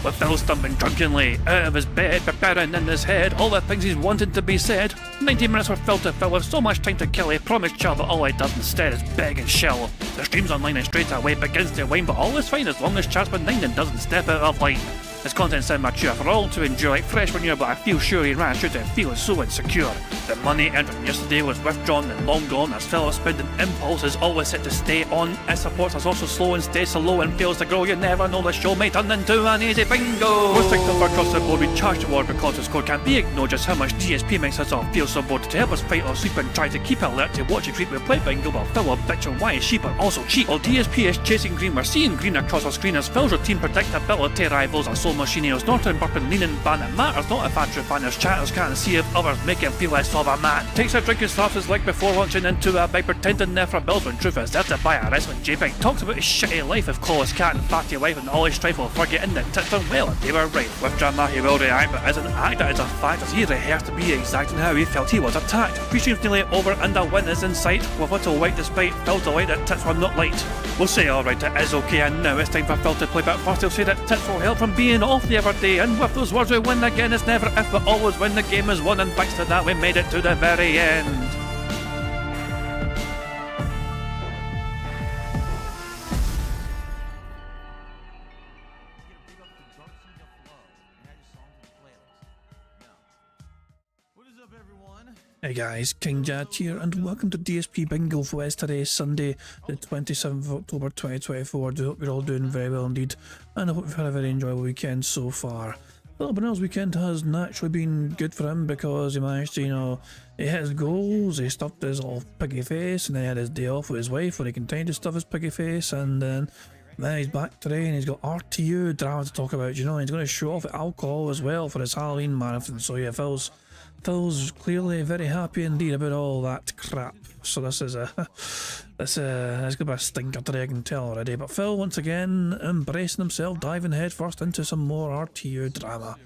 with Phil stumbling drunkenly out of his bed, preparing in his head all the things he's wanted to be said. 90 minutes for Phil to fill with so much time to kill, he promised Char that all he does instead is beg and shell. The stream's online and straight away begins to wane, but all is fine as long as Char's benign and doesn't step out of line. His content's immature for all to enjoy, like fresh manure, but I feel sure he ran out and feeling so insecure. The money earned from yesterday was withdrawn and long gone, as Phil's spending impulse is always set to stay on. His support is also slow and stays so low and fails to grow. You never know, the show may turn into an easy bingo. We're sick of across the board, we charge the war because the score can't be ignored. Just how much DSP makes us all feel so bored. To help us fight or sleep and try to keep alert to watch a creep we play bingo, while Phil will bitch on why is she but also cheap. While DSP is chasing green, we're seeing green across our screen as Phil's routine predictability rivals our soul machineers. Norton burping, leaning, ban, it matters not if Andrew fanners chatters can't see if others make him feel less of a man. Takes a drink and slaps his leg before launching into a bike, pretending there for bills when truth is there to buy a wrestling JPEG. Talks about his shitty life of Claw's cat and fatty life and all his strife while forgetting that tits done well and they were right. With drama he will react, but as an actor it's a fact as he rehearsed to be exact in how he felt he was attacked. Three streams nearly over and a win is in sight, with little white despite Phil's delight that tits were not light. We'll say alright, it is okay, and now it's time for Phil to play, but first he'll say that tits will help from being off the other day, and with those words we win again. It's never if but always when the game is won, and thanks to that we made it to the very end. Hey guys, King Jad here, and welcome to DSP Bingo for today, Sunday, the 27th of October 2024. I hope you're all doing very well indeed, and I hope you've had a very enjoyable weekend so far. Well, Bernal's weekend has naturally been good for him because he managed to, he hit his goals, he stuffed his little piggy face, and then he had his day off with his wife where he continued to stuff his piggy face, and then he's back today and he's got RTU drama to talk about, and he's going to show off alcohol as well for his Halloween marathon. So yeah, Phil's clearly very happy indeed about all that crap. So this is that's gonna be a stinker today, I can tell already. But Phil once again embracing himself, diving headfirst into some more RTU drama.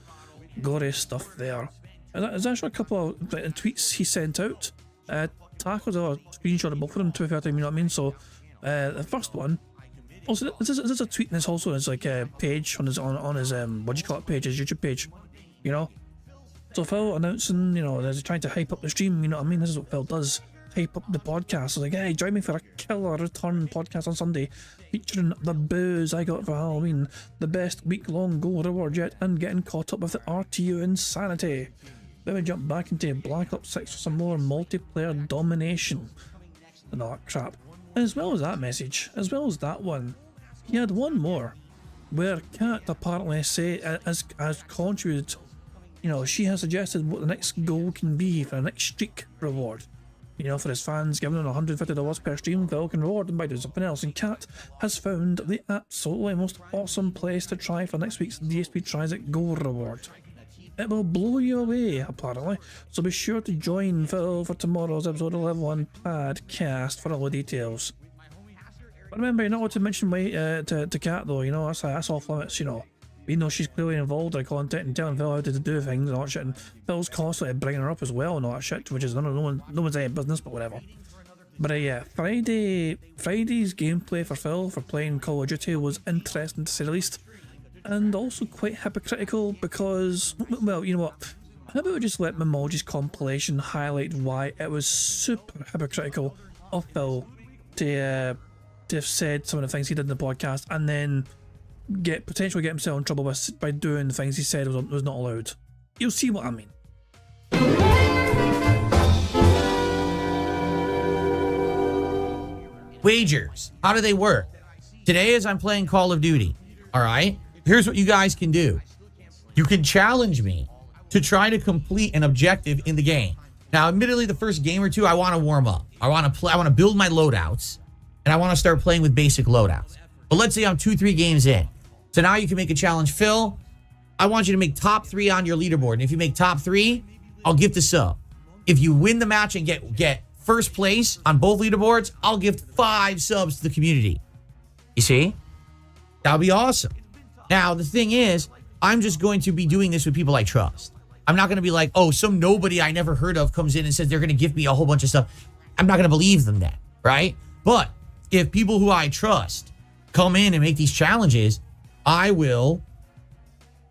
Glorious stuff there. And there's actually a couple of tweets he sent out. Tackles a screenshot of both of them, to be fair to him, you know what I mean? So the first one. Also, this is a tweet, and it's also his page on his what do you call it, page, his YouTube page, you know. So Phil announcing, he's trying to hype up the stream, you know what I mean? This is what Phil does, hype up the podcast. So like, hey, join me for a killer return podcast on Sunday, featuring the booze I got for Halloween, the best week-long goal reward yet, and getting caught up with the RTU insanity. Then we jump back into Black Ops 6 for some more multiplayer domination and all that crap. And as well as that message, as well as that one, he had one more, where Kat apparently has contributed. She has suggested what the next goal can be for the next streak reward. For his fans, giving them $150 per stream, Phil can reward them by doing something else. And Kat has found the absolutely most awesome place to try for next week's DSP Tries It goal reward. It will blow you away, apparently. So be sure to join Phil for tomorrow's episode of Level 1 podcast for all the details. But remember, you're not allowed to mention to Kat though, that's off limits, Even though she's clearly involved in content and telling Phil how to do things and all that shit, and Phil's constantly bringing her up as well and all that shit, which is no one's any business, but whatever. But yeah, Friday's gameplay for Phil for playing Call of Duty was interesting to say the least, and also quite hypocritical because, well, you know what? How about we just let Memoji's compilation highlight why it was super hypocritical of Phil to have said some of the things he did in the podcast and then potentially get himself in trouble by doing the things he said was not allowed. You'll see what I mean. Wagers. How do they work? Today as I'm playing Call of Duty, alright? Here's what you guys can do. You can challenge me to try to complete an objective in the game. Now, admittedly, the first game or two, I want to warm up. I want to build my loadouts, and I want to start playing with basic loadouts. But let's say I'm 2-3 games in. So now you can make a challenge. Phil, I want you to make top 3 on your leaderboard. And if you make top 3, I'll gift a sub. If you win the match and get first place on both leaderboards, I'll gift 5 subs to the community. You see? That'll be awesome. Now, the thing is, I'm just going to be doing this with people I trust. I'm not going to be like, oh, some nobody I never heard of comes in and says they're going to give me a whole bunch of stuff. I'm not going to believe them then, right? But if people who I trust come in and make these challenges, I will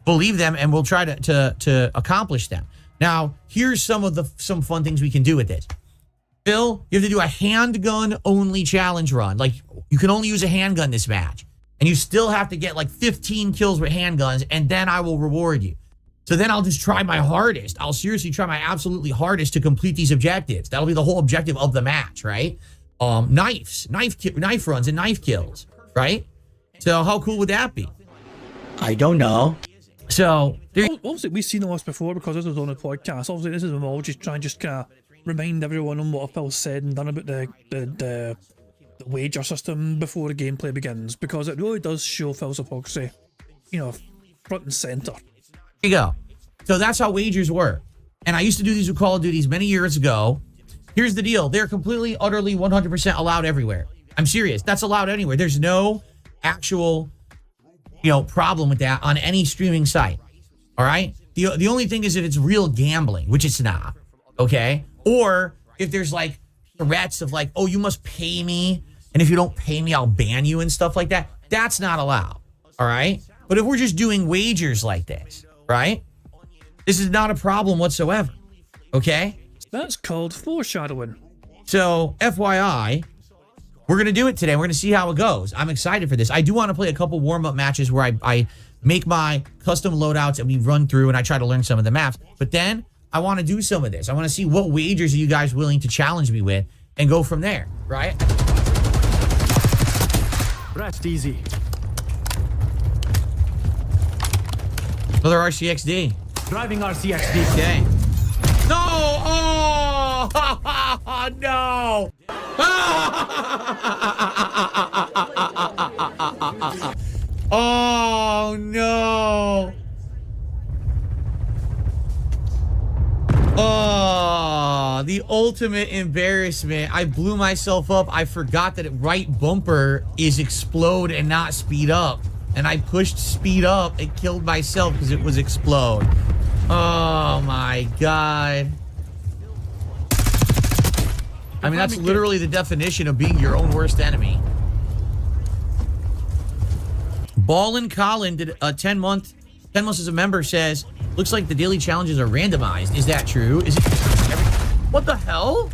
believe them and we'll try to accomplish them. Now, here's some fun things we can do with this. Phil, you have to do a handgun only challenge run. Like, you can only use a handgun this match. And you still have to get like 15 kills with handguns, and then I will reward you. So then I'll just try my hardest. I'll seriously try my absolutely hardest to complete these objectives. That'll be the whole objective of the match, right? Knife runs and knife kills, right? So how cool would that be? I don't know. So obviously we've seen all this before because this was on a podcast. Obviously this is all just trying to kind of remind everyone on what Phil said and done about the wager system before the gameplay begins, because it really does show Phil's hypocrisy, you know, front and center. There you go. So that's how wagers work. And I used to do these with Call of Duties many years ago. Here's the deal. They're completely, utterly, 100% allowed everywhere. I'm serious. That's allowed anywhere. There's no actual, problem with that on any streaming site. All right? The only thing is if it's real gambling, which it's not. Okay? Or if there's like threats of like, oh, you must pay me, and if you don't pay me, I'll ban you and stuff like that. That's not allowed. All right? But if we're just doing wagers like this, right? This is not a problem whatsoever. Okay? That's called foreshadowing. So, FYI, we're going to do it today. We're going to see how it goes. I'm excited for this. I do want to play a couple warm-up matches where I make my custom loadouts and we run through and I try to learn some of the maps. But then I want to do some of this. I want to see what wagers are you guys willing to challenge me with and go from there, right? Rest easy. Another RCXD. Driving RCXD. Okay. No! Oh! No! Oh, no! Oh, the ultimate embarrassment. I blew myself up. I forgot that right bumper is explode and not speed up. And I pushed speed up and killed myself because it was explode. Oh my God. I mean, that's literally the definition of being your own worst enemy. Ballin' Colin did a 10 months as a member, says, looks like the daily challenges are randomized. Is that true? Is it what the hell?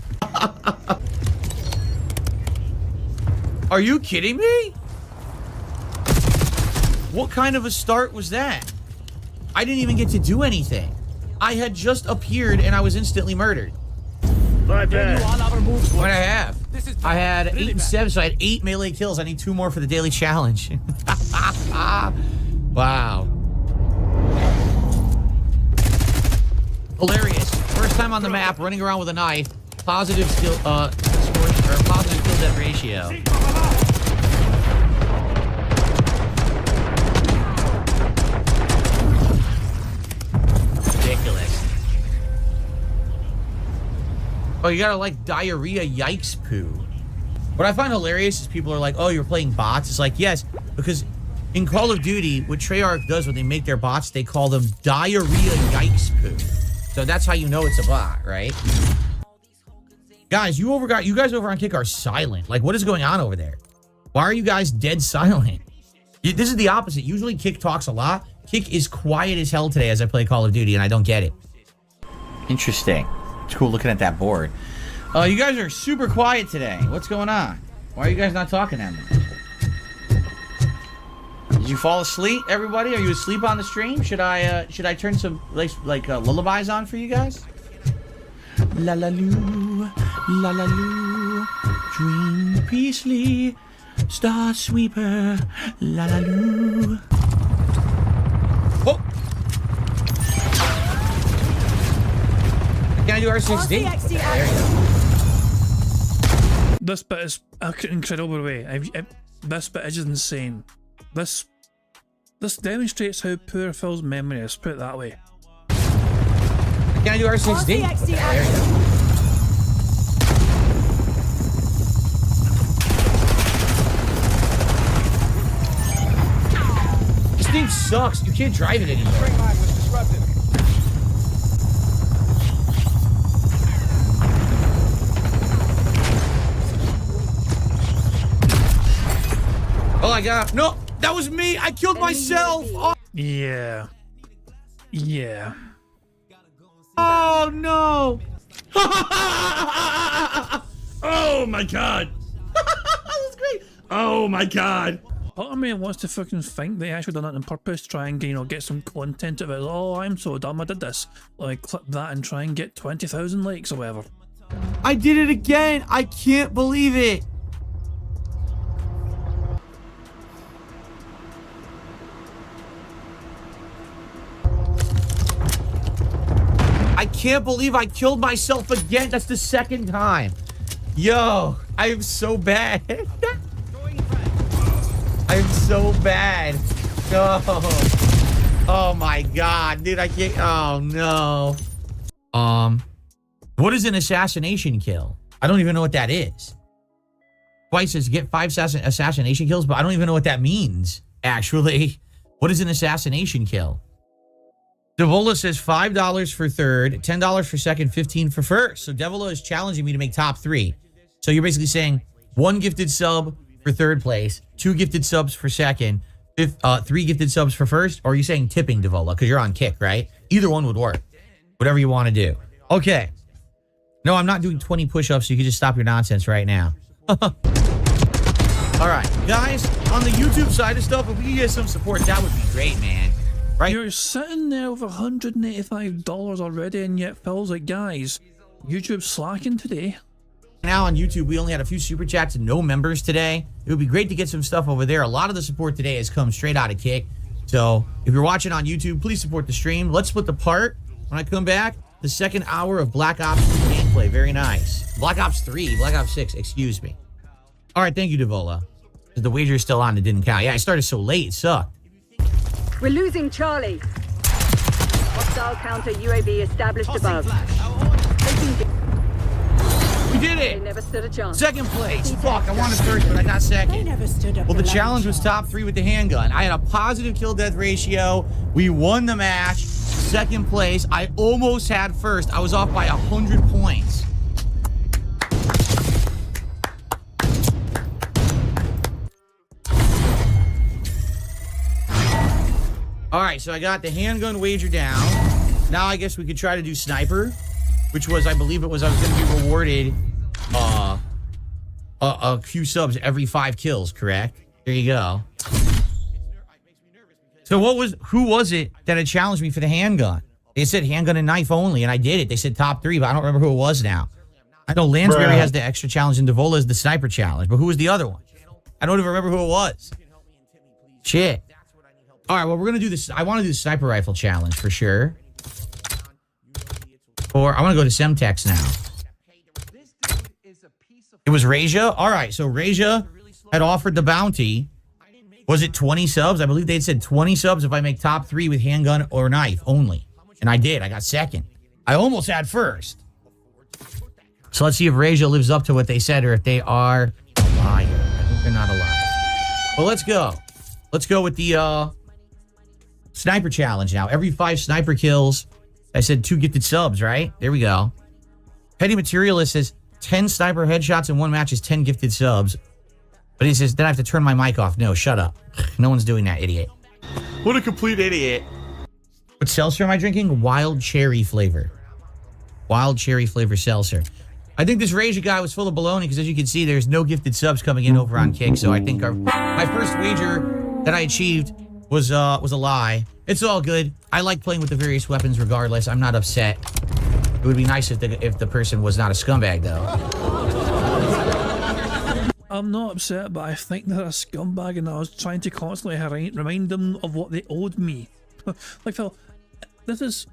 Are you kidding me? What kind of a start was that? I didn't even get to do anything. I had just appeared and I was instantly murdered. What I have? I had 8 and 7, so I had 8 melee kills. I need 2 more for the daily challenge. Wow. Hilarious. First time on the map, running around with a knife. Positive skill, positive kill death ratio. Ridiculous. Oh, you gotta like diarrhea, yikes poo. What I find hilarious is people are like, oh, you're playing bots. It's like, yes, because in Call of Duty, what Treyarch does when they make their bots, they call them diarrhea, yikes poo. So that's how you know it's a bot, right? Guys, you guys over on Kick are silent. Like, what is going on over there? Why are you guys dead silent? This is the opposite. Usually Kick talks a lot. Kick is quiet as hell today as I play Call of Duty, and I don't get it. Interesting. It's cool looking at that board. You guys are super quiet today. What's going on? Why are you guys not talking at me? Did you fall asleep, everybody? Are you asleep on the stream? Should I turn some like lullabies on for you guys? La la loo, dream peacefully, star sweeper, la la loo. Oh. Can I do R6D? There you go. This bit is incredible way. This bit is insane. This demonstrates how poor Phil's memory is, put it that way. Can I do R6D? There you go. This thing sucks. You can't drive it anymore. Oh, I got... No! That was me! I killed myself! Oh. Yeah. Yeah. Oh, no. Oh my god! That was great. Oh my god! Part of me wants to fucking think they actually done that on purpose, try and, you know, get some content of it. Oh, I'm so dumb, I did this. Like, clip that and try and get 20,000 likes or whatever. I did it again. I can't believe it. I can't believe I killed myself again. That's the second time. Yo, I'm so bad. I'm so bad. No. Oh my god, dude, I can't. Oh no. What is an assassination kill? I don't even know what that is. Twice says get 5 assassination kills, but I don't even know what that means, actually. What is an assassination kill? Devola says $5 for third, $10 for second, $15 for first. So Devola is challenging me to make top 3. So you're basically saying 1 gifted sub for third place, 2 gifted subs for second, 3 gifted subs for first, or are you saying tipping, Devola? Because you're on kick, right? Either one would work. Whatever you want to do. Okay. No, I'm not doing 20 push-ups, so you can just stop your nonsense right now. All right, guys, on the YouTube side of stuff, if we can get some support, that would be great, man. Right? You're sitting there with $185 already, and yet Phil's like, guys, YouTube's slacking today. Now on YouTube, we only had a few super chats and no members today. It would be great to get some stuff over there. A lot of the support today has come straight out of Kick. So if you're watching on YouTube, please support the stream. Let's split the part. When I come back, the second hour of Black Ops 3 gameplay. Very nice. Black Ops 3, Black Ops 6, excuse me. All right, thank you, Devola. The wager is still on. It didn't count. Yeah, I started so late. It sucked. We're losing Charlie. Hostile counter UAV established above. We did They it! never stood a chance. Second place. Fuck, I wanted first, but I got second. Well, the challenge was top 3 with the handgun. I had a positive kill-death ratio. We won the match. Second place. I almost had first. I was off by 100 points. All right, so I got the handgun wager down. Now I guess we could try to do sniper, which was, I believe it was, I was going to be rewarded a few subs every 5 kills, correct? There you go. So who was it that had challenged me for the handgun? They said handgun and knife only, and I did it. They said top 3, but I don't remember who it was now. I know Lansbury has the extra challenge and Devola is the sniper challenge, but who was the other one? I don't even remember who it was. Shit. All right, well, we're going to do this. I want to do the sniper rifle challenge for sure. Or I want to go to Semtex now. It was Raja. All right, so Raja had offered the bounty. Was it 20 subs? I believe they had said 20 subs if I make top 3 with handgun or knife only. And I did. I got second. I almost had first. So let's see if Raja lives up to what they said or if they are a liar. I think they're not a liar. Well, let's go. Let's go with the sniper challenge now. Every 5 sniper kills, I said 2 gifted subs, right? There we go. Petty Materialist says 10 sniper headshots in 1 match is 10 gifted subs. But he says, then I have to turn my mic off. No, shut up. No one's doing that, idiot. What a complete idiot. What seltzer am I drinking? Wild cherry flavor. Wild cherry flavor seltzer. I think this Raja guy was full of baloney because as you can see, there's no gifted subs coming in over on Kick. So I think my first wager that I achieved was a lie. It's all good. I like playing with the various weapons regardless. I'm not upset. It would be nice if the person was not a scumbag, though. I'm not upset, but I think they're a scumbag and I was trying to constantly remind them of what they owed me. Like, Phil, this is...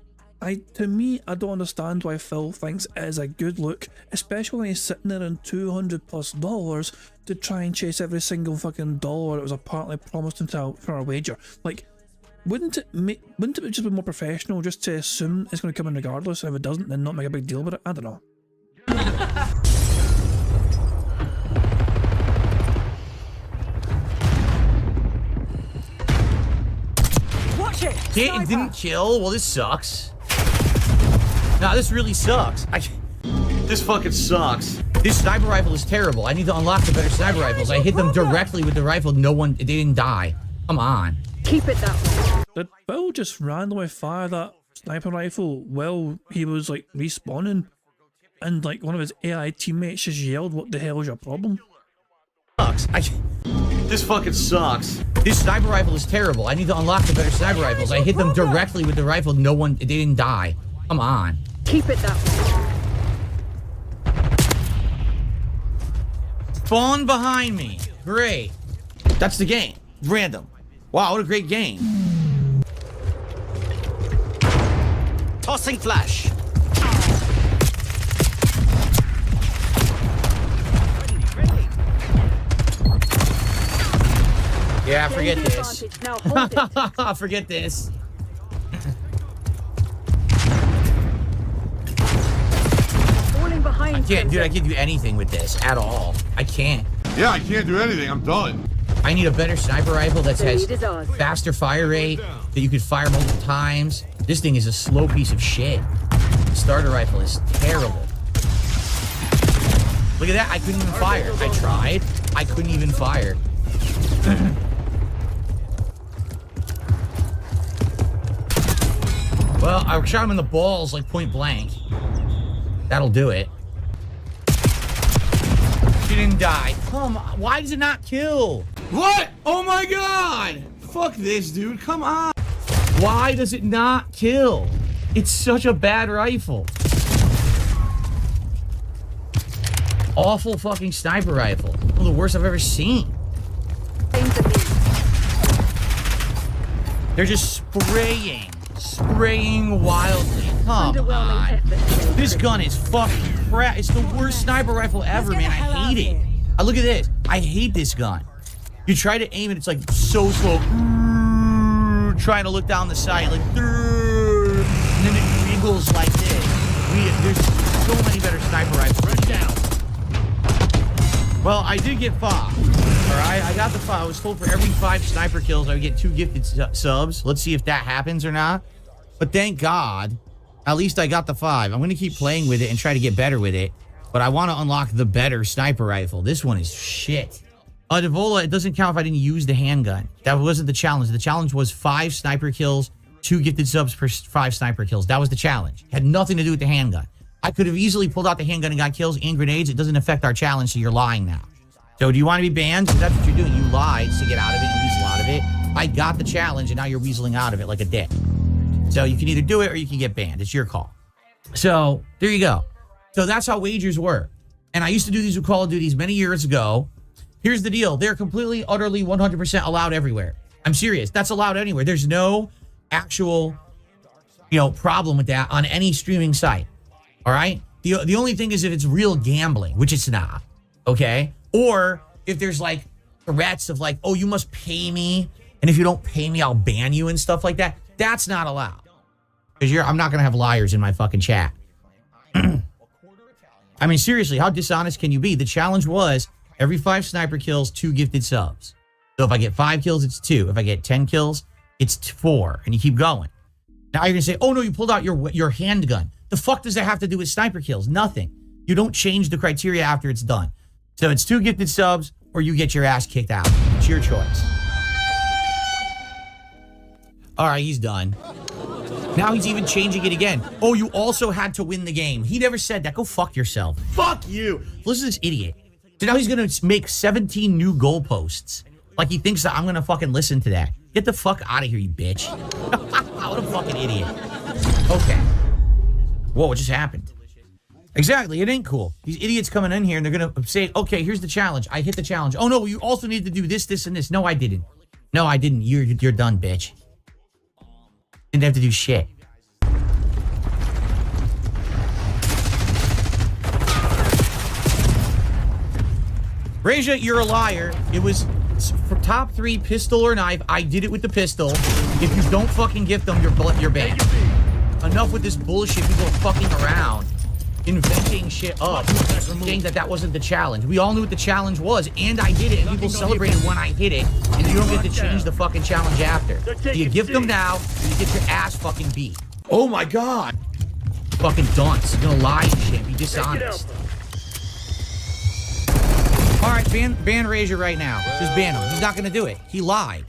to me, I don't understand why Phil thinks it is a good look, especially when he's sitting there on $200+ to try and chase every single fucking dollar that was apparently promised him for a wager. Like, wouldn't it just be more professional just to assume it's going to come in regardless, and if it doesn't, then not make a big deal about it? I don't know. Watch it! It didn't kill? Well, this sucks. No, this really sucks. This fucking sucks. This sniper rifle is terrible. I need to unlock the better sniper rifles. I hit them directly with the rifle. They didn't die. Come on. Keep it that way. Did Bill just randomly fire that sniper rifle while he was like respawning? And like one of his AI teammates just yelled, "What the hell is your problem?" Sucks. This fucking sucks. This sniper rifle is terrible. I need to unlock the better sniper rifles. I hit them directly with the rifle. They didn't die. Come on. Keep it that way. Spawn behind me. Great. That's the game. Random. Wow, what a great game. Tossing flash. Yeah, forget this. Now hold it. Forget this. Falling behind. I can't do anything with this at all. I can't. Yeah, I can't do anything. I'm done. I need a better sniper rifle that The has lead is ours. faster fire rate, that you could fire multiple times. This thing is a slow piece of shit. The starter rifle is terrible. Look at that. I couldn't even fire. I tried. I couldn't even fire. Well, I shot him in the balls like point blank. That'll do it. She didn't die. Come on. Why does it not kill? What? Oh my god. Fuck this, dude. Come on. Why does it not kill? It's such a bad rifle. Awful fucking sniper rifle. One of the worst I've ever seen. They're just spraying wildly. Come on. This gun is fucking crap. It's the worst sniper rifle ever, man. I hate it. Look at this. I hate this gun. You try to aim it, it's like so slow. Trying to look down the sight, like, and then it wiggles like this. There's so many better sniper rifles. Right down. Well, I did get 5. Alright, I got the 5. I was told for every 5 sniper kills, I would get 2 gifted subs. Let's see if that happens or not. But thank God, at least I got the 5. I'm going to keep playing with it and try to get better with it. But I want to unlock the better sniper rifle. This one is shit. Devola, it doesn't count if I didn't use the handgun. That wasn't the challenge. The challenge was 5 sniper kills, 2 gifted subs per 5 sniper kills. That was the challenge. It had nothing to do with the handgun. I could have easily pulled out the handgun and got kills and grenades. It doesn't affect our challenge, so you're lying now. So do you want to be banned? Because that's what you're doing. You lied to get out of it and weasel out of it. I got the challenge, and now you're weaseling out of it like a dick. So you can either do it or you can get banned. It's your call. So there you go. So that's how wagers work. And I used to do these with Call of Duties many years ago. Here's the deal. They're completely, utterly, 100% allowed everywhere. I'm serious. That's allowed anywhere. There's no actual, problem with that on any streaming site. All right? The only thing is if it's real gambling, which it's not. Okay? Or if there's like threats of like, oh, you must pay me. And if you don't pay me, I'll ban you and stuff like that. That's not allowed. Because I'm not going to have liars in my fucking chat. I mean, seriously, how dishonest can you be? The challenge was every 5 sniper kills, 2 gifted subs. So if I get 5 kills, it's 2. If I get 10 kills, it's 4. And you keep going. Now you're going to say, oh, no, you pulled out your handgun. The fuck does that have to do with sniper kills? Nothing. You don't change the criteria after it's done. So it's 2 gifted subs or you get your ass kicked out. It's your choice. All right, he's done. Now he's even changing it again. Oh, you also had to win the game. He never said that. Go fuck yourself. Fuck you. Listen to this idiot. So now he's going to make 17 new goalposts. Like he thinks that I'm going to fucking listen to that. Get the fuck out of here, you bitch. What a fucking idiot. Okay. Whoa, what just happened? Exactly, it ain't cool. These idiots coming in here and they're going to say, okay, here's the challenge. I hit the challenge. Oh, no, you also need to do this, this, and this. No, I didn't. No, I didn't. You're done, bitch. Didn't have to do shit. Reja, you're a liar. It was for top 3 pistol or knife. I did it with the pistol. If you don't fucking gift them, you're banned. Enough with this bullshit. People are fucking around, inventing shit up, saying that wasn't the challenge. We all knew what the challenge was, and I did it, and people celebrated when I hit it, and you don't get to change the fucking challenge after. Do you gift them now, or you get your ass fucking beat? Oh my god. Fucking dunce. You're gonna lie and shit, be dishonest. Alright, ban Razor right now. Just ban him. He's not gonna do it. He lied.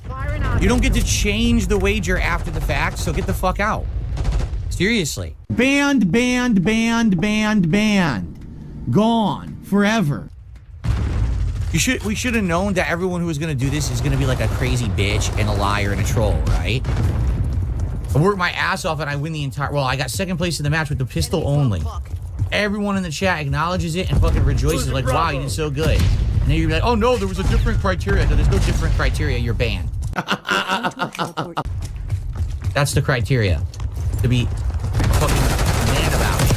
You don't get to change the wager after the fact, so get the fuck out. Seriously. Banned, banned, banned, banned, banned. Gone. Forever. We should have known that everyone who was going to do this is going to be like a crazy bitch and a liar and a troll, right? I worked my ass off and I win the entire... Well, I got second place in the match with the pistol only. Everyone in the chat acknowledges it and fucking rejoices like, wow, you did so good. And then you're like, oh no, there was a different criteria. No, there's no different criteria. You're banned. That's the criteria. To be fucking mad about it.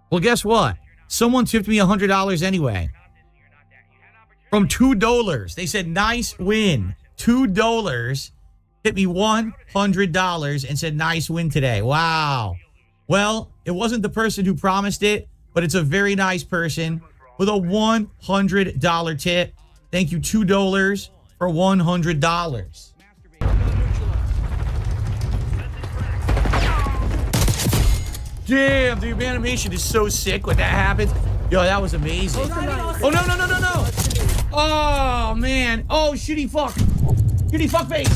Well, guess what? Someone tipped me $100 anyway. From $2. They said, nice win. $2. Hit me $100 and said, nice win today. Wow. Well, it wasn't the person who promised it, but it's a very nice person with a $100 tip. Thank you, $2 for $100. Damn, the animation is so sick when that happens. Yo, that was amazing. Oh, no, no, no, no, no. Oh, man. Oh, shitty fuck. Shitty fuck face.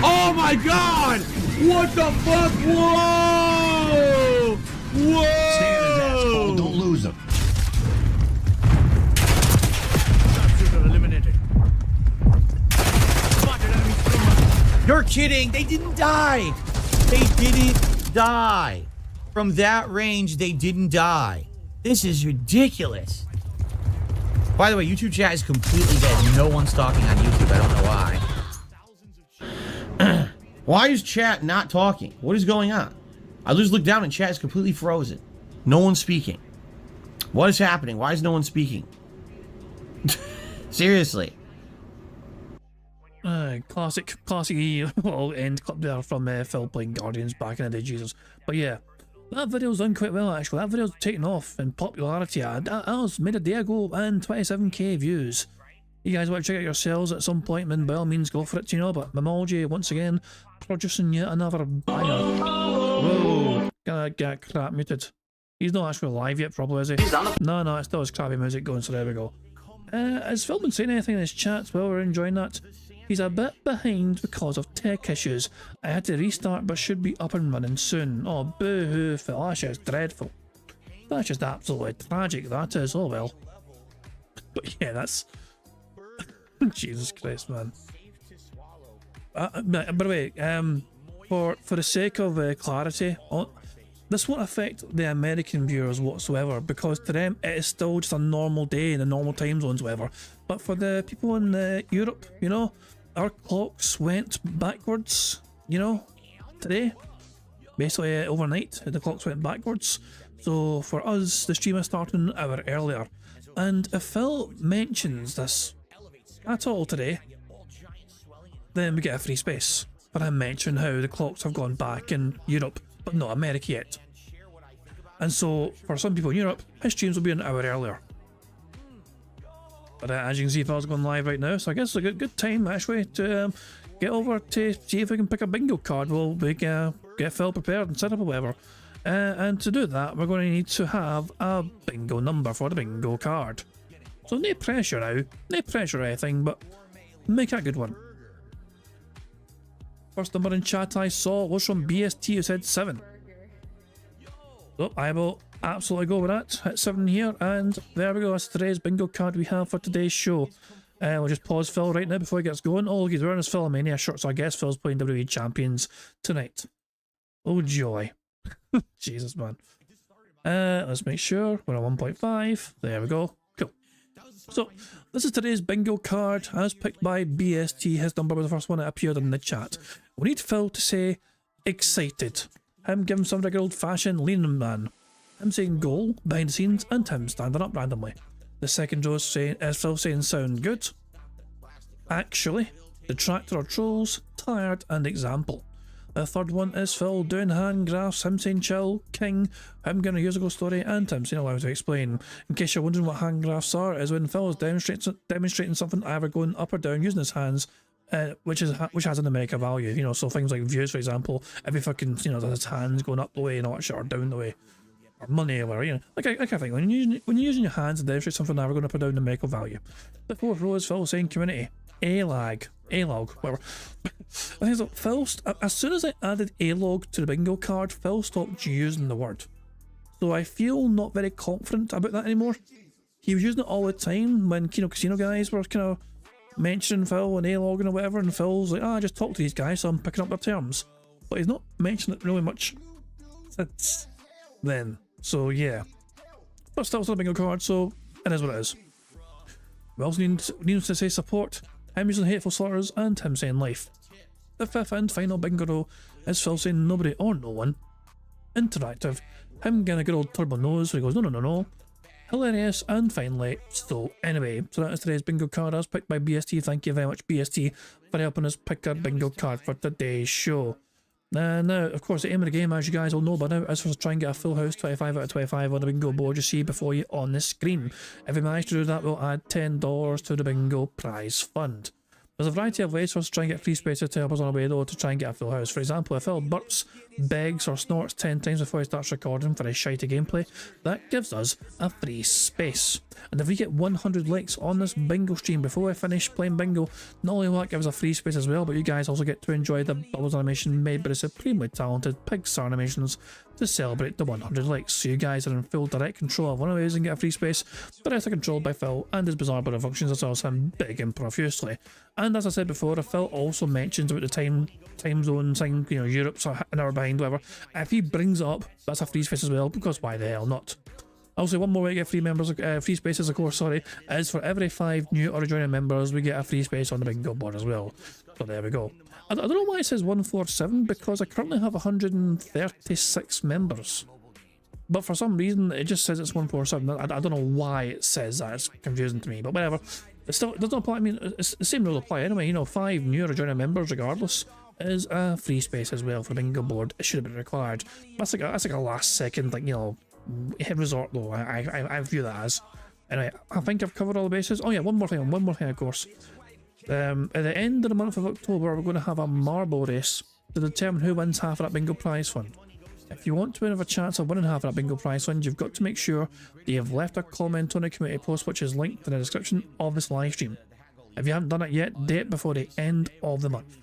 Oh, my God. What the fuck? Whoa. Whoa. Stay on his ass, Cole. Don't lose him. You're kidding. They didn't die. They didn't die. From that range, they didn't die. This is ridiculous. By the way, YouTube chat is completely dead. No one's talking on YouTube. I don't know why. Why is chat not talking? What is going on? I just look down and chat is completely frozen. No one's speaking. What is happening? Why is no one speaking? Seriously. Classic little end clip there from Phil playing Guardians back in the day, Jesus. But yeah, that video's done quite well actually. That video's taken off in popularity. That was made a day ago and 27k views. You guys want to check out yourselves at some point, then by all means go for it, you know. But Mamology once again producing yet another banger. Whoa, gotta get crap muted. He's not actually live yet, probably, is he? No, it's still his crappy music going, so there we go. Has Phil been saying anything in his chats while we're enjoying that? He's a bit behind because of tech issues. I had to restart but should be up and running soon. Oh, boo-hoo, Phil, that's just dreadful. That's just absolutely tragic, that is. Oh well. But yeah, that's... Jesus Christ, man. By the way, for the sake of clarity, this won't affect the American viewers whatsoever, because to them it is still just a normal day in the normal time zones, whatever. But for the people in Europe, you know, our clocks went backwards, you know, today. Basically, overnight, the clocks went backwards. So for us, the stream is starting an hour earlier. And if Phil mentions this at all today, then we get a free space for him mentioning how the clocks have gone back in Europe, but not America yet. And so, for some people in Europe, his streams will be an hour earlier. But as you can see, Phil's going live right now, so I guess it's a good time actually to get over to see if we can pick a bingo card. We'll get Phil prepared and set up or whatever. And to do that, we're going to need to have a bingo number for the bingo card. So no pressure now, no pressure or anything, but make it a good one. First number in chat I saw was from BST, who said 7. So I will absolutely go with that. Hit 7 here, and there we go. That's today's bingo card we have for today's show. We'll just pause Phil right now before he gets going. Oh, he's wearing his Philomania shirt, so I guess Phil's playing WWE Champions tonight. Oh joy. Jesus, man. Let's make sure we're at 1.5. There we go. Cool. So, this is today's bingo card, as picked by BST. His number was the first one that appeared in the chat. We need Phil to say excited. Him giving some regular old-fashioned leaning man. Him saying goal, behind the scenes, and him standing up randomly. The second row is Phil saying sound good. Actually, detractor or trolls, tired, and example. The third one is Phil doing hand graphs, him saying chill, king, him giving a years ago story, and him saying allow to explain. In case you're wondering what hand graphs are, is when Phil is demonstrating something either going up or down using his hands, which has a numerical value, you know, so things like views, for example, if he fucking, you know, does his hands going up the way and all that shit, or down the way, or money or whatever, you know, like I kind of think when you're using your hands to demonstrate something that we're going to put down numerical value. The fourth row is Phil saying community. A-log, whatever. I think so. Phil, as soon as I added A-log to the bingo card, Phil stopped using the word. So I feel not very confident about that anymore. He was using it all the time when Kino Casino guys were kind of mentioning Phil and A-logging or whatever, and Phil's like, I just talk to these guys, so I'm picking up their terms. But he's not mentioned it really much since then. So yeah. But still, it's not a bingo card, so it is what it is. We also need to say support, him using hateful slurs, and him saying life. The fifth and final bingo row is Phil saying nobody or no one. Interactive, him getting a good old turbo nose where he goes no. Hilarious, and finally, so anyway, so that is today's bingo card as picked by BST. Thank you very much, BST, for helping us pick our bingo card for today's show. Now, of course, the aim of the game, as you guys all know by now, is for us to try and get a full house 25 out of 25 on the bingo board you see before you on the screen. If we manage to do that, we'll add $10 to the bingo prize fund. There's a variety of ways for us to try and get free spaces to help us on our way though to try and get a full house. For example, if Phil burps, begs or snorts 10 times before he starts recording for his shitey gameplay, that gives us a free space. And if we get 100 likes on this bingo stream before we finish playing bingo, not only will that give us a free space as well, but you guys also get to enjoy the Bubbles animation made by the supremely talented Pixar Animations to celebrate the 100 likes. So you guys are in full direct control of one of ways and get a free space. The rest are controlled by Phil and his bizarre button functions as well as him big and profusely. And as I said before, if Phil also mentions about the time zone thing, you know, Europe's an hour behind, whatever, if he brings it up, that's a free space as well, because why the hell not? Also, one more way to get free spaces, of course, is for every 5 new or rejoining members, we get a free space on the bingo board as well. So there we go. I don't know why it says 147, because I currently have 136 members. But for some reason, it just says it's 147. I don't know why it says that. It's confusing to me, but whatever. It still doesn't apply. I mean, it's the same rule apply anyway. You know, 5 new or rejoining members, regardless, is a free space as well for the bingo board. It should have been required. That's like a last second, like, you know, resort though. I view that as. Anyway, I think I've covered all the bases. Oh yeah, one more thing, of course. At the end of the month of October, we're going to have a marble race to determine who wins half of that bingo prize fund. If you want to have a chance of winning half of that bingo prize fund, you've got to make sure that you've left a comment on the community post, which is linked in the description of this live stream. If you haven't done it yet, do it before the end of the month.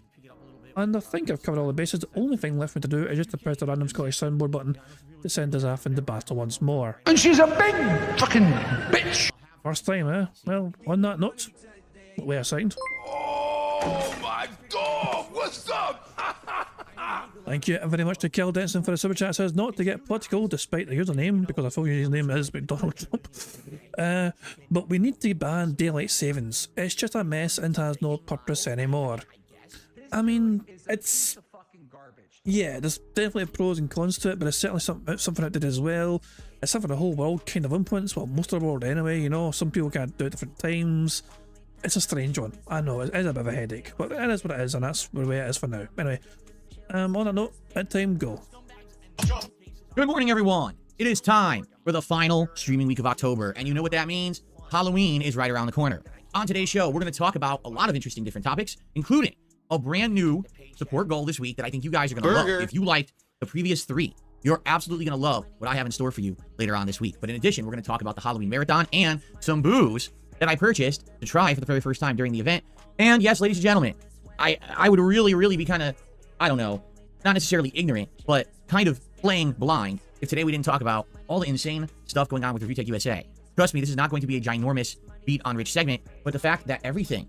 And I think I've covered all the bases. The only thing left for me to do is just to press the random Scottish soundboard button to send us off into battle once more. And she's a big fucking bitch. First time, eh? Well, on that note, wait a second. Oh my god, what's up? Thank you very much to Kel Denson for the super chat. It says not to get political despite the username, because I thought his name is McDonald Trump. But we need to ban daylight savings. It's just a mess and has no purpose anymore. I mean, it's... yeah, there's definitely pros and cons to it, but it's certainly something outdated as well. It's something the whole world kind of implements, well, most of the world anyway, you know. Some people can't do it at different times. It's a strange one. I know, it is a bit of a headache, but it is what it is, and that's the way it is for now. Anyway, on that note, at time, go. Good morning, everyone. It is time for the final streaming week of October, and you know what that means? Halloween is right around the corner. On today's show, we're going to talk about a lot of interesting different topics, including a brand new support goal this week that I think you guys are going to love. If you liked the previous 3, you're absolutely going to love what I have in store for you later on this week. But in addition, we're going to talk about the Halloween Marathon and some booze that I purchased to try for the very first time during the event. And yes, ladies and gentlemen, I would really be kind of, I don't know, not necessarily ignorant, but kind of playing blind if today we didn't talk about all the insane stuff going on with Review Tech USA. Trust me, this is not going to be a ginormous beat on Rich segment, but the fact that everything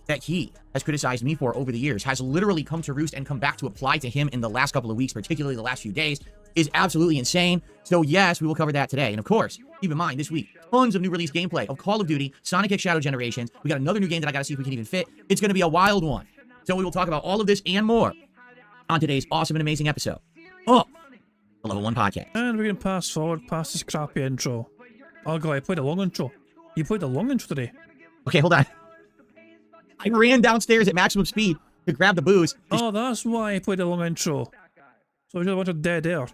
that he has criticized me for over the years has literally come to roost and come back to apply to him in the last couple of weeks, particularly the last few days, is absolutely insane. So yes, we will cover that today. And of course, keep in mind, this week, tons of new release gameplay of Call of Duty, Sonic X Shadow Generations. We got another new game that I got to see if we can even fit. It's going to be a wild one. So we will talk about all of this and more on today's awesome and amazing episode of the Level 1 Podcast. And we're going to pass forward past this crappy intro. Oh god, I played a long intro. You played a long intro today. Okay, hold on. I ran downstairs at maximum speed to grab the booze. Oh, that's why I played a long intro. So I just wanted dead air.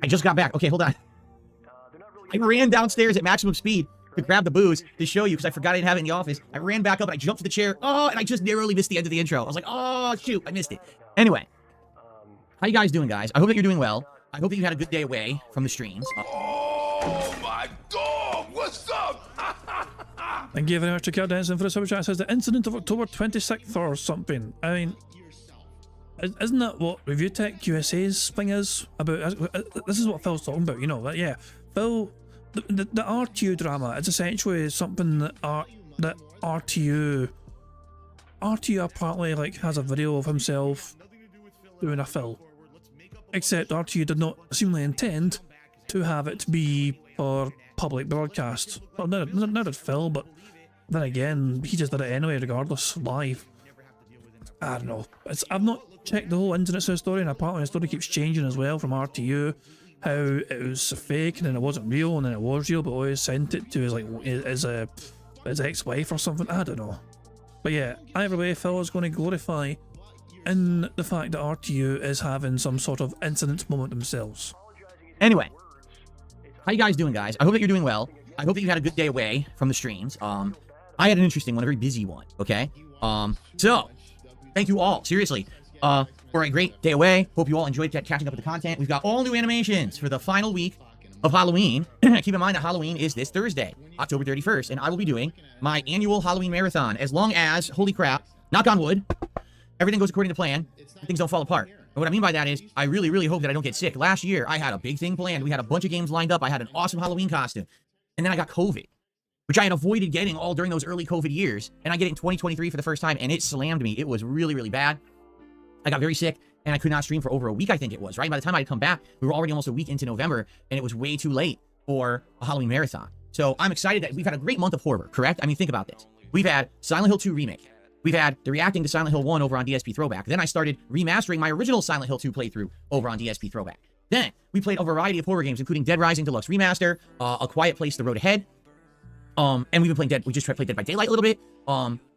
I just got back. Okay, hold on. I ran downstairs at maximum speed to grab the booze to show you because I forgot I didn't have it in the office. I ran back up and I jumped to the chair. Oh, and I just narrowly missed the end of the intro. I was like, oh, shoot, I missed it. Anyway, How you guys doing, guys? I hope that you're doing well. I hope that you had a good day away from the streams. Oh my God! What's up? Thank you very much to Kurt Denson for the super chat. It says the incident of October 26th or something. I mean, isn't that what Review Tech USA's thing is about? This is what Phil's talking about, you know. That, yeah, Phil, the RTU drama is essentially something that RTU apparently like has a video of himself doing a fill, except RTU did not seemingly intend to have it be for public broadcast. Well, not at Phil, but then again, he just did it anyway, regardless, live. I don't know. I've not checked the whole ins and outs of the story, and apparently the story keeps changing as well from RTU. How it was fake and then it wasn't real, and then it was real, but always sent it to his ex-wife or something. I don't know. But yeah, either way, Phil is going to glorify in the fact that RTU is having some sort of incident moment themselves. Anyway, how you guys doing, guys? I hope that you're doing well. I hope that you had a good day away from the streams. I had an interesting one, a very busy one, okay? So, thank you all, seriously, for a great day away. Hope you all enjoyed catching up with the content. We've got all new animations for the final week of Halloween. Keep in mind that Halloween is this Thursday, October 31st, and I will be doing my annual Halloween marathon as long as, holy crap, knock on wood, everything goes according to plan, things don't fall apart. And what I mean by that is, I really, really hope that I don't get sick. Last year, I had a big thing planned. We had a bunch of games lined up. I had an awesome Halloween costume. And then I got COVID, which I had avoided getting all during those early COVID years. And I get it in 2023 for the first time, and it slammed me. It was really, really bad. I got very sick, and I could not stream for over a week, I think it was, right? By the time I had come back, we were already almost a week into November, and it was way too late for a Halloween marathon. So I'm excited that we've had a great month of horror, correct? I mean, think about this. We've had Silent Hill 2 Remake. We've had the reacting to Silent Hill 1 over on DSP Throwback. Then I started remastering my original Silent Hill 2 playthrough over on DSP Throwback. Then we played a variety of horror games, including Dead Rising Deluxe Remaster, A Quiet Place: The Road Ahead. And we've been playing we just tried to play Dead by Daylight a little bit.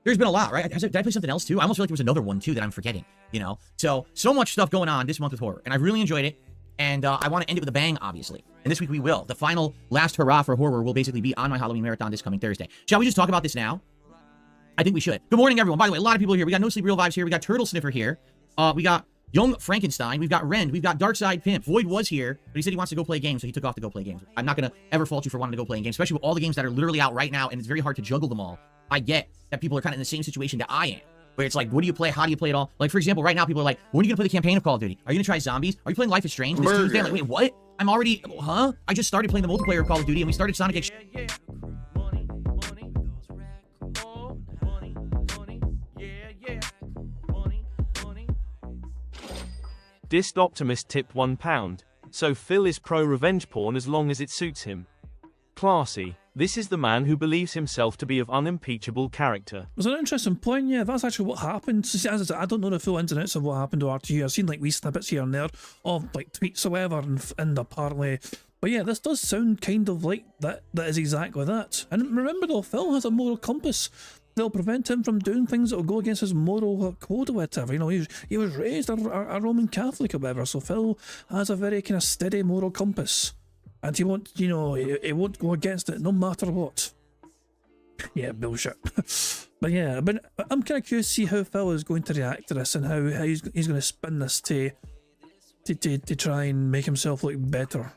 There's been a lot, right? Did I play something else too? I almost feel like there was another one too that I'm forgetting, you know? So much stuff going on this month with horror, and I really enjoyed it. And I want to end it with a bang, obviously. And this week we will. The final last hurrah for horror will basically be on my Halloween marathon this coming Thursday. Shall we just talk about this now? I think we should. Good morning, everyone. By the way, a lot of people are here. We got No Sleep Real Vibes here. We got Turtle Sniffer here. We got Young Frankenstein. We've got Rend. We've got Darkside Pimp. Void was here, but he said he wants to go play games, so he took off to go play games. I'm not going to ever fault you for wanting to go play games, especially with all the games that are literally out right now, and it's very hard to juggle them all. I get that people are kind of in the same situation that I am, where it's like, what do you play? How do you play it all? Like, for example, right now, people are like, when are you going to play the campaign of Call of Duty? Are you going to try zombies? Are you playing Life is Strange this Tuesday? I'm like, wait, what? I'm already, huh? I just started playing the multiplayer of Call of Duty, and we started Sonic X. Dist Optimist tipped £1. So Phil is pro revenge porn as long as it suits him. Classy. This is the man who believes himself to be of unimpeachable character. It was an interesting point, yeah, that's actually what happened. So, as I said, I don't know the full ins and outs of what happened to RTU. I've seen like wee snippets here and there of like tweets or whatever, and apparently, but yeah, this does sound kind of like that is exactly that. And remember though, Phil has a moral compass that'll prevent him from doing things that will go against his moral code or whatever. You know, he was raised a Roman Catholic or whatever, so Phil has a very kind of steady moral compass. And he won't, you know, he won't go against it no matter what. Yeah, bullshit. But yeah, but I'm kind of curious to see how Phil is going to react to this and how he's going to spin this to try and make himself look better.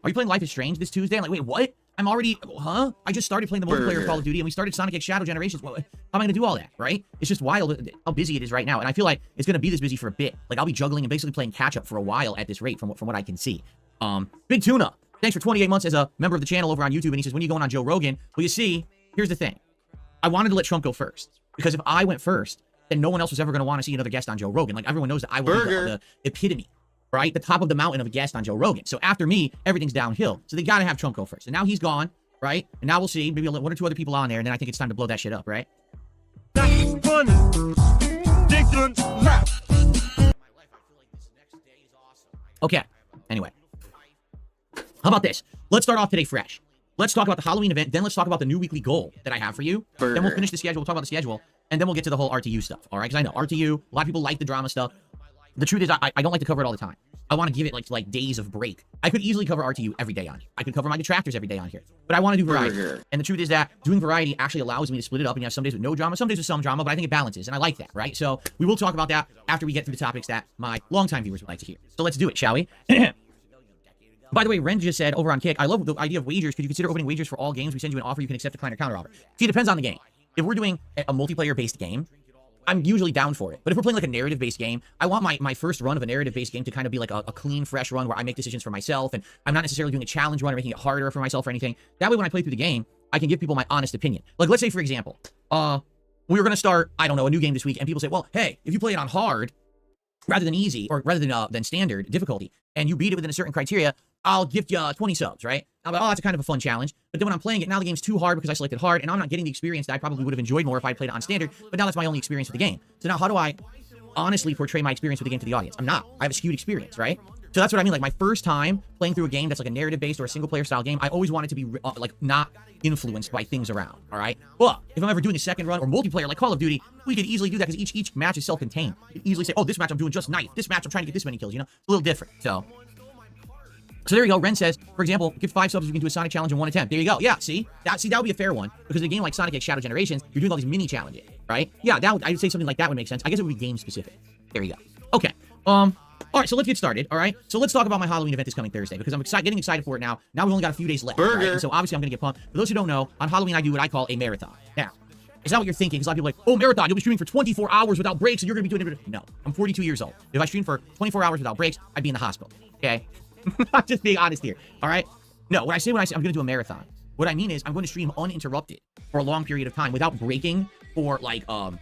Are you playing Life is Strange this Tuesday? I'm like, wait, what? I'm already, huh? I just started playing the multiplayer of Call of Duty, and we started Sonic X Shadow Generations. Well, how am I going to do all that, right? It's just wild how busy it is right now, and I feel like it's going to be this busy for a bit. Like, I'll be juggling and basically playing catch-up for a while at this rate from what I can see. Big Tuna, thanks for 28 months as a member of the channel over on YouTube, and he says, when are you going on Joe Rogan? Well, you see, here's the thing. I wanted to let Trump go first, because if I went first, then no one else was ever going to want to see another guest on Joe Rogan. Like, everyone knows that I will be the epitome, right? The top of the mountain of a guest on Joe Rogan. So after me, everything's downhill. So they got to have Trump go first. And now he's gone, right? And now we'll see. Maybe one or two other people on there, and then I think it's time to blow that shit up, right? That's funny. Dickens left. Okay. Anyway. How about this? Let's start off today fresh. Let's talk about the Halloween event, then let's talk about the new weekly goal that I have for you. Then we'll finish the schedule, we'll talk about the schedule, and then we'll get to the whole RTU stuff, all right? Because I know RTU, a lot of people like the drama stuff. The truth is, I don't like to cover it all the time. I want to give it like days of break. I could easily cover RTU every day on here. I could cover my detractors every day on here. But I want to do variety. And the truth is that doing variety actually allows me to split it up and you have some days with no drama, some days with some drama, but I think it balances. And I like that, right? So we will talk about that after we get through the topics that my longtime viewers would like to hear. So let's do it, shall we? By the way, Ren just said over on Kick, I love the idea of wagers. Could you consider opening wagers for all games? We send you an offer, you can accept a decline or counter offer. See, it depends on the game. If we're doing a multiplayer-based game, I'm usually down for it. But if we're playing like a narrative-based game, I want my first run of a narrative-based game to kind of be like a clean, fresh run where I make decisions for myself, and I'm not necessarily doing a challenge run or making it harder for myself or anything. That way, when I play through the game, I can give people my honest opinion. Like, let's say, for example, we were going to start, I don't know, a new game this week, and people say, well, hey, if you play it on hard, rather than easy, or rather than standard difficulty, and you beat it within a certain criteria, I'll gift you 20 subs, right? I'm like, oh, that's a kind of a fun challenge. But then when I'm playing it, now the game's too hard because I selected hard, and I'm not getting the experience that I probably would have enjoyed more if I played it on standard, but now that's my only experience with the game. So now how do I honestly portray my experience with the game to the audience? I'm not. I have a skewed experience, right? So that's what I mean. Like, my first time playing through a game that's like a narrative-based or a single-player style game, I always want it to be, like, not influenced by things around, all right? But if I'm ever doing a second run or multiplayer like Call of Duty, we could easily do that because each match is self-contained. You can easily say, oh, this match I'm doing just knife. This match I'm trying to get this many kills, you know? It's a little different, so there you go. Ren says, for example, give 5 subs if you can do a Sonic challenge in 1 attempt. There you go. Yeah, see? That would be a fair one. Because in a game like Sonic X Shadow Generations, you're doing all these mini challenges, right? Yeah, I would say something like that would make sense. I guess it would be game specific. There you go. Okay. All right, so let's get started, all right? So let's talk about my Halloween event this coming Thursday, because I'm getting excited for it now. Now we've only got a few days left, right? And so obviously I'm going to get pumped. For those who don't know, on Halloween I do what I call a marathon. Now, is that what you're thinking? Because a lot of people are like, oh, marathon, you'll be streaming for 24 hours without breaks, and you're going to be doing it. No, I'm 42 years old. If I stream for 24 hours without breaks, I'd be in the hospital, okay? I'm just being honest here, all right? No, when I say I'm going to do a marathon, what I mean is I'm going to stream uninterrupted for a long period of time without breaking for, like, a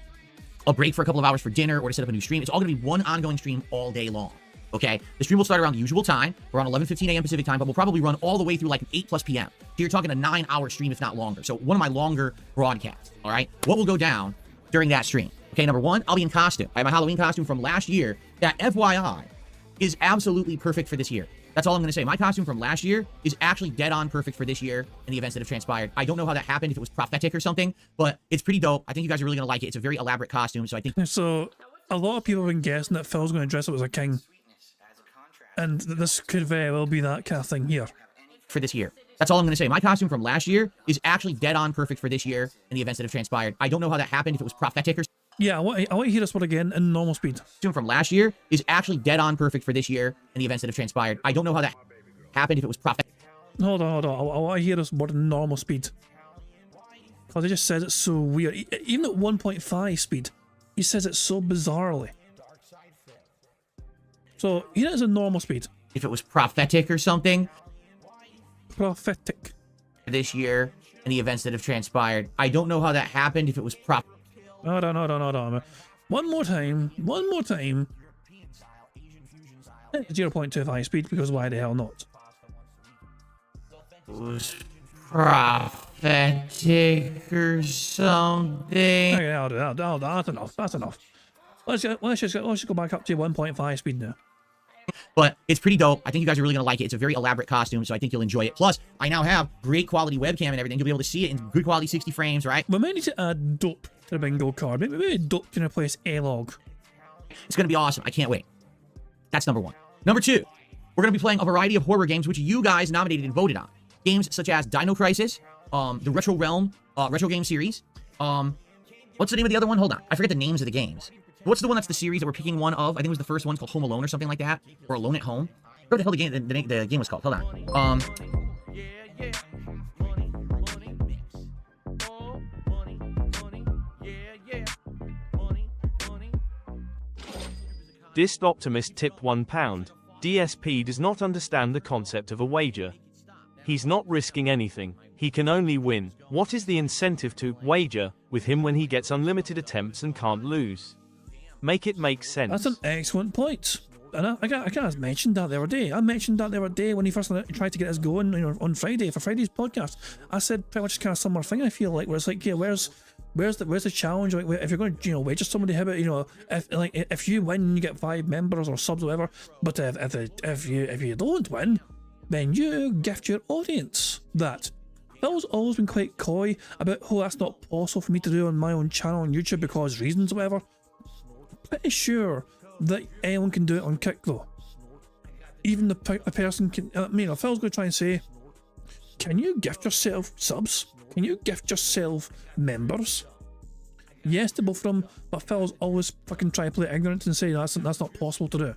break for a couple of hours for dinner or to set up a new stream. It's all going to be one ongoing stream all day long, okay? The stream will start around the usual time, around 11:15 a.m. Pacific time, but we'll probably run all the way through, like, 8+ p.m. So you're talking a 9-hour stream, if not longer. So one of my longer broadcasts, all right? What will go down during that stream? Okay, number one, I'll be in costume. I have my Halloween costume from last year that, FYI, is absolutely perfect for this year. That's all I'm going to say. My costume from last year is actually dead on perfect for this year and the events that have transpired. I don't know how that happened, if it was prophetic or something, but it's pretty dope. I think you guys are really going to like it. It's a very elaborate costume, so I think... So, a lot of people have been guessing that Phil's going to dress up as a king. And this could very well be that kind of thing here. For this year. That's all I'm going to say. My costume from last year is actually dead on perfect for this year and the events that have transpired. I don't know how that happened, if it was prophetic or... Yeah, I want to hear this one again in normal speed. Costume from last year is actually dead on perfect for this year and the events that have transpired. I don't know how that happened, if it was prophetic. Hold on. I want to hear this word in normal speed. Because he just says it so weird. Even at 1.5 speed, he says it so bizarrely. So, here it is in normal speed. If it was prophetic or something. Prophetic. This year and the events that have transpired. I don't know how that happened, if it was prophetic. Hold on. One more time. 0.25 speed, because why the hell not? It was prophetic or something. Okay, I'll do that. That's enough. Let's just go back up to 1.5 speed now. But it's pretty dope. I think you guys are really going to like it. It's a very elaborate costume, so I think you'll enjoy it. Plus, I now have great quality webcam and everything. You'll be able to see it in good quality 60 frames, right? We might need to add dope to the bingo card. Maybe dope can replace A-log. It's going to be awesome. I can't wait. That's number one. Number two, we're going to be playing a variety of horror games, which you guys nominated and voted on. Games such as Dino Crisis, the Retro Realm retro game series. What's the name of the other one? Hold on. I forget the names of the games. What's the one that's the series that we're picking one of? I think it was the first one. It's called Home Alone or something like that. Or Alone at Home. What the hell the game was called? Hold on. Dist Optimist tipped £1. DSP does not understand the concept of a wager. He's not risking anything. He can only win. What is the incentive to wager with him when he gets unlimited attempts and can't lose? Make it make sense. That's an excellent point. And I kind of mentioned that the other day. I mentioned that the other day when he first tried to get us going, on Friday for Friday's podcast. I said pretty much kind of similar thing. I feel like where it's like, yeah, where's the challenge? Like, if you're going to wager somebody, how about if you win, you get 5 members or subs or whatever. But if you don't win, then you gift your audience that. Phil's always been quite coy about, oh, that's not possible for me to do on my own channel on YouTube because reasons or whatever. Pretty sure that anyone can do it on Kick though. even a person can, if I was going to try and say, can you gift yourself subs? Can you gift yourself members? Yes to both of them, but Phil's always fucking try to play ignorant and say that's not possible to do.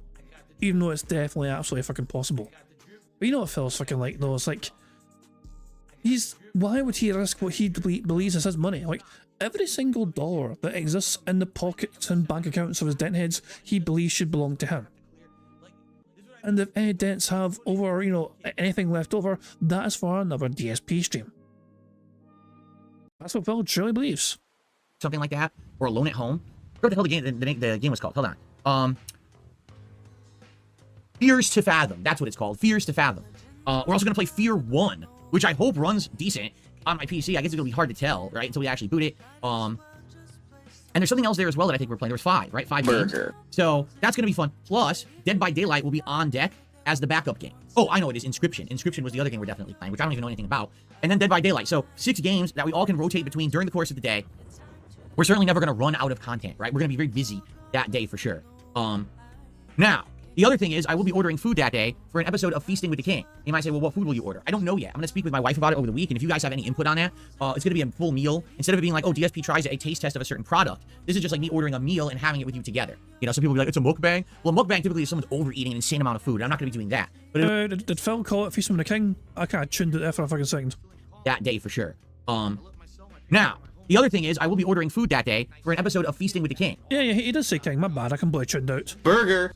Even though it's definitely absolutely fucking possible. But you know what Phil's fucking like though, it's like, why would he risk what he believes is his money? Like, every single dollar that exists in the pockets and bank accounts of his dent heads, he believes should belong to him. And if any dents have over, anything left over, that is for another DSP stream. That's what Phil truly believes. Something like that, or Alone at Home. What the hell the game was called? Hold on. Fears to Fathom. That's what it's called. Fears to Fathom. We're also going to play Fear 1, which I hope runs decent on my PC. I guess it's going to be hard to tell, right, until we actually boot it. And there's something else there as well that I think we're playing. There's 5, right? 5 games. So that's going to be fun. Plus, Dead by Daylight will be on deck as the backup game. Oh, I know it is. Inscription. Inscription was the other game we're definitely playing, which I don't even know anything about. And then Dead by Daylight. So 6 games that we all can rotate between during the course of the day. We're certainly never going to run out of content, right? We're going to be very busy that day for sure. Now, the other thing is I will be ordering food that day for an episode of Feasting with the King. You might say, well, what food will you order? I don't know yet. I'm going to speak with my wife about it over the week, and if you guys have any input on that, it's going to be a full meal. Instead of it being like, oh, DSP tries a taste test of a certain product, this is just like me ordering a meal and having it with you together. Some people will be like, it's a mukbang. Well, a mukbang typically is someone's overeating an insane amount of food. I'm not going to be doing that. But did Phil call it Feasting with the King? I kind of tuned it there for a fucking second. That day for sure. Now, the other thing is I will be ordering food that day for an episode of Feasting with the King. Yeah, he does say King. My bad. I completely tuned out. Burger.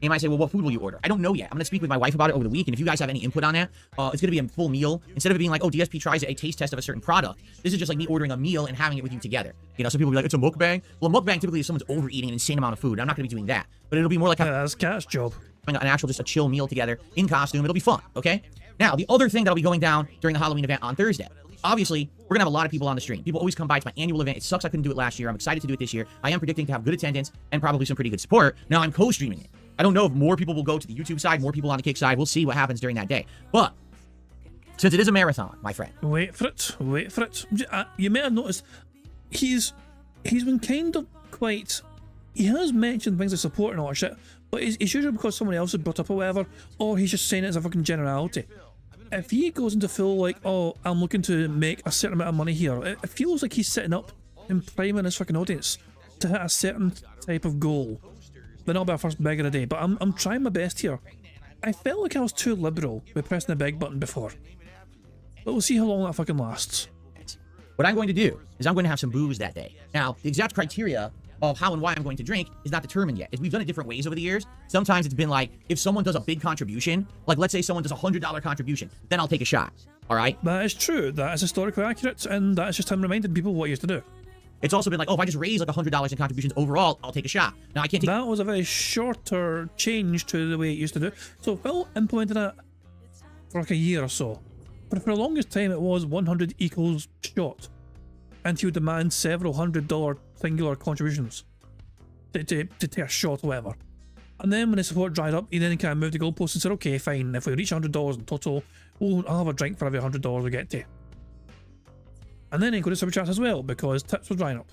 You might say, well, what food will you order? I don't know yet. I'm going to speak with my wife about it over the week, and if you guys have any input on that, it's going to be a full meal. Instead of it being like, oh, DSP tries a taste test of a certain product, this is just like me ordering a meal and having it with you together. Some people will be like, it's a mukbang. Well, a mukbang typically is someone's overeating an insane amount of food. I'm not going to be doing that. But it'll be more like that's Cat's job. An actual, just a chill meal together in costume. It'll be fun, okay? Now, the other thing that'll be going down during the Halloween event on Thursday. Obviously, we're going to have a lot of people on the stream. People always come by. It's my annual event. It sucks I couldn't do it last year. I'm excited to do it this year. I am predicting to have good attendance and probably some pretty good support. Now, I'm co-streaming it. I don't know if more people will go to the YouTube side, more people on the Kick side. We'll see what happens during that day. But since it is a marathon, my friend. Wait for it. You may have noticed he's been kind of quite... He has mentioned things like support and all that shit, but it's usually because someone else had brought up or whatever, or he's just saying it as a fucking generality. If he goes into full like, oh, I'm looking to make a certain amount of money here, it feels like he's setting up and priming his fucking audience to hit a certain type of goal. Then I'll be our first beg of the day, but I'm trying my best here. I felt like I was too liberal with pressing the beg button before. But we'll see how long that fucking lasts. What I'm going to do is I'm going to have some booze that day. Now, the exact criteria of how and why I'm going to drink is not determined yet. We've done it different ways over the years. Sometimes it's been like, if someone does a big contribution, like let's say someone does a $100 contribution, then I'll take a shot, all right? That is true. That is historically accurate, and that is just him reminding people what he used to do. It's also been like, oh, if I just raise like $100 in contributions overall, I'll take a shot. Now, I can't take... That was a very shorter change to the way it used to do. So Phil implemented it for like a year or so. But for the longest time, it was 100 equals shot. And he would demand several $100 singular contributions to take a shot or whatever. And then when the support dried up, he then kind of moved the goalpost and said, okay, fine, if we reach $100 in total, I'll have a drink for every $100 we get to. And then he got his super chats as well, because tips were drying up.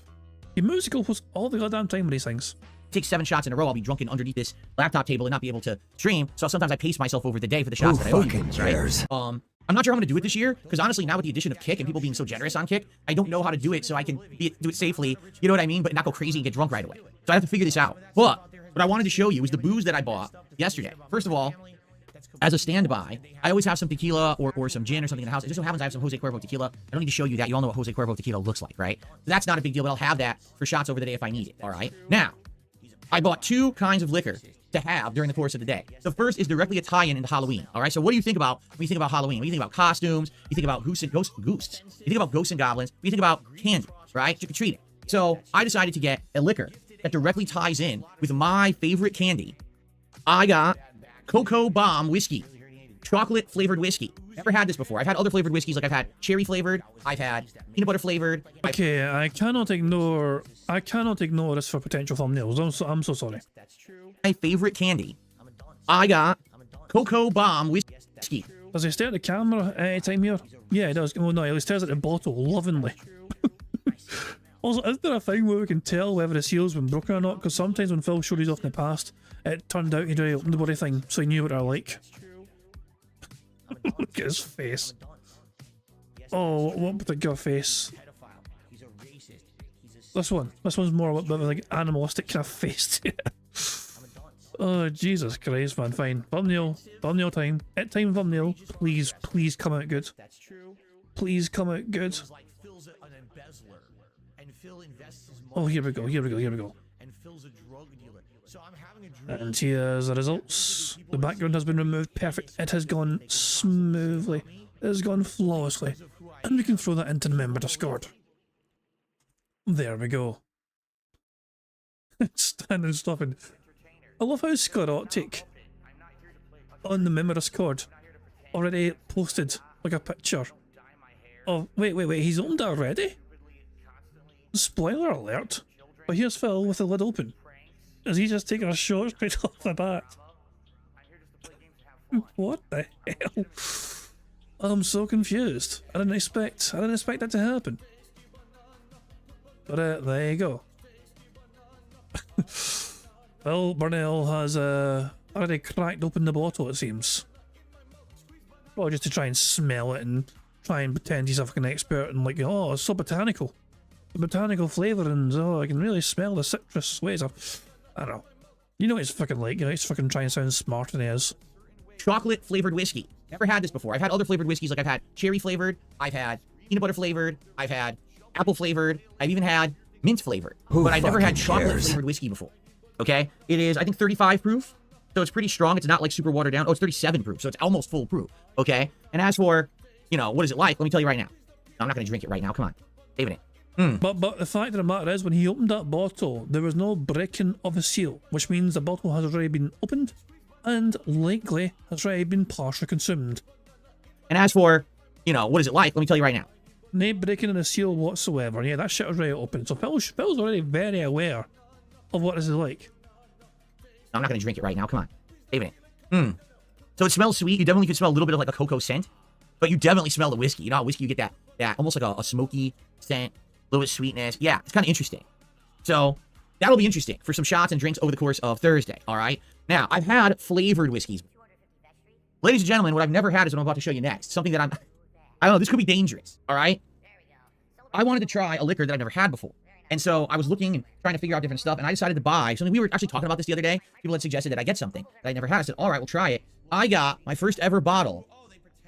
He moves the goalposts all the goddamn time with these things. Take 7 shots in a row, I'll be drunken underneath this laptop table and not be able to stream, so sometimes I pace myself over the day for the shots that I owe you guys, right? I'm not sure how I'm going to do it this year, because honestly, now with the addition of Kick and people being so generous on Kick, I don't know how to do it so I can do it safely, you know what I mean, but not go crazy and get drunk right away. So I have to figure this out. But what I wanted to show you is the booze that I bought yesterday. First of all, as a standby, I always have some tequila or some gin or something in the house. It just so happens I have some Jose Cuervo tequila. I don't need to show you that. You all know what Jose Cuervo tequila looks like, right? That's not a big deal, but I'll have that for shots over the day if I need it, all right? Now, I bought 2 kinds of liquor to have during the course of the day. The first is directly a tie-in into Halloween, all right? So what do you think about when you think about Halloween? When you think about costumes, you think about ghosts, you think about ghosts and goblins, you think about candy, right? Trick-or-treating. So I decided to get a liquor that directly ties in with my favorite candy. I got Cocoa Bomb whiskey. Chocolate flavored whiskey. Never had this before. I've had other flavored whiskeys, like I've had cherry flavored, I've had peanut butter flavored. Okay, I cannot ignore this for potential thumbnails. I'm so sorry. My favorite candy. I got Cocoa Bomb whiskey. Does he stare at the camera anytime here? Yeah, he does. Well, no, he stares at the bottle lovingly. Also, is there a thing where we can tell whether the seal's been broken or not? Because sometimes when Phil showed these off in the past, it turned out he'd already opened the bloody thing, so he knew what they're like. Look at his face. Oh, what particular face? This one. This one's more of a like animalistic kind of face. Oh, Jesus Christ, man. Fine. Thumbnail. Thumbnail time. At time thumbnail. Please, please come out good. Please come out good. Oh, here we go. Here we go. Here we go. And here's the results. The background has been removed. Perfect. It has gone smoothly. It has gone flawlessly. And we can throw that into the member Discord. There we go. Standing stopping. I love how Sclerotic on the member Discord already posted like a picture of wait, he's owned it already? Spoiler alert. But here's Phil with the lid open. Is he just taking a shot straight off the bat? What the hell? I'm so confused. I didn't expect that to happen. But there you go. Well, Burnell has already cracked open the bottle, it seems. Probably just to try and smell it and try and pretend he's a fucking expert and like, oh, it's so botanical. The botanical flavourings, oh, I can really smell the citrus. Wait, I don't know. You know what it's fucking like, you know, he's fucking trying to sound smarter than he is. Chocolate flavored whiskey. Never had this before. I've had other flavored whiskeys, like I've had cherry flavored, I've had peanut butter flavored, I've had apple flavored, I've even had mint flavored. But I've never had chocolate flavored whiskey before. Okay? It is, I think, 35 proof. So it's pretty strong. It's not like super watered down. Oh, it's 37 proof. So it's almost full proof. Okay? And as for, you know, what is it like? Let me tell you right now. I'm not going to drink it right now. Come on. David. But the fact of the matter is, when he opened that bottle, there was no breaking of the seal, which means the bottle has already been opened and likely has already been partially consumed. And as for, you know, what is it like? Let me tell you right now. No breaking of the seal whatsoever. Yeah, that shit was already open. So Phil's already very aware of what this is like. I'm not going to drink it right now. Come on. David. So it smells sweet. You definitely can smell a little bit of like a cocoa scent, but you definitely smell the whiskey. You know how whiskey, you get that almost like a smoky scent, a little bit of sweetness. Yeah, it's kind of interesting. So that'll be interesting for some shots and drinks over the course of Thursday. All right. Now, I've had flavored whiskeys. Ladies and gentlemen, what I've never had is what I'm about to show you next. Something that I don't know, this could be dangerous. All right. I wanted to try a liquor that I've never had before. And so I was looking and trying to figure out different stuff, and I decided to buy something. We were actually talking about this the other day. People had suggested that I get something that I never had. I said, all right, we'll try it. I got my first ever bottle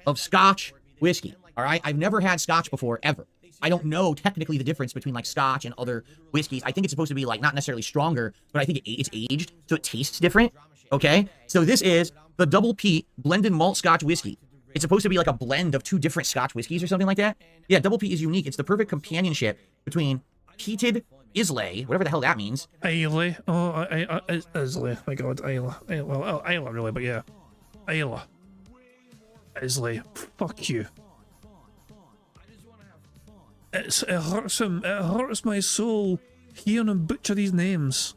of Scotch whiskey. All right. I've never had Scotch before, ever. I don't know technically the difference between like Scotch and other whiskeys. I think it's supposed to be like not necessarily stronger, but I think it's aged, so it tastes different. Okay. So this is the Double Peat Blended Malt Scotch Whiskey. It's supposed to be like a blend of two different Scotch whiskeys or something like that. Yeah, Double Peat is unique. It's the perfect companionship between peated Islay, whatever the hell that means. Islay. Oh, Islay. My God, Islay. Well, Islay really, but yeah. Islay. Islay. Fuck you. It hurts him. It hurts my soul hearing him butcher these names.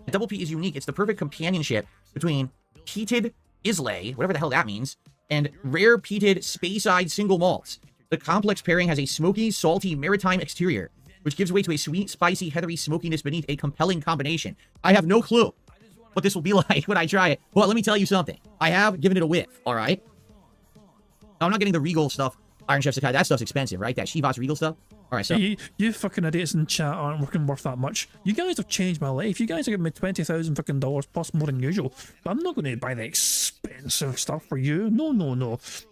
Double Peat is unique. It's the perfect companionship between peated Islay, whatever the hell that means, and rare peated Speyside single malts. The complex pairing has a smoky, salty, maritime exterior, which gives way to a sweet, spicy, heathery smokiness beneath a compelling combination. I have no clue what this will be like when I try it. Well, let me tell you something. I have given it a whiff, all right? Now, I'm not getting the Regal stuff. Iron Chef Sakai, that stuff's expensive, right? That Chivas Regal stuff. All right, so you fucking idiots in chat aren't working worth that much. You guys have changed my life. You guys are giving me $20,000 fucking dollars plus more than usual. But I'm not going to buy the expensive stuff for you. No.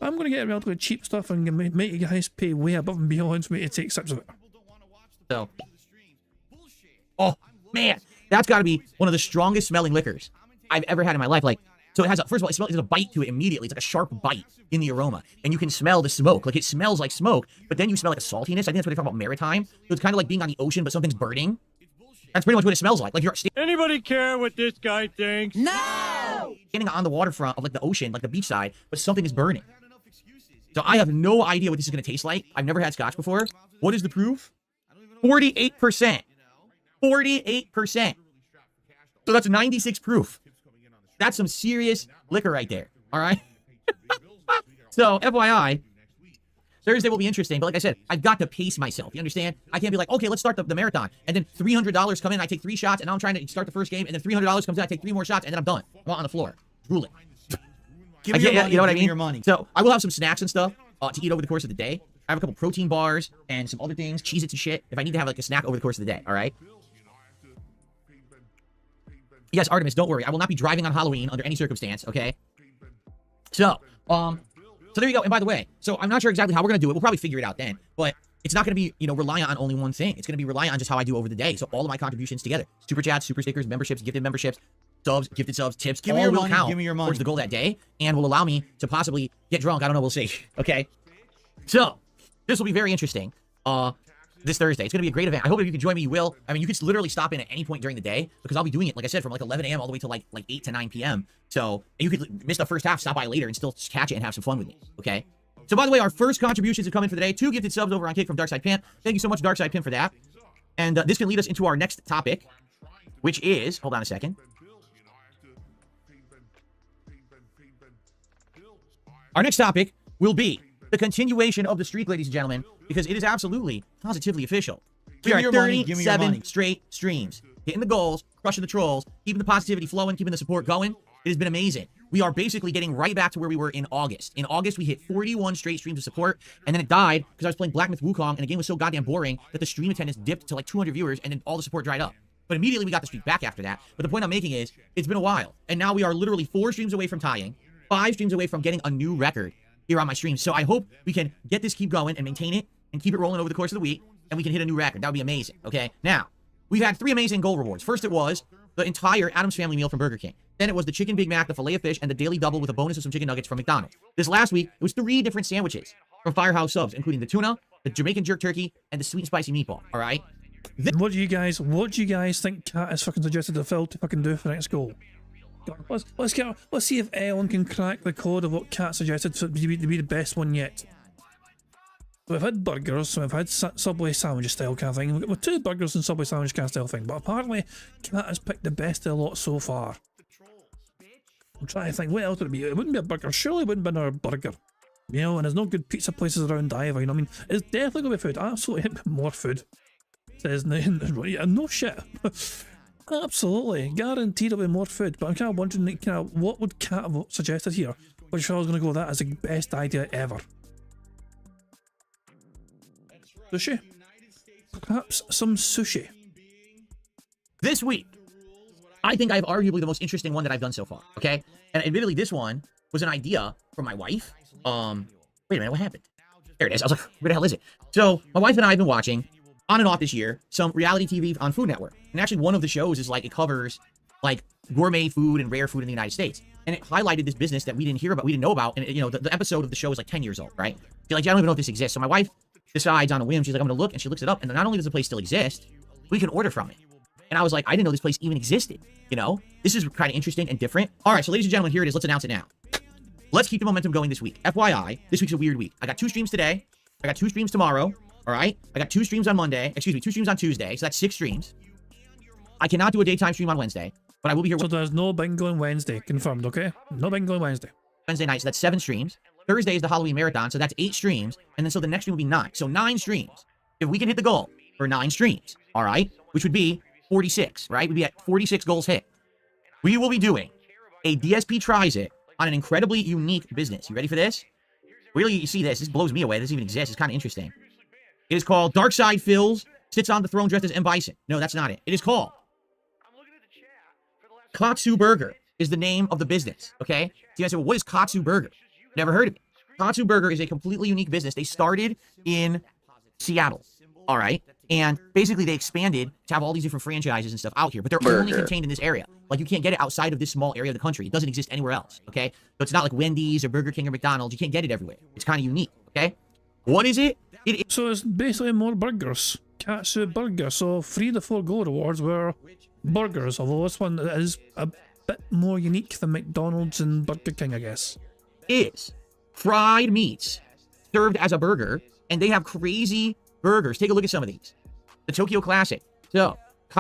I'm going to get relatively cheap stuff and make you guys pay way above and beyond for me to take sips of it. So, oh man, that's got to be one of the strongest smelling liquors I've ever had in my life. Like, so it has first of all, there's a bite to it immediately. It's like a sharp bite in the aroma, and you can smell the smoke. Like, it smells like smoke, but then you smell like a saltiness. I think that's what they talk about, maritime. So it's kind of like being on the ocean, but something's burning. That's pretty much what it smells like. Like you're Anybody care what this guy thinks? No! Standing on the waterfront of like the ocean, like the beach side, but something is burning. So I have no idea what this is going to taste like. I've never had Scotch before. What is the proof? 48%. 48%. So that's 96 proof. That's some serious liquor right there. All right. So FYI, Thursday will be interesting, but like I said, I've got to pace myself. You understand? I can't be like, okay, let's start the marathon, and then $300 come in, I take 3 shots, and now I'm trying to start the first game, and then $300 comes in, I take 3 more shots, and then I'm done. I'm on the floor, drooling. Give me your money. You know what I Give me mean? your money. So I will have some snacks and stuff to eat over the course of the day. I have a couple protein bars and some other things, Cheez-Its and shit, if I need to have like a snack over the course of the day, all right? Yes, Artemis, don't worry. I will not be driving on Halloween under any circumstance, okay? So there you go. And by the way, so I'm not sure exactly how we're going to do it. We'll probably figure it out then. But it's not going to be, reliant on only one thing. It's going to be reliant on just how I do over the day. So all of my contributions together. Super chats, super stickers, memberships, gifted memberships, subs, gifted subs, tips. Give me all your will money. count Give me your money. towards the goal that day and will allow me to possibly get drunk. I don't know. We'll see. Okay? So this will be very interesting. This Thursday. It's going to be a great event. I hope if you can join me, you will. I mean, you could literally stop in at any point during the day because I'll be doing it, like I said, from like 11 a.m. all the way to like 8 to 9 p.m. So you could miss the first half, stop by later, and still catch it and have some fun with me. Okay? So by the way, our first contributions have come in for the day. 2 gifted subs over on Kick from Darkside Pimp. Thank you so much, Darkside Pimp, for that. And this can lead us into our next topic, which is, hold on a second. Our next topic will be the continuation of the streak, ladies and gentlemen, because it is absolutely, positively official. We are at 37 straight streams, hitting the goals, crushing the trolls, keeping the positivity flowing, keeping the support going. It has been amazing. We are basically getting right back to where we were in August. In August, we hit 41 straight streams of support, and then it died because I was playing Black Myth Wukong, and the game was so goddamn boring that the stream attendance dipped to like 200 viewers, and then all the support dried up. But immediately we got the streak back after that. But the point I'm making is, it's been a while, and now we are literally 4 streams away from tying, 5 streams away from getting a new record here on my stream. So I hope we can get this, keep going, and maintain it, and keep it rolling over the course of the week, and we can hit a new record. That would be amazing, okay? Now, we've had 3 amazing goal rewards. First, it was the entire Addams Family meal from Burger King. Then it was the Chicken Big Mac, the Filet of Fish, and the Daily Double with a bonus of some chicken nuggets from McDonald's. This last week, it was 3 different sandwiches from Firehouse Subs, including the tuna, the Jamaican jerk turkey, and the sweet and spicy meatball, all right? What do you guys think Kat has fucking suggested to Phil to fucking do for the next goal? Let's see if Ellen can crack the code of what Kat suggested to be the best one yet. We've had burgers, so we've had Subway sandwich style kind of thing. We've got 2 burgers and Subway sandwich kind of style thing, but apparently Kat has picked the best of the lot so far. I'm trying to think, what else would it be? It wouldn't be a burger, surely it wouldn't be another burger. You know, and there's no good pizza places around either, you know what I mean? It's definitely going to be food, absolutely more food. Says no shit. Absolutely, guaranteed it'll be more food, but I'm kind of wondering, what would Kat have suggested here? Which I was going to go with that as the best idea ever. Sushi? Perhaps some sushi. This week, I think I have arguably the most interesting one that I've done so far, okay? And admittedly, this one was an idea from my wife. Wait a minute, what happened? There it is. I was like, where the hell is it? So, my wife and I have been watching, on and off this year, some reality TV on Food Network. And actually, one of the shows is like, it covers like gourmet food and rare food in the United States. And it highlighted this business that we didn't hear about, we didn't know about. And, the episode of the show is like 10 years old, right? She's like, I don't even know if this exists. So my wife decides on a whim, she's like, I'm going to look, and she looks it up. And not only does the place still exist, we can order from it. And I was like, I didn't know this place even existed. This is kind of interesting and different. All right, so ladies and gentlemen, here it is. Let's announce it now. Let's keep the momentum going this week. FYI, this week's a weird week. I got 2 streams today. I got 2 streams tomorrow. All right. I got 2 streams on Monday. 2 streams on Tuesday. So that's 6 streams. I cannot do a daytime stream on Wednesday, but I will be here. So there's no bingo on Wednesday. Confirmed, okay? No bingo on Wednesday. Wednesday night. So that's 7 streams. Thursday is the Halloween marathon. So that's 8 streams. And then so the next stream will be 9. So 9 streams. If we can hit the goal for 9 streams, all right, which would be 46, right? We'd be at 46 goals hit. We will be doing a DSP Tries It on an incredibly unique business. You ready for this? Really, you see this. This blows me away. This even exists. It's kind of interesting. It is called Darkside Phils Sits on the Throne Dressed as M. Bison. No, that's not it. It is called Katsu Burger is the name of the business, okay? So you guys say, well, what is Katsu Burger? Never heard of it. Katsu Burger is a completely unique business. They started in Seattle, all right? And basically they expanded to have all these different franchises and stuff out here, but they're only contained in this area. Like, you can't get it outside of this small area of the country. It doesn't exist anywhere else, okay? So it's not like Wendy's or Burger King or McDonald's. You can't get it everywhere. It's kind of unique, okay? What is it? So it's basically more burgers. Katsu Burger. So 3 of the 4 gold rewards were burgers, although this one is a bit more unique than McDonald's and Burger King, I guess. Is fried meats served as a burger, and they have crazy burgers. Take a look at some of these. The Tokyo Classic. So,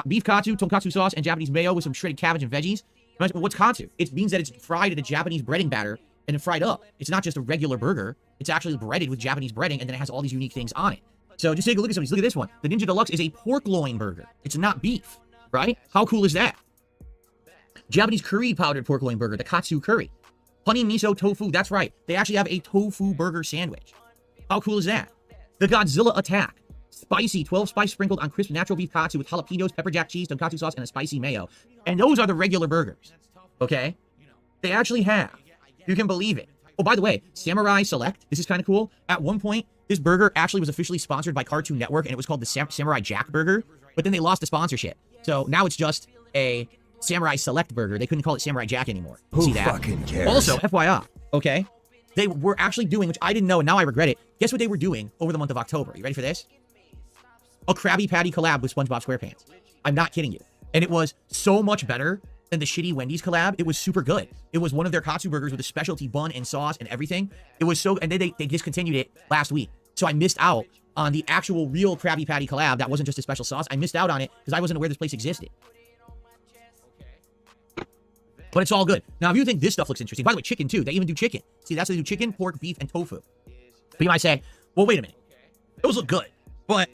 beef katsu, tonkatsu sauce, and Japanese mayo with some shredded cabbage and veggies. What's katsu? It means that it's fried in a Japanese breading batter and then fried up. It's not just a regular burger. It's actually breaded with Japanese breading, and then it has all these unique things on it. So just take a look at some of these. Look at this one. The Ninja Deluxe is a pork loin burger. It's not beef, right? How cool is that? Japanese curry powdered pork loin burger, the katsu curry. Honey miso tofu, that's right. They actually have a tofu burger sandwich. How cool is that? The Godzilla Attack. Spicy 12 spice sprinkled on crisp natural beef katsu with jalapenos, pepper jack cheese, tonkatsu sauce, and a spicy mayo. And those are the regular burgers, okay? They actually have. You can believe it. Oh, by the way, Samurai Select. This is kind of cool. At one point, this burger actually was officially sponsored by Cartoon Network, and it was called the Samurai Jack burger. But then they lost the sponsorship. So now it's just a Samurai Select burger. They couldn't call it Samurai Jack anymore. See that? fucking cares? Also, FYI, okay? They were actually doing, which I didn't know, and now I regret it. Guess what they were doing over the month of October? You ready for this? A Krabby Patty collab with SpongeBob SquarePants. I'm not kidding you. And it was so much better than the shitty Wendy's collab. It was super good. It was one of their katsu burgers with a specialty bun and sauce and everything. It was so, and they discontinued it last week. So I missed out on the actual real Krabby Patty collab. That wasn't just a special sauce. I missed out on it because I wasn't aware this place existed. But it's all good. Now, if you think this stuff looks interesting, by the way, chicken too. They even do chicken. See, that's how they do chicken, pork, beef, and tofu. But you might say, well, wait a minute. Those look good. But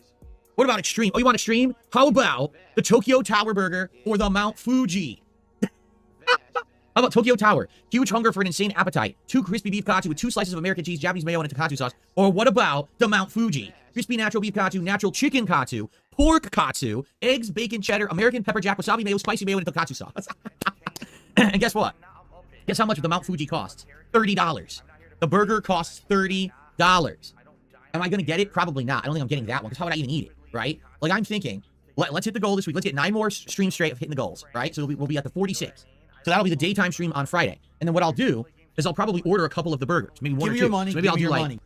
what about extreme? Oh, you want extreme? How about the Tokyo Tower burger or the Mount Fuji? How about Tokyo Tower? Huge hunger for an insane appetite. 2 crispy beef katsu with 2 slices of American cheese, Japanese mayo, and a tonkatsu sauce. Or what about the Mount Fuji? Crispy natural beef katsu, natural chicken katsu, pork katsu, eggs, bacon, cheddar, American pepper jack, wasabi mayo, spicy mayo, and a tonkatsu sauce. And guess what? Guess how much the Mount Fuji costs? $30. The burger costs $30. Am I going to get it? Probably not. I don't think I'm getting that one, because how would I even eat it, right? Like, I'm thinking, let's hit the goal this week. Let's get 9 more streams straight of hitting the goals, right? So we'll be at the 46. So that'll be the daytime stream on Friday. And then what I'll do is I'll probably order a couple of the burgers, maybe one or two. So maybe I'll do like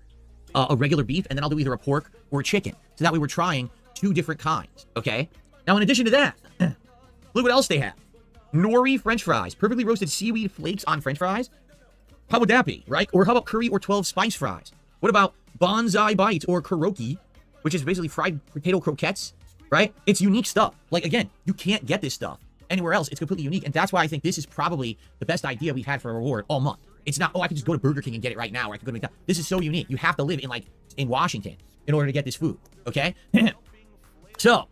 a regular beef, and then I'll do either a pork or a chicken. So that way we're trying 2 different kinds, okay? Now, in addition to that, look what else they have. Nori French fries, perfectly roasted seaweed flakes on French fries. How would that be, right? Or how about curry or 12 spice fries? What about bonsai bites or karaoke, which is basically fried potato croquettes, right? It's unique stuff. Like, again, you can't get this stuff anywhere else. It's completely unique. And that's why I think this is probably the best idea we've had for a reward all month. It's not, oh, I can just go to Burger King and get it right now, or I can go to McDonald's. This is so unique. You have to live in Washington in order to get this food, okay? So,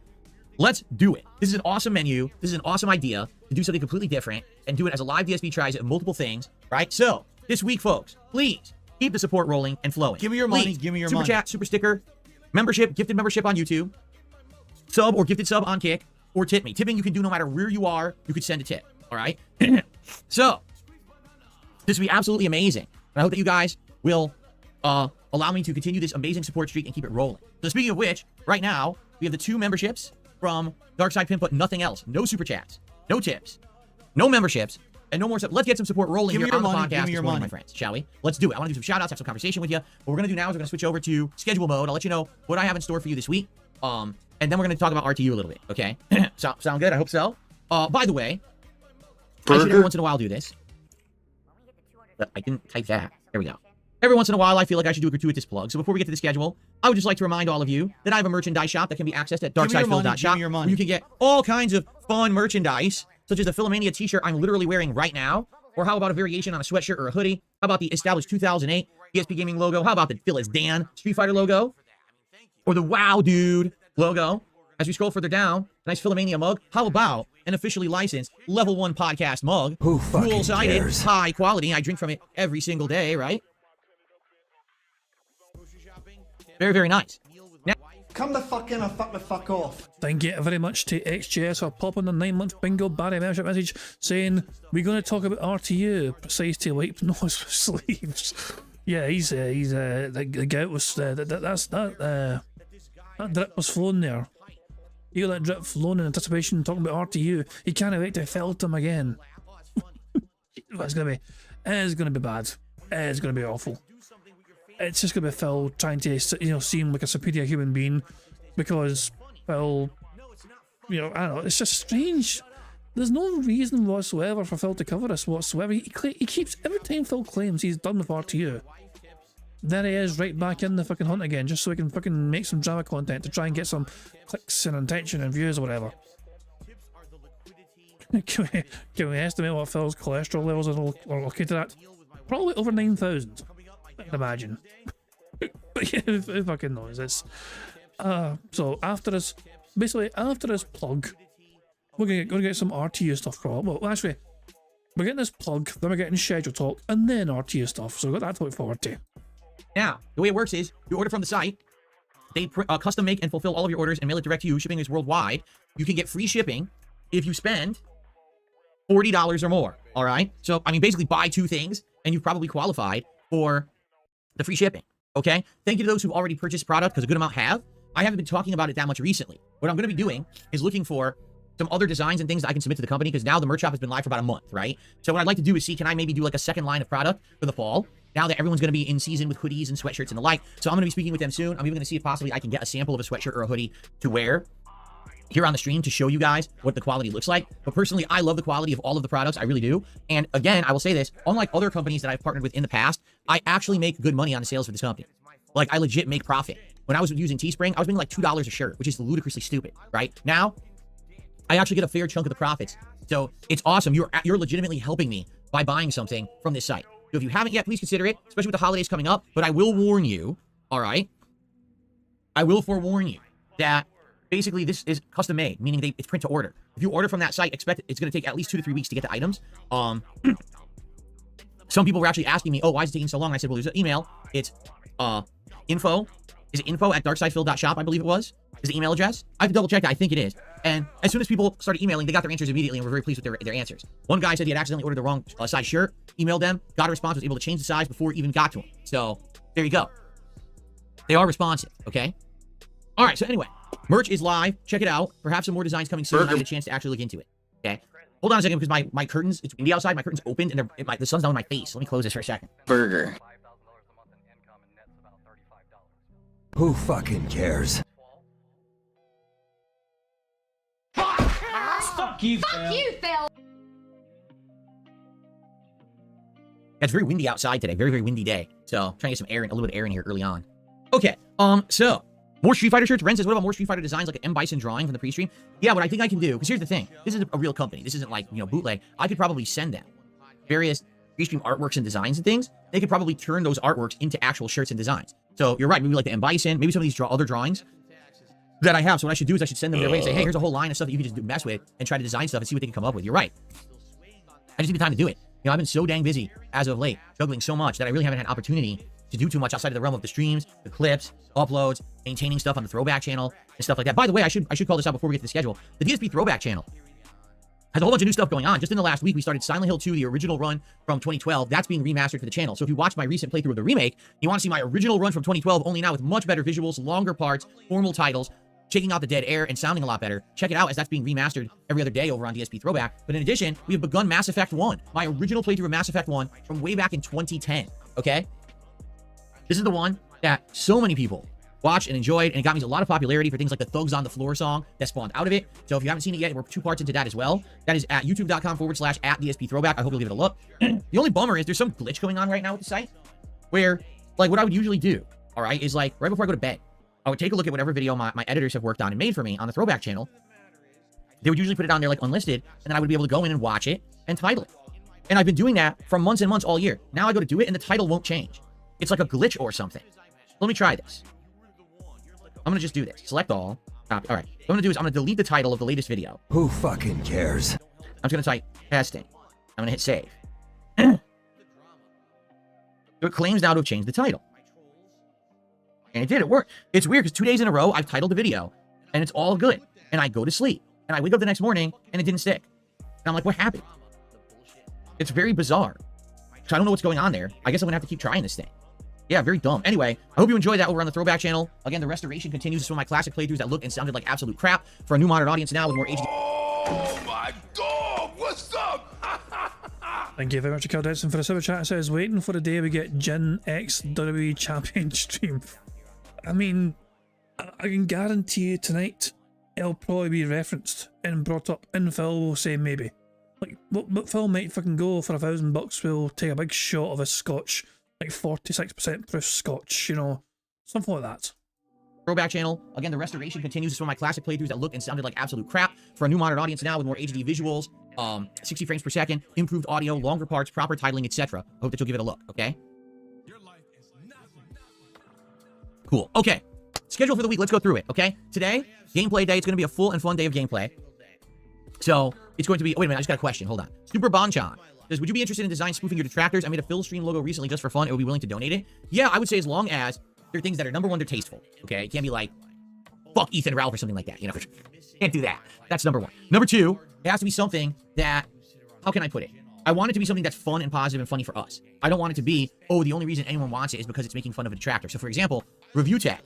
let's do it. This is an awesome menu. This is an awesome idea to do something completely different and do it as a live DSP tries at multiple things, right? So, this week, folks, please keep the support rolling and flowing. Give me your money. Give me your money. Super chat, super sticker, membership, gifted membership on YouTube, sub or gifted sub on Kick, or tip me. Tipping you can do no matter where you are. You could send a tip, all right? So, this will be absolutely amazing. And I hope that you guys will allow me to continue this amazing support streak and keep it rolling. So speaking of which, right now, we have the 2 memberships from Darkside Pimp, but nothing else. No super chats, no tips, no memberships, and no more stuff. Let's get some support rolling here on the podcast this morning, my friends, shall we? Let's do it. I want to do some shout outs, have some conversation with you. What we're going to do now is we're going to switch over to schedule mode. I'll let you know what I have in store for you this week. And then we're going to talk about RTU a little bit, okay? Sound good? I hope so. By the way, I should every once in a while do this. I didn't type that. There we go. Every once in a while, I feel like I should do a gratuitous plug. So before we get to the schedule, I would just like to remind all of you that I have a merchandise shop that can be accessed at darksidephil.shop. Where you can get all kinds of fun merchandise, such as the Philomania t-shirt I'm literally wearing right now. Or how about a variation on a sweatshirt or a hoodie? How about the established 2008 DSP Gaming logo? How about the Phil is Dan Street Fighter logo? Or the Wow Dude logo? As we scroll further down, nice Philomania mug. How about an officially licensed level 1 podcast mug? Who fucking Dual-sided, cares? high quality. I drink from it every single day, right? Very, very nice. Now, come the fuck in or fuck the fuck off. Thank you very much to XJS for popping the 9-month bingo Barry membership message saying we're going to talk about RTU, precise to wipe nose sleeves. Yeah, he's the gout was that drip was flowing there. You got that drip flowing in anticipation talking about RTU. He can't wait to felt him again. It's gonna be bad. It's gonna be awful. It's just gonna be Phil trying to, seem like a superior human being because Phil, I don't know. It's just strange. There's no reason whatsoever for Phil to cover this whatsoever. He keeps, every time Phil claims he's done with RTU, there he is right back in the fucking hunt again, just so he can fucking make some drama content to try and get some clicks and attention and views or whatever. Can we estimate what Phil's cholesterol levels are located at? Probably over 9,000, I'd imagine. But yeah, who fucking knows? It's so after this plug, we're gonna get some RTU stuff. Well, actually, we're getting this plug, then we're getting schedule talk, and then RTU stuff. So we've got that to look forward to. Now, the way it works is you order from the site. They custom make and fulfill all of your orders and mail it direct to you. Shipping is worldwide. You can get free shipping if you spend $40 or more. All right. So, I mean, basically buy 2 things and you've probably qualified for the free shipping. Okay. Thank you to those who've already purchased product, because a good amount have. I haven't been talking about it that much recently. What I'm going to be doing is looking for some other designs and things that I can submit to the company, because now the merch shop has been live for about a month, right? So what I'd like to do is see, can I maybe do like a second line of product for the fall? Now that everyone's going to be in season with hoodies and sweatshirts and the like. So I'm going to be speaking with them soon. I'm even going to see if possibly I can get a sample of a sweatshirt or a hoodie to wear here on the stream to show you guys what the quality looks like. But personally, I love the quality of all of the products. I really do. And again, I will say this, unlike other companies that I've partnered with in the past, I actually make good money on the sales for this company. Like, I legit make profit. When I was using Teespring, I was making like $2 a shirt, which is ludicrously stupid, right? Now, I actually get a fair chunk of the profits. So it's awesome. You're legitimately helping me by buying something from this site. So if you haven't yet, please consider it, especially with the holidays coming up. But I will warn you, all right? I will forewarn you that basically this is custom made, meaning it's print to order. If you order from that site, expect it's going to take at least 2 to 3 weeks to get the items. Some people were actually asking me, oh, why is it taking so long? I said, well, there's an email. It's info. Is it info@darksidefill.shop, I believe it was? Is the email address? I have to double check that. I think it is. And as soon as people started emailing, they got their answers immediately and were very pleased with their answers. One guy said he had accidentally ordered the wrong size shirt, emailed them, got a response, was able to change the size before it even got to him. So there you go. They are responsive, okay? All right, so anyway, merch is live. Check it out. Perhaps some more designs coming soon. I get a chance to actually look into it, okay? Hold on a second, because my curtains, it's windy outside, my curtains opened, and the sun's down on my face. Let me close this for a second. Burger. Who fucking cares? Fuck you, Phil. It's very windy outside today. Very, very windy day. So I'm trying to get some air, a little bit of air in here early on. Okay. So more Street Fighter shirts. Ren says, what about more Street Fighter designs like an M. Bison drawing from the pre-stream? Yeah, what I think I can do, because here's the thing. This is a real company. This isn't like, you know, bootleg. I could probably send them various pre-stream artworks and designs and things. They could probably turn those artworks into actual shirts and designs. So you're right. Maybe like the M. Bison, maybe some of these other drawings that I have. So what I should do is I should send them their way and say, hey, here's a whole line of stuff that you can just mess with and try to design stuff and see what they can come up with. You're right. I just need the time to do it. You know, I've been so dang busy as of late, juggling so much that I really haven't had opportunity to do too much outside of the realm of the streams, the clips, uploads, maintaining stuff on the throwback channel and stuff like that. By the way, I should call this out before we get to the schedule. The DSP throwback channel has a whole bunch of new stuff going on. Just in the last week, we started Silent Hill 2, the original run from 2012. That's being remastered for the channel. So if you watched my recent playthrough of the remake, you want to see my original run from 2012, only now with much better visuals, longer parts, formal titles, shaking out the dead air and sounding a lot better. Check it out, as that's being remastered every other day over on DSP Throwback. But in addition, we have begun Mass Effect 1, my original playthrough of Mass Effect 1 from way back in 2010, okay? This is the one that so many people watched and enjoyed, and it got me a lot of popularity for things like the Thugs on the Floor song that spawned out of it. So if you haven't seen it yet, we're 2 parts into that as well. That is at youtube.com/@DSP Throwback. I hope you'll give it a look. The only bummer is there's some glitch going on right now with the site where, like, what I would usually do, all right, is like right before I go to bed, I would take a look at whatever video my editors have worked on and made for me on the Throwback channel. They would usually put it on there like unlisted, and then I would be able to go in and watch it and title it. And I've been doing that for months and months all year. Now I go to do it, and the title won't change. It's like a glitch or something. Let me try this. I'm going to just do this. Select all. Copy. All right. What I'm going to do is I'm going to delete the title of the latest video. Who fucking cares? I'm just going to type testing. I'm going to hit save. So it claims now to have changed the title. And it did. It worked. It's weird because 2 days in a row, I've titled the video, and it's all good. And I go to sleep. And I wake up the next morning, and it didn't stick. And I'm like, what happened? It's very bizarre. So I don't know what's going on there. I guess I'm going to have to keep trying this thing. Yeah, very dumb. Anyway, I hope you enjoyed that over on the Throwback channel. Again, the restoration continues. It's one of my classic playthroughs that looked and sounded like absolute crap for a new modern audience now with more HD. Oh my dog! What's up? Thank you very much, Carl Edson, for the super chat. It says, waiting for the day we get Jin X WWE Champion stream. I mean, I can guarantee you tonight it'll probably be referenced and brought up, and Phil will say maybe. Like, but Phil might fucking go for $1,000. We'll take a big shot of a scotch, like 46% proof scotch, you know, something like that. Throwback channel. Again, the restoration continues. It's one of my classic playthroughs that looked and sounded like absolute crap for a new modern audience now with more HD visuals, 60 frames per second, improved audio, longer parts, proper titling, etc. I hope that you'll give it a look, okay? Cool. Okay. Schedule for the week. Let's go through it, okay? Today, gameplay day. It's going to be a full and fun day of gameplay. So, it's going to be... Wait a minute. I just got a question. Hold on. Super Bonchan says, would you be interested in design spoofing your detractors? I made a Phil Stream logo recently just for fun. I would be willing to donate it. Yeah, I would say as long as they're things that are, number one, they're tasteful, okay? It can't be like, fuck Ethan Ralph or something like that, you know? Can't do that. That's number one. Number two, it has to be something that... How can I put it? I want it to be something that's fun and positive and funny for us. I don't want it to be, oh, the only reason anyone wants it is because it's making fun of a detractor. So, for example, Review Tag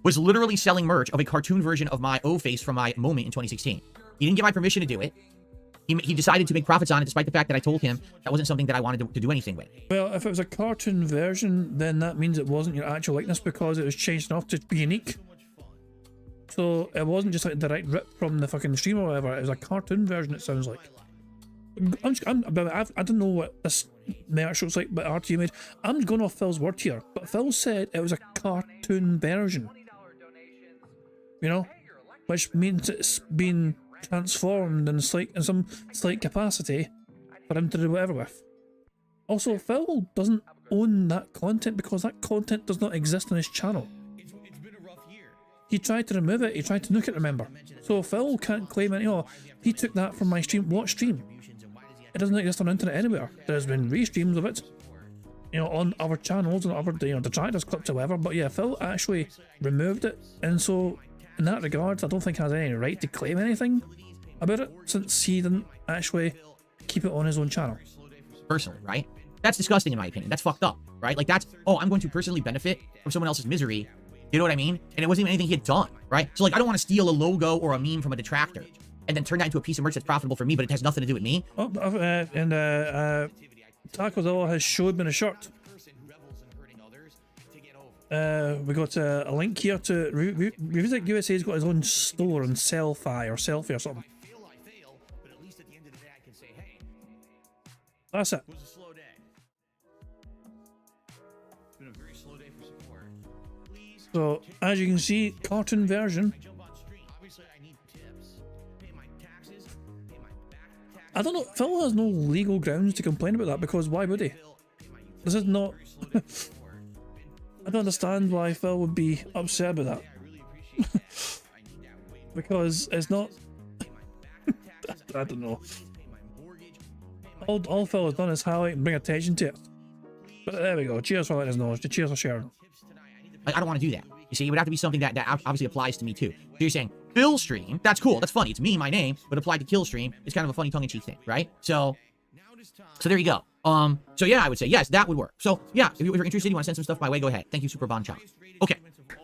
was literally selling merch of a cartoon version of my O-face from my moment in 2016. He didn't get my permission to do it. He decided to make profits on it, despite the fact that I told him that wasn't something that I wanted to do anything with. Well, if it was a cartoon version, then that means it wasn't your actual likeness because it was changed enough to be unique. So it wasn't just like a direct rip from the fucking stream or whatever. It was a cartoon version, it sounds like. I don't know what this merch looks like, but RT made. I'm going off Phil's word here, but Phil said it was a cartoon version. You know? Which means it's been transformed in some slight capacity for him to do whatever with. Also, Phil doesn't own that content because that content does not exist on his channel. He tried to remove it, he tried to nuke it, remember. So Phil can't claim any, oh, he took that from my stream. What stream? It doesn't exist on the internet anywhere. There's been restreams of it, you know, on other channels and other, you know, detractors, clips or whatever, but yeah, Phil actually removed it, and so in that regard, I don't think he has any right to claim anything about it, since he didn't actually keep it on his own channel. Personally, right? That's disgusting in my opinion. That's fucked up, right? Like that's, oh, I'm going to personally benefit from someone else's misery. You know what I mean? And it wasn't even anything he had done, right? So like, I don't want to steal a logo or a meme from a detractor and then turn that into a piece of merch that's profitable for me, but it has nothing to do with me. Oh, Tacozilla has showed me the shirt. We got a link here to Music USA's got his own store on Selfie or Selfie or something. That's it. So, as you can see, cartoon version. I don't know, Phil has no legal grounds to complain about that because why would he? This is not... I don't understand why Phil would be upset about that. Because it's not... I don't know. All Phil has done is highlight and bring attention to it. But there we go. Cheers for letting us know. Cheers for sharing. Like, I don't want to do that. You see, it would have to be something that obviously applies to me too. So you're saying, Phil Stream, that's cool, that's funny. It's me, my name, but applied to Kill Stream, it's kind of a funny tongue-in-cheek thing, right? So there you go. So yeah, I would say, yes, that would work. So yeah, if you're interested, you want to send some stuff my way, go ahead. Thank you, Super Bon Chop. Okay,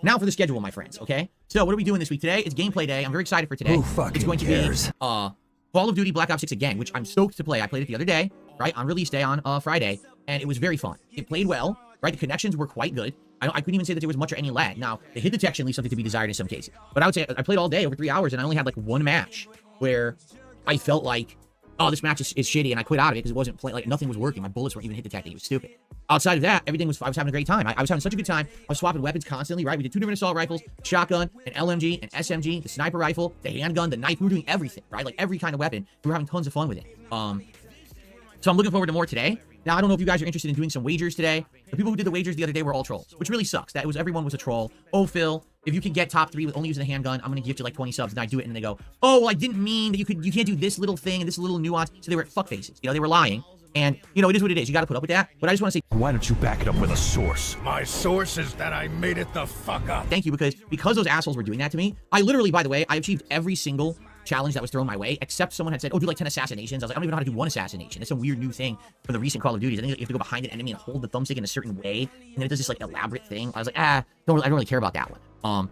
now for the schedule, my friends, okay? So what are we doing this week? Today, it's gameplay day. I'm very excited for today. Who fucking It's going to cares? be Call of Duty Black Ops 6 again, which I'm stoked to play. I played it the other day, right, on release day on Friday, and it was very fun. It played well, right? The connections were quite good. I couldn't even say that there was much or any lag. Now, the hit detection leaves something to be desired in some cases. But I would say I played all day, over 3 hours, and I only had like one match where I felt like, oh, this match is shitty, and I quit out of it because it wasn't playing, like nothing was working. My bullets weren't even hit detecting. It was stupid. Outside of that, everything was, I was having a great time. I was having such a good time. I was swapping weapons constantly, right? We did 2 different assault rifles, shotgun, an LMG, an SMG, the sniper rifle, the handgun, the knife. We were doing everything, right? Like every kind of weapon. We were having tons of fun with it. So I'm looking forward to more today. Now, I don't know if you guys are interested in doing some wagers today. The people who did the wagers the other day were all trolls, which really sucks. Everyone was a troll. Oh, Phil, if you can get top 3 with only using a handgun, I'm going to gift you like 20 subs. And I do it, and they go, oh, well, I didn't mean that you can't do this little thing and this little nuance. So they were fuckfaces. You know, they were lying. And, you know, it is what it is. You got to put up with that. But I just want to say, Why don't you back it up with a source? My source is that I made it the fuck up. thank you, because those assholes were doing that to me. I literally, by the way, I achieved every single challenge that was thrown my way, except someone had said, oh, do like 10 assassinations. I was like, I don't even know how to do 1 assassination. It's some weird new thing from the recent Call of Duties. I think you have to go behind an enemy and hold the thumbstick in a certain way, and then it does this like elaborate thing. I was like, I don't really care about that one.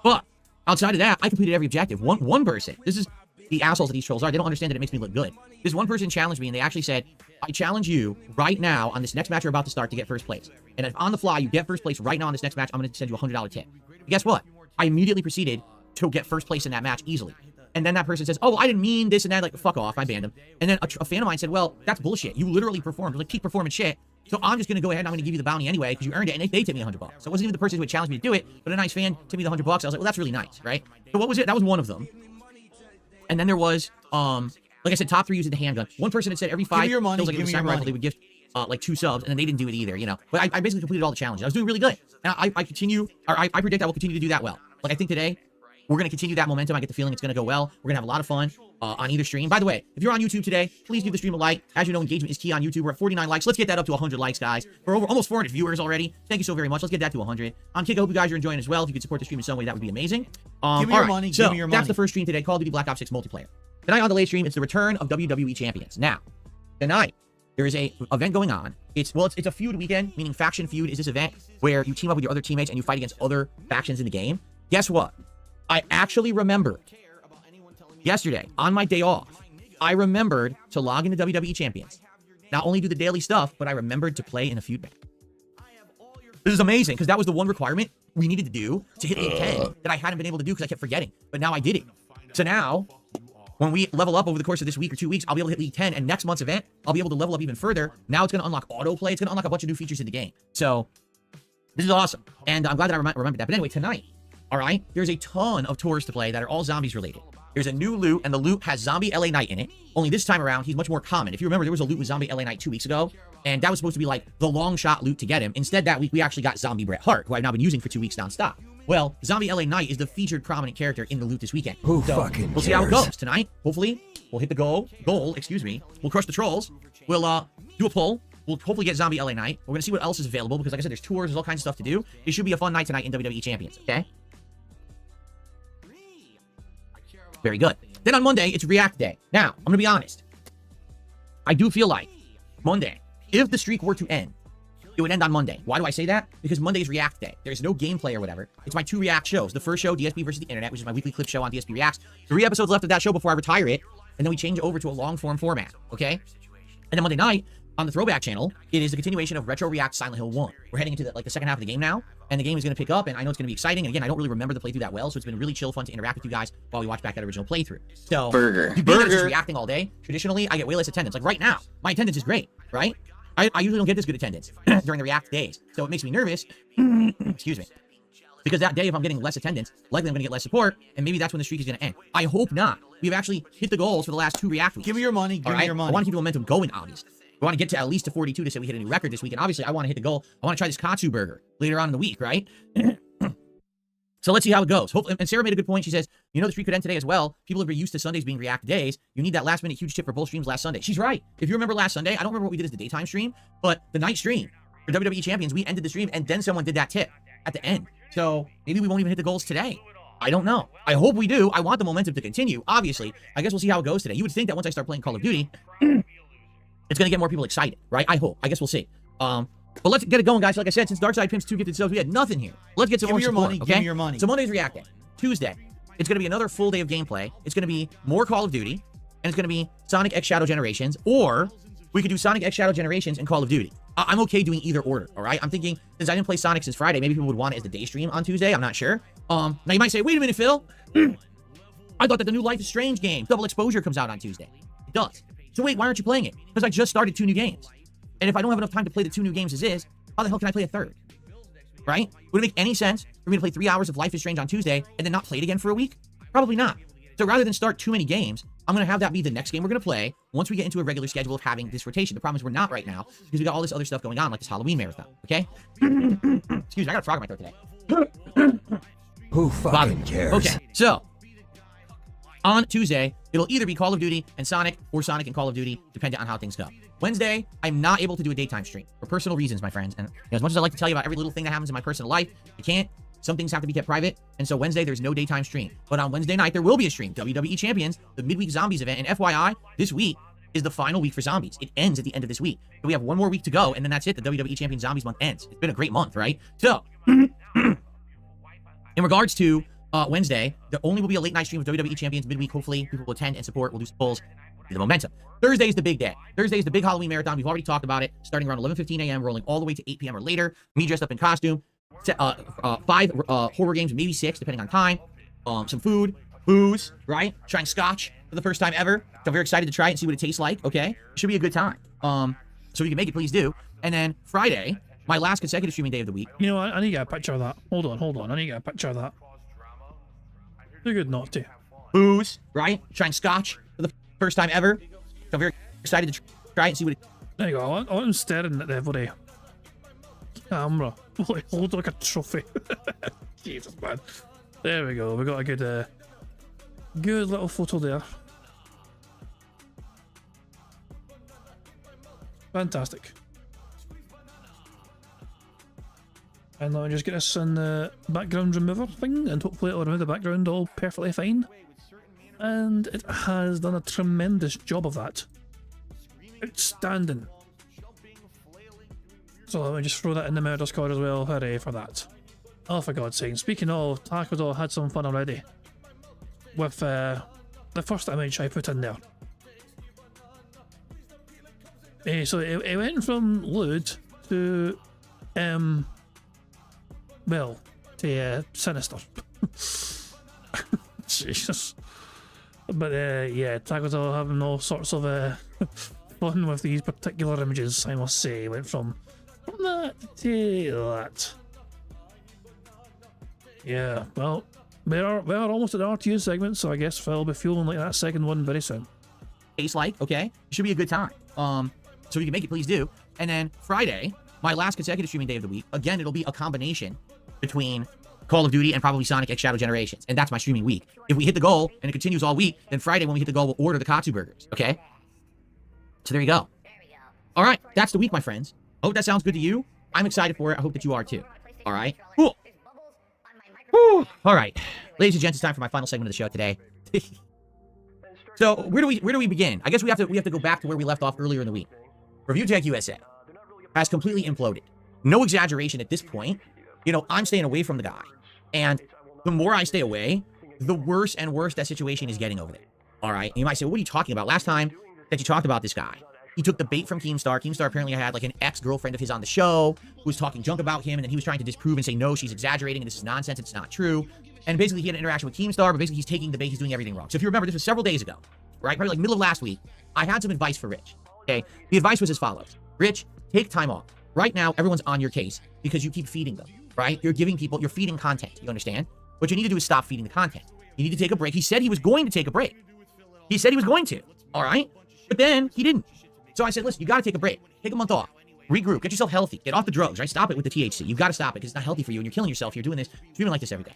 But outside of that, I completed every objective. One person, this is the assholes that these trolls are, they don't understand that it makes me look good. This one person challenged me, and they actually said, I challenge you right now on this next match you're about to start to get first place. And if on the fly you get first place right now on this next match, I'm going to send you a $100 tip. But guess what? I immediately proceeded to get first place in that match easily. And then that person says, oh, I didn't mean this and that. Like, fuck off. I banned him. And then a fan of mine said, well, that's bullshit. You literally performed. Like, keep performing shit. So I'm just going to go ahead and I'm going to give you the bounty anyway because you earned it. And they tipped me $100. So it wasn't even the person who had challenged me to do it, but a nice fan tipped me the $100. I was like, well, that's really nice, right? So what was it? That was one of them. And then there was, like I said, top 3 using the handgun. One person had said every 5 kills, like it was a sniper rifle, they would gift like 2 subs, and then they didn't do it either, you know. But I basically completed all the challenges. I was doing really good. And I predict I will continue to do that well. Like, I think today, we're going to continue that momentum. I get the feeling it's going to go well. We're going to have a lot of fun on either stream. By the way, if you're on YouTube today, please give the stream a like. As you know, engagement is key on YouTube. We're at 49 likes. Let's get that up to 100 likes, guys. We're over almost 400 viewers already. Thank you so very much. Let's get that to 100. On Kick, I hope you guys are enjoying as well. If you could support the stream in some way, that would be amazing. Give me your money. So Give me your money. that's the first stream today. Call of Duty Black Ops 6 multiplayer. Tonight on the late stream, it's the return of WWE Champions. Now, tonight, there is a event going on. It's a feud weekend, meaning faction feud is this event where you team up with your other teammates and you fight against other factions in the game. Guess what? I actually remembered yesterday on my day off, I remembered to log into WWE Champions. Not only do the daily stuff, but I remembered to play in a feud match. This is amazing because that was the one requirement we needed to do to hit Elite 10 that I hadn't been able to do because I kept forgetting. But now I did it. So now, when we level up over the course of this week or 2 weeks, I'll be able to hit Elite 10, and next month's event, I'll be able to level up even further. Now it's going to unlock autoplay. It's going to unlock a bunch of new features in the game. So this is awesome. And I'm glad that I remembered that. But anyway, tonight, all right, there's a ton of tours to play that are all zombies related. There's a new loot, and the loot has Zombie LA Knight in it. Only this time around, he's much more common. If you remember, there was a loot with Zombie LA Knight 2 weeks ago, and that was supposed to be like the long shot loot to get him. Instead, that week, we actually got Zombie Bret Hart, who I've now been using for 2 weeks nonstop. Well, Zombie LA Knight is the featured prominent character in the loot this weekend. Who fucking We'll see how it cares? goes tonight. Hopefully, we'll hit the goal, excuse me. We'll crush the trolls. We'll do a poll. We'll hopefully get Zombie LA Knight. We're going to see what else is available because, like I said, there's tours, there's all kinds of stuff to do. It should be a fun night tonight in WWE Champions, okay? Very good. Then on Monday, it's React Day. Now, I'm going to be honest. I do feel like Monday, if the streak were to end, it would end on Monday. Why do I say that? Because Monday is React Day. There's no gameplay or whatever. It's my 2 React shows. The first show, DSP versus the Internet, which is my weekly clip show on DSP Reacts. 3 episodes left of that show before I retire it, and then we change it over to a long-form format, okay? And then Monday night, on the Throwback channel, it is the continuation of Retro React Silent Hill 1. We're heading into the second half of the game now, and the game is going to pick up, and I know it's going to be exciting. And again, I don't really remember the playthrough that well, so it's been really chill fun to interact with you guys while we watch back that original playthrough. So, you being just reacting all day, traditionally, I get way less attendance. Like right now, my attendance is great, right? I usually don't get this good attendance during the React days, so it makes me nervous, excuse me, because that day, if I'm getting less attendance, likely I'm going to get less support, and maybe that's when the streak is going to end. I hope not. We've actually hit the goals for the last 2 React weeks. Give me your money. Give me your money. I want to keep the momentum going, obviously. We want to get to at least to 42 to say we hit a new record this week. And obviously, I want to hit the goal. I want to try this Katsu burger later on in the week, right? So let's see how it goes. Hopefully, and Sarah made a good point. She says, you know, the streak could end today as well. People are used to Sundays being React days. You need that last minute huge tip for both streams last Sunday. She's right. If you remember last Sunday, I don't remember what we did as the daytime stream, but the night stream for WWE Champions, we ended the stream and then someone did that tip at the end. So maybe we won't even hit the goals today. I don't know. I hope we do. I want the momentum to continue. Obviously, I guess we'll see how it goes today. You would think that once I start playing Call of Duty, it's going to get more people excited, right? I hope. I guess we'll see. But let's get it going, guys. Like I said, since Darkside Pimps 2 gifted subs, we had nothing here. Let's get some more support, okay? Give me your money. So Monday's React Day. Tuesday, it's going to be another full day of gameplay. It's going to be more Call of Duty, and it's going to be Sonic X Shadow Generations, or we could do Sonic X Shadow Generations and Call of Duty. I'm okay doing either order, all right? I'm thinking, since I didn't play Sonic since Friday, maybe people would want it as the day stream on Tuesday. I'm not sure. Now you might say, wait a minute, Phil. I thought that the new Life is Strange game, Double Exposure, comes out on Tuesday. It does. So wait, why aren't you playing it? Because I just started 2 new games. And if I don't have enough time to play the 2 new games as is, how the hell can I play a third? Right? Would it make any sense for me to play 3 hours of Life is Strange on Tuesday and then not play it again for a week? Probably not. So rather than start too many games, I'm going to have that be the next game we're going to play once we get into a regular schedule of having this rotation. The problem is we're not right now because we got all this other stuff going on, like this Halloween marathon, okay? Excuse me, I got a frog in my throat today. Who fucking cares? Okay, so on Tuesday, it'll either be Call of Duty and Sonic or Sonic and Call of Duty, depending on how things go. Wednesday, I'm not able to do a daytime stream for personal reasons, my friends. And as much as I like to tell you about every little thing that happens in my personal life, I can't. Some things have to be kept private. And so Wednesday, there's no daytime stream. But on Wednesday night, there will be a stream. WWE Champions, the midweek Zombies event. And FYI, this week is the final week for Zombies. It ends at the end of this week. So we have 1 more week to go, and then that's it. The WWE Champions Zombies month ends. It's been a great month, right? So, in regards to Wednesday, there only will be a late night stream of WWE Champions midweek. Hopefully, people will attend and support. We'll do some polls. The momentum. Thursday is the big day. Thursday is the big Halloween marathon. We've already talked about it. Starting around 11:15 a.m., rolling all the way to 8 p.m. or later. Me dressed up in costume. 5 horror games, maybe 6, depending on time. Some food, booze, right? Trying scotch for the first time ever. I'm very excited to try it and see what it tastes like. Okay, it should be a good time. So if you can make it, please do. And then Friday, my last consecutive streaming day of the week. You know what? I need to get a picture of that. Hold on. I need to get a picture of that. Too good not to. Booze, right? Trying scotch for the first time ever. So I'm very excited to try it and see what it There you go. I want him staring at the bloody camera. Hold like a trophy. Jesus, man. There we go. We got a good little photo there. Fantastic. And now I just get this in the background remover thing, and hopefully it'll remove the background all perfectly fine. And it has done a tremendous job of that. Outstanding. So let me just throw that in the murder's card as well. Hooray for that. Oh, for God's sake. Speaking of, Taco had some fun already with the first image I put in there. So it went from lewd to well, to sinister. Jesus. But yeah, Taco having all sorts of fun with these particular images, I must say. Went from that to that. Yeah, well, we are almost at the RTU segment, so I guess Phil will be feeling like that second one very soon. Taste like, okay? It should be a good time. So if you can make it, please do. And then Friday, my last consecutive streaming day of the week, again, it'll be a combination between Call of Duty and probably Sonic X Shadow Generations. And that's my streaming week. If we hit the goal and it continues all week, then Friday when we hit the goal, we'll order the Katsu burgers, okay? So there you go. All right, that's the week, my friends. I hope that sounds good to you. I'm excited for it. I hope that you are too. All right? Cool. Whew. All right. Ladies and gents, it's time for my final segment of the show today. So where do we begin? I guess we have to go back to where we left off earlier in the week. Review Tech USA has completely imploded. No exaggeration at this point. You know, I'm staying away from the guy. And the more I stay away, the worse and worse that situation is getting over there. All right? And you might say, well, what are you talking about? Last time that you talked about this guy, he took the bait from Keemstar. Keemstar apparently had like an ex-girlfriend of his on the show who was talking junk about him, and then he was trying to disprove and say, no, she's exaggerating, and this is nonsense, it's not true. And basically he had an interaction with Keemstar, but basically he's taking the bait, he's doing everything wrong. So if you remember, this was several days ago, right? Probably like middle of last week, I had some advice for Rich, okay? The advice was as follows. Rich, take time off. Right now, everyone's on your case because you keep feeding them, right? You're feeding content, you understand? What you need to do is stop feeding the content. You need to take a break. He said he was going to take a break. He said he was going to, all right? But then he didn't. So I said, listen, you got to take a break. Take a month off. Regroup. Get yourself healthy. Get off the drugs, right? Stop it with the THC. You've got to stop it because it's not healthy for you and you're killing yourself. You're doing this, streaming like this every day.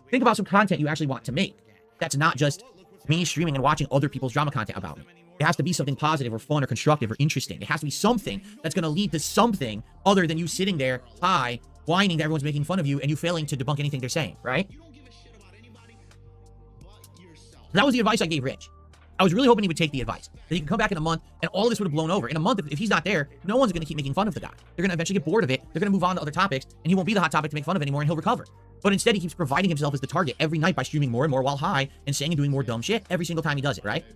Think about some content you actually want to make. That's not just me streaming and watching other people's drama content about me. It has to be something positive or fun or constructive or interesting. It has to be something that's going to lead to something other than you sitting there high, whining that everyone's making fun of you and you failing to debunk anything they're saying, right? That was the advice I gave Rich. I was really hoping he would take the advice. That he could come back in a month and all this would have blown over. In a month, if he's not there, no one's going to keep making fun of the guy. They're going to eventually get bored of it. They're going to move on to other topics and he won't be the hot topic to make fun of anymore and he'll recover. But instead, he keeps providing himself as the target every night by streaming more and more while high and saying and doing more dumb shit every single time he does it, right?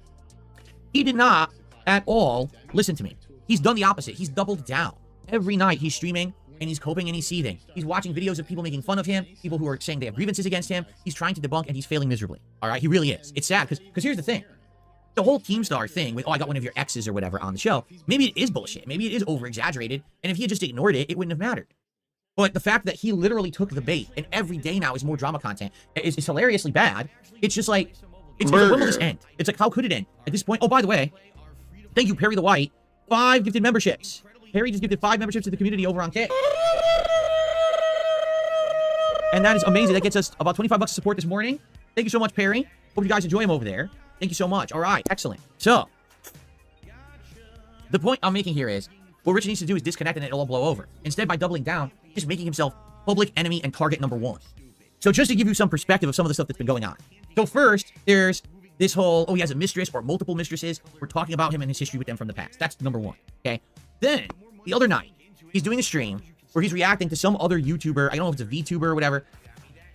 He did not at all listen to me. He's done the opposite. He's doubled down. Every night he's streaming and he's coping and he's seething. He's watching videos of people making fun of him, people who are saying they have grievances against him. He's trying to debunk and he's failing miserably. All right, he really is. It's sad because here's the thing. The whole Keemstar thing with, oh, I got one of your exes or whatever on the show, maybe it is bullshit. Maybe it is over-exaggerated. And if he had just ignored it, it wouldn't have mattered. But the fact that he literally took the bait and every day now is more drama content is hilariously bad. It's just like, it's when will this end? It's like, how could it end? At this point, oh, by the way, thank you, Perry the White. 5 gifted memberships. Perry just gifted 5 memberships to the community over on Kick. And that is amazing. That gets us about 25 bucks of support this morning. Thank you so much, Perry. Hope you guys enjoy him over there. Thank you so much. All right, excellent. So, the point I'm making here is, what Rich needs to do is disconnect and it'll all blow over. Instead, by doubling down, just making himself public enemy and target number 1. So just to give you some perspective of some of the stuff that's been going on. So first, there's this whole, oh, he has a mistress or multiple mistresses. We're talking about him and his history with them from the past. That's number 1, okay? Then, the other night, he's doing a stream where he's reacting to some other YouTuber. I don't know if it's a VTuber or whatever,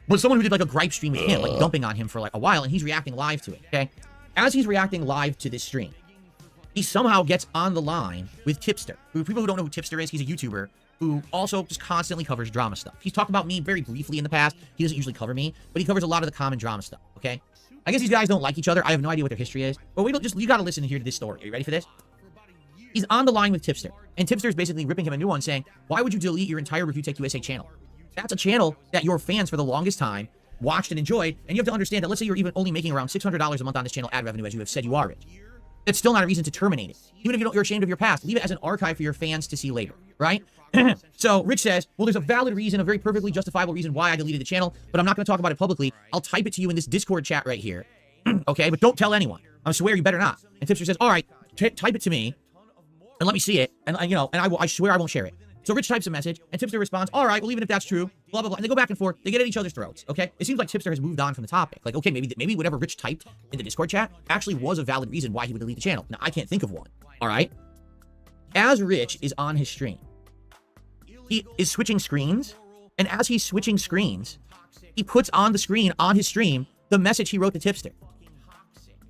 but someone who did like a gripe stream with him, like dumping on him for like a while, and he's reacting live to it, okay? As he's reacting live to this stream, he somehow gets on the line with Tipster. For people who don't know who Tipster is, he's a YouTuber who also just constantly covers drama stuff. He's talked about me very briefly in the past. He doesn't usually cover me, but he covers a lot of the common drama stuff, okay? I guess these guys don't like each other. I have no idea what their history is, but you gotta listen here to this story. Are you ready for this? He's on the line with Tipster, and Tipster is basically ripping him a new one, saying, why would you delete your entire Review Tech USA channel? That's a channel that your fans for the longest time watched and enjoyed, and you have to understand that let's say you're even only making around $600 a month on this channel ad revenue, as you have said you are, Rich. That's still not a reason to terminate it. Even if you're ashamed of your past, leave it as an archive for your fans to see later, right? So Rich says, well, there's a valid reason, a very perfectly justifiable reason why I deleted the channel, but I'm not going to talk about it publicly. I'll type it to you in this Discord chat right here. Okay, but don't tell anyone. I swear you better not. And Tipster says, all right, type it to me and let me see it. And I swear I won't share it. So Rich types a message, and Tipster responds, all right, well, even if that's true, blah, blah, blah. And they go back and forth. They get at each other's throats, okay? It seems like Tipster has moved on from the topic. Like, okay, maybe whatever Rich typed in the Discord chat actually was a valid reason why he would delete the channel. Now, I can't think of one, all right? As Rich is on his stream, he is switching screens, and as he's switching screens, he puts on the screen on his stream the message he wrote to Tipster.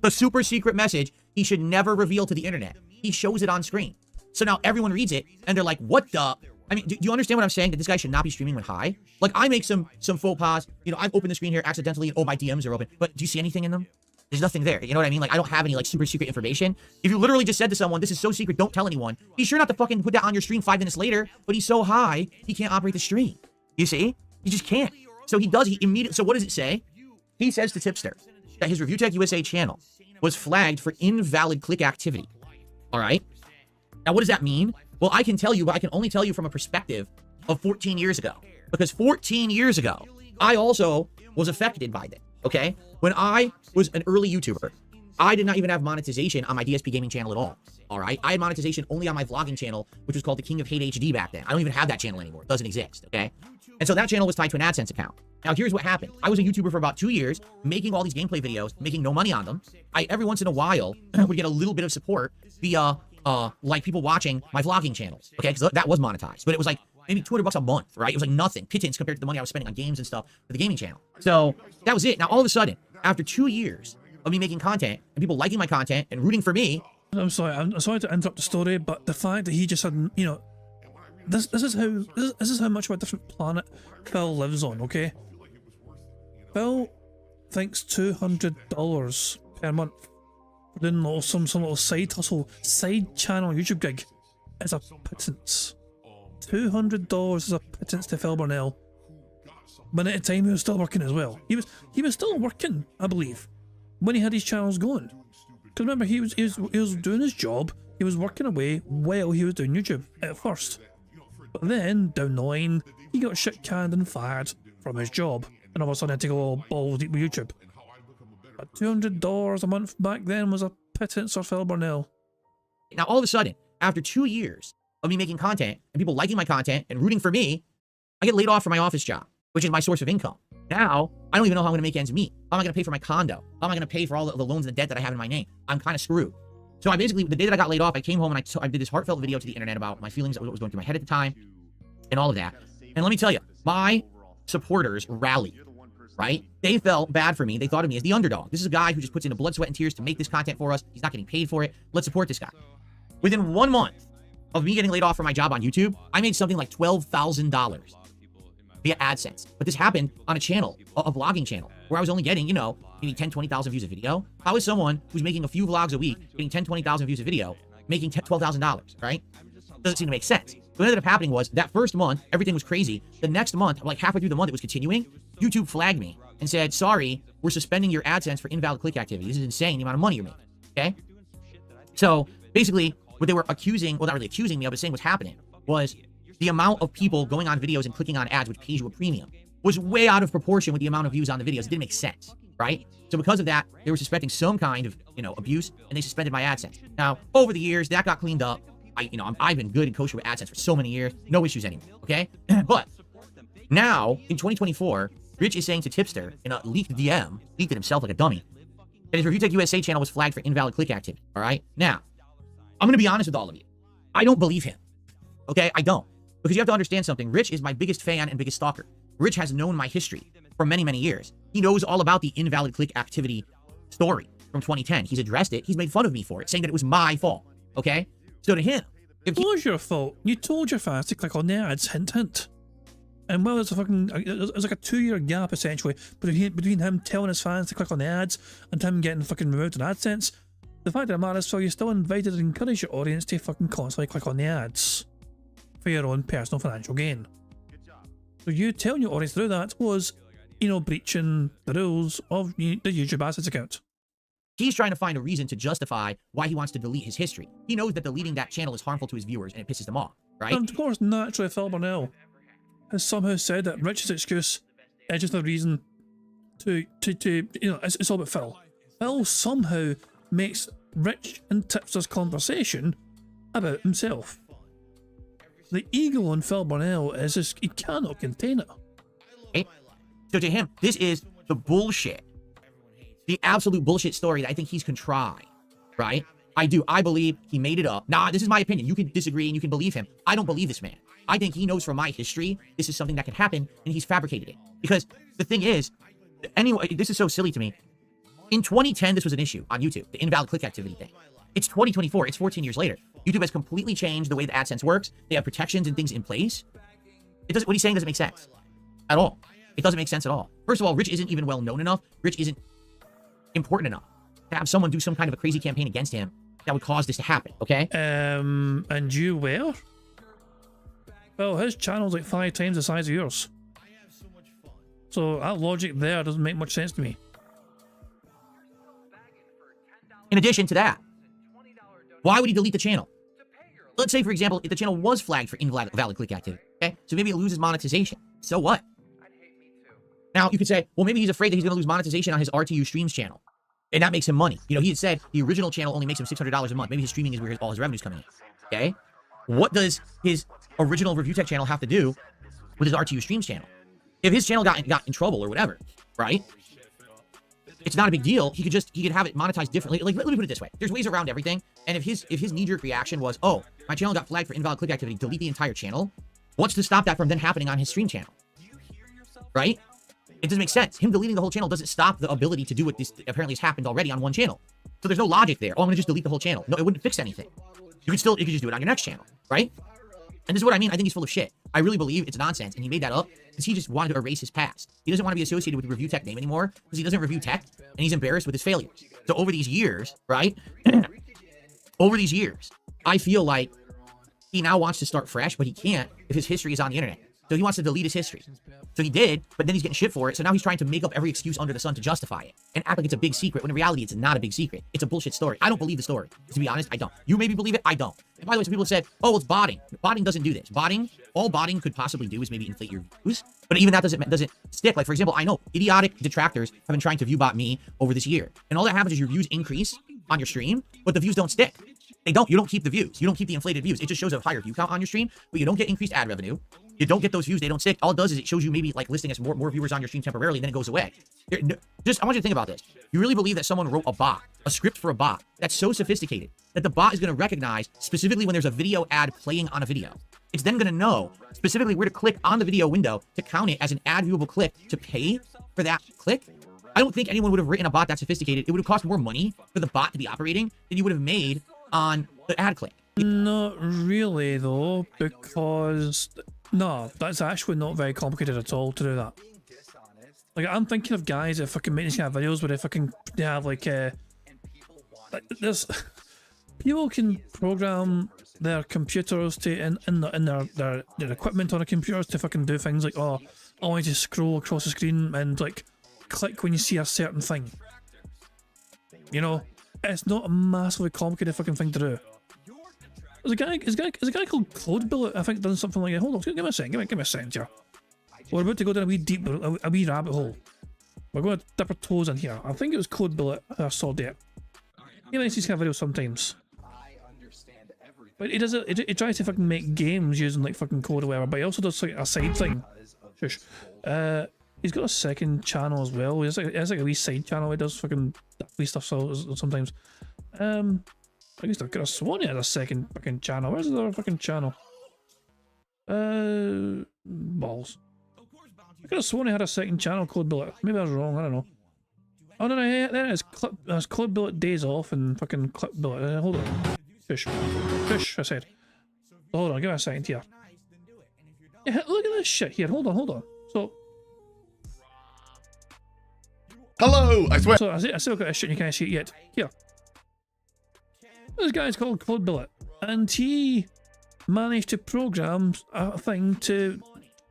The super secret message he should never reveal to the internet. He shows it on screen. So now everyone reads it, and they're like, what the... I mean, do you understand what I'm saying? That this guy should not be streaming when high? Like, I make some faux pas. You know, I've opened the screen here accidentally, and oh, my DMs are open. But do you see anything in them? There's nothing there. You know what I mean? Like, I don't have any, like, super secret information. If you literally just said to someone, this is so secret, don't tell anyone, be sure not to fucking put that on your stream 5 minutes later, but he's so high, he can't operate the stream. You see? He just can't. So he immediately... So what does it say? He says to Tipster that his Review Tech USA channel was flagged for invalid click activity. All right? Now, what does that mean? Well, I can tell you, but I can only tell you from a perspective of 14 years ago. Because 14 years ago, I also was affected by this, okay? When I was an early YouTuber, I did not even have monetization on my DSP gaming channel at all right? I had monetization only on my vlogging channel, which was called the King of Hate HD back then. I don't even have that channel anymore. It doesn't exist, okay? And so that channel was tied to an AdSense account. Now, here's what happened. I was a YouTuber for about 2 years, making all these gameplay videos, making no money on them. I, every once in a while, would get a little bit of support via, like, people watching my vlogging channels, okay? Because that was monetized. But it was like maybe $200 a month, right? It was like nothing, pittance compared to the money I was spending on games and stuff for the gaming channel. So that was it. Now, all of a sudden, after 2 years of me making content and people liking my content and rooting for me... I'm sorry to interrupt the story, but the fact that he just had, you know, this is how much of a different planet Phil lives on, okay? Phil thinks $200 per month for doing some little side hustle, side channel YouTube gig is a pittance. $200 is a pittance to Phil Burnell. But at the time he was still working as well. He was still working, I believe, when he had his channels going. Because remember, he was doing his job, he was working away while he was doing YouTube at first. But then, down the line, he got shit canned and fired from his job, and all of a sudden had to go all balls deep with YouTube. But $200 a month back then was a pittance for Phil Burnell. Now, all of a sudden, after 2 years of me making content and people liking my content and rooting for me, I get laid off from my office job, which is my source of income. Now, I don't even know how I'm going to make ends meet. How am I going to pay for my condo? How am I going to pay for all the loans and the debt that I have in my name? I'm kind of screwed. So I basically, the day that I got laid off, I came home and I did this heartfelt video to the internet about my feelings, what was going through my head at the time, and all of that. And let me tell you, my supporters rallied, right? They felt bad for me. They thought of me as the underdog. This is a guy who just puts in the blood, sweat, and tears to make this content for us. He's not getting paid for it. Let's support this guy. Within 1 month of me getting laid off from my job on YouTube, I made something like $12,000 via AdSense. But this happened on a channel, a vlogging channel, where I was only getting, you know, maybe 10, 20,000 views a video. How is someone who's making a few vlogs a week, getting 10, 20,000 views a video, making $12,000, right? Doesn't seem to make sense. So what ended up happening was, that first month, everything was crazy. The next month, like halfway through the month, it was continuing. YouTube flagged me and said, sorry, we're suspending your AdSense for invalid click activity. This is insane, the amount of money you're making, okay? So basically, what they were accusing, well, not really accusing me of, but saying what's happening was the amount of people going on videos and clicking on ads, which pays you a premium, was way out of proportion with the amount of views on the videos. It didn't make sense, right? So because of that, they were suspecting some kind of, you know, abuse, and they suspended my AdSense. Now, over the years, that got cleaned up. I've been good and kosher with AdSense for so many years, no issues anymore, okay? But now, in 2024, Rich is saying to Tipster in a leaked DM, leaked it himself like a dummy, that his Review Tech USA channel was flagged for invalid click activity, all right? Now, I'm going to be honest with all of you. I don't believe him, okay? I don't. Because you have to understand something. Rich is my biggest fan and biggest stalker. Rich has known my history for many, many years. He knows all about the invalid click activity story from 2010. He's addressed it. He's made fun of me for it, saying that it was my fault, okay? So to him... It was your fault. You told your fans to click on the ads, hint, hint. And well, it's like a 2-year gap, essentially, between him telling his fans to click on the ads and him getting fucking removed in AdSense. The fact of the matter is, so you still invited and encouraged your audience to fucking constantly click on the ads for your own personal financial gain. So you telling your audience to do that was, you know, breaching the rules of the YouTube AdSense account. He's trying to find a reason to justify why he wants to delete his history. He knows that deleting that channel is harmful to his viewers and it pisses them off, right? And of course, naturally, Phil Burnell has somehow said that Rich's excuse is just a reason to you know, it's all about Phil. Phil somehow makes Rich and Tipster's conversation about himself. The ego on Phil Burnell is just, he cannot contain it. Okay? So to him, this is the bullshit. The absolute bullshit story that I think he's contrived, right? I believe he made it up. Nah, this is my opinion. You can disagree and you can believe him. I don't believe this man. I think he knows from my history this is something that can happen and he's fabricated it. Because the thing is, anyway, this is so silly to me. In 2010, this was an issue on YouTube, the invalid click activity thing. It's 2024. It's 14 years later. YouTube has completely changed the way the AdSense works. They have protections and things in place. What he's saying doesn't make sense at all. It doesn't make sense at all. First of all, Rich isn't even well known enough. Rich isn't important enough to have someone do some kind of a crazy campaign against him that would cause this to happen, okay? And you were? Well, his channel's like 5 times the size of yours. So that logic there doesn't make much sense to me. In addition to that, why would he delete the channel? Let's say, for example, if the channel was flagged for invalid click activity, okay? So maybe it loses monetization. So what? Now, you could say, well, maybe he's afraid that he's going to lose monetization on his RTU Streams channel. And that makes him money. You know, he had said the original channel only makes him $600 a month. Maybe his streaming is where all his revenue's coming in. Okay? What does his original Review Tech channel have to do with his RTU Streams channel? If his channel got in trouble or whatever, right? It's not a big deal. He could have it monetized differently. Like, let me put it this way. There's ways around everything. And if his knee-jerk reaction was, oh, my channel got flagged for invalid click activity, delete the entire channel, what's to stop that from then happening on his stream channel? Right? It doesn't make sense. Him deleting the whole channel doesn't stop the ability to do what this apparently has happened already on one channel. So there's no logic there. Oh, I'm going to just delete the whole channel. No, it wouldn't fix anything. You could just do it on your next channel, right? And this is what I mean. I think he's full of shit. I really believe it's nonsense, and he made that up because he just wanted to erase his past. He doesn't want to be associated with the Review Tech name anymore because he doesn't review tech, and he's embarrassed with his failures. So over these years, right? Over these years, I feel like he now wants to start fresh, but he can't if his history is on the internet. So he wants to delete his history. So he did, but then he's getting shit for it. So now he's trying to make up every excuse under the sun to justify it and act like it's a big secret when in reality it's not a big secret. It's a bullshit story. I don't believe the story. To be honest, I don't. You maybe believe it. I don't. And by the way, some people have said, oh, it's botting. Botting doesn't do this. All botting could possibly do is maybe inflate your views. But even that doesn't stick. Like, for example, I know idiotic detractors have been trying to view bot me over this year. And all that happens is your views increase on your stream, but the views don't stick. They don't. You don't keep the views. You don't keep the inflated views. It just shows a higher view count on your stream, but you don't get increased ad revenue. You don't get those views. They don't stick. All it does is it shows you maybe like listing as more viewers on your stream temporarily, and then it goes away. I want you to think about this. You really believe that someone wrote a script for a bot that's so sophisticated that the bot is going to recognize specifically when there's a video ad playing on a video. It's then going to know specifically where to click on the video window to count it as an ad viewable click to pay for that click? I don't think anyone would have written a bot that sophisticated. It would have cost more money for the bot to be operating than you would have made on the ad click. Not really, though, because no, that's actually not very complicated at all to do that. Like, I'm thinking of guys that fucking make these kind of videos where they have like there's people can program their computers to in their equipment on a computers to fucking do things like, oh, I want you to scroll across the screen and like click when you see a certain thing. You know, it's not a massively complicated fucking thing to do. There's a guy called Code Billet, I think, done something like that. Hold on, give me a second, give me a second here. We're about to go down a wee rabbit hole. We're going to dip our toes in here. I think it was Code Billet I saw there. He likes these kind of videos sometimes. But he does it. He tries to fucking make games using like fucking code or whatever. But he also does like a side thing. Shush. He's got a second channel as well. He has like a wee side channel. He does fucking wee stuff sometimes. I used to have sworn he had a second fucking channel. Where's the other fucking channel? Balls. I could have sworn he had a second channel, Code Billet. Maybe I was wrong, I don't know. Oh no, there it is. There's Code Billet Days Off and fucking Clip Billet. Hold on. Fish, I said. Hold on, give me a second here. Yeah, look at this shit here. Hold on. So. Hello, I swear. So I still got this shit and you can't see it yet. Here. This guy's called Code Billet, and he managed to program a thing to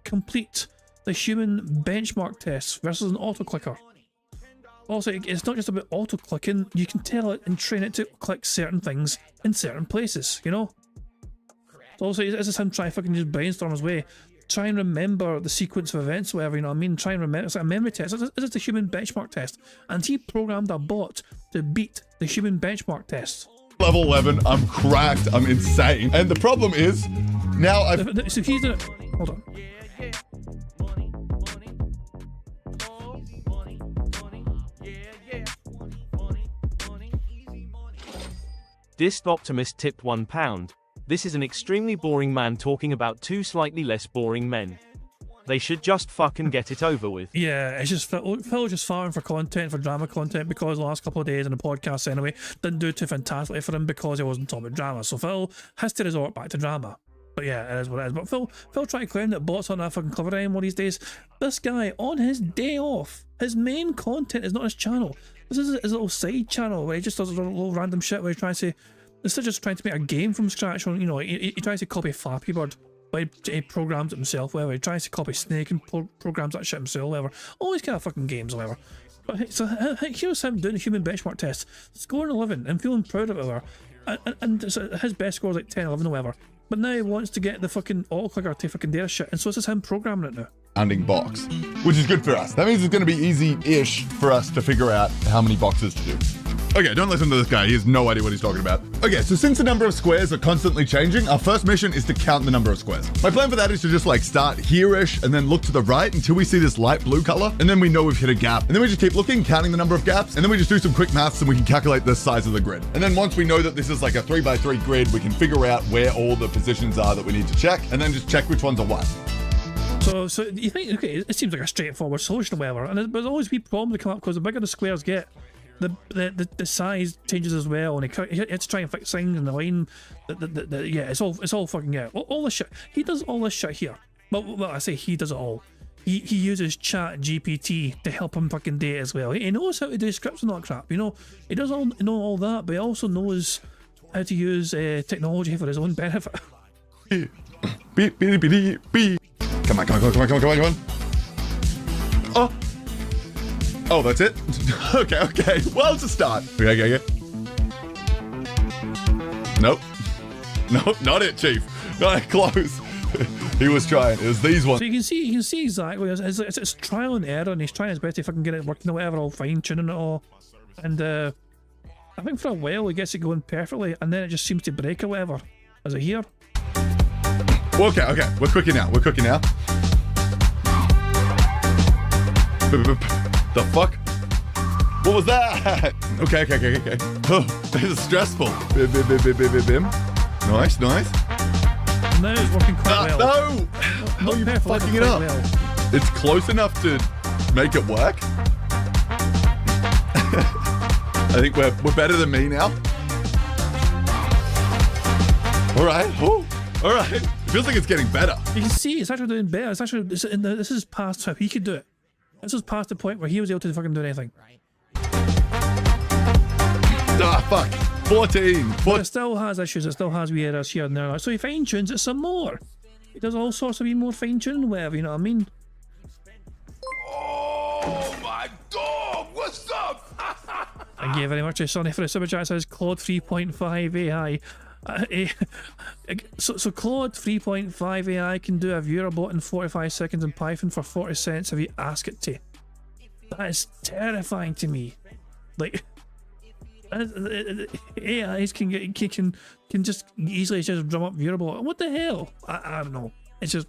complete the human benchmark tests versus an auto clicker. Also, it's not just about auto-clicking. You can tell it and train it to click certain things in certain places, you know? So also, this is him trying to fucking just brainstorm his way. Try and remember the sequence of events, whatever, you know what I mean? Try and remember. It's like a memory test. It's a human benchmark test. And he programmed a bot to beat the human benchmark test. Level 11, I'm cracked, I'm insane. And the problem is, now I've... So he's in it. Hold on. Disc Optimist tipped £1. This is an extremely boring man talking about two slightly less boring men. They should just fucking get it over with. Yeah, it's just Phil just farming for content, for drama content, because the last couple of days in the podcast anyway didn't do too fantastically for him because he wasn't talking about drama. So Phil has to resort back to drama. But yeah, it is what it is. But Phil tried to claim that bots aren't that fucking clever anymore these days. This guy, on his day off, his main content is not his channel. This is his little side channel where he just does a little random shit where he tries to, instead of just trying to make a game from scratch, or, you know, he tries to copy Flappy Bird. But he programs it himself, whatever. He tries to copy Snake and programs that shit himself, whatever. All these kind of fucking games, whatever. But so here's him doing a human benchmark test, scoring 11 and feeling proud of it, whatever. And so his best score is like 10, 11, or whatever. But now he wants to get the fucking auto-clicker to fucking do shit, and so this is him programming it now. Ending box, which is good for us. That means it's going to be easy-ish for us to figure out how many boxes to do. Okay, don't listen to this guy. He has no idea what he's talking about. Okay, so since the number of squares are constantly changing, our first mission is to count the number of squares. My plan for that is to just like start here-ish and then look to the right until we see this light blue color, and then we know we've hit a gap. And then we just keep looking, counting the number of gaps, and then we just do some quick maths and we can calculate the size of the grid. And then once we know that this is like a 3x3 grid, we can figure out where all the positions are that we need to check, and then just check which ones are what. So you think, okay, it seems like a straightforward solution or whatever, and there's always be problems that come up because the bigger the squares get, the size changes as well, and he has to try and fix things in the line. Yeah, it's all fucking, yeah, all this shit. He does all this shit here. Well, I say he does it all. He uses Chat GPT to help him fucking do it as well. He knows how to do scripts and all that crap. You know, he does know all that, but he also knows how to use technology for his own benefit. Come on. Oh, that's it? Okay. Well, it's a start. Okay. Nope, not it, Chief. Not close. He was trying. It was these ones. So you can see exactly. It's trial and error, and he's trying his best to fucking get it working or whatever, all fine-tuning it all. And I think for a while he gets it going perfectly, and then it just seems to break or whatever. Is it here? Okay. We're cooking now. The fuck? What was that? Okay. Oh, this is stressful. Bim. Nice. Now it's working quite well. No! You're fucking it up. Well. It's close enough to make it work. I think we're better than me now. All right. It feels like it's getting better. You can see it's actually doing better. This is past how he could do it. This is past the point where he was able to fucking do anything. Ah, fuck. 14. But it still has issues. It still has weird errors here and there. So he fine tunes it some more. He does all sorts of more fine tuning, whatever. You know what I mean? Oh my god! What's up? Thank you very much, Sonny, for the super chat. It says Claude 3.5 AI. So Claude 3.5 AI can do a viewer bot in 45 seconds in Python for 40 cents if you ask it to. That is terrifying to me. Like, AIs can just easily just drum up viewer bot. What the hell? I don't know. It's just,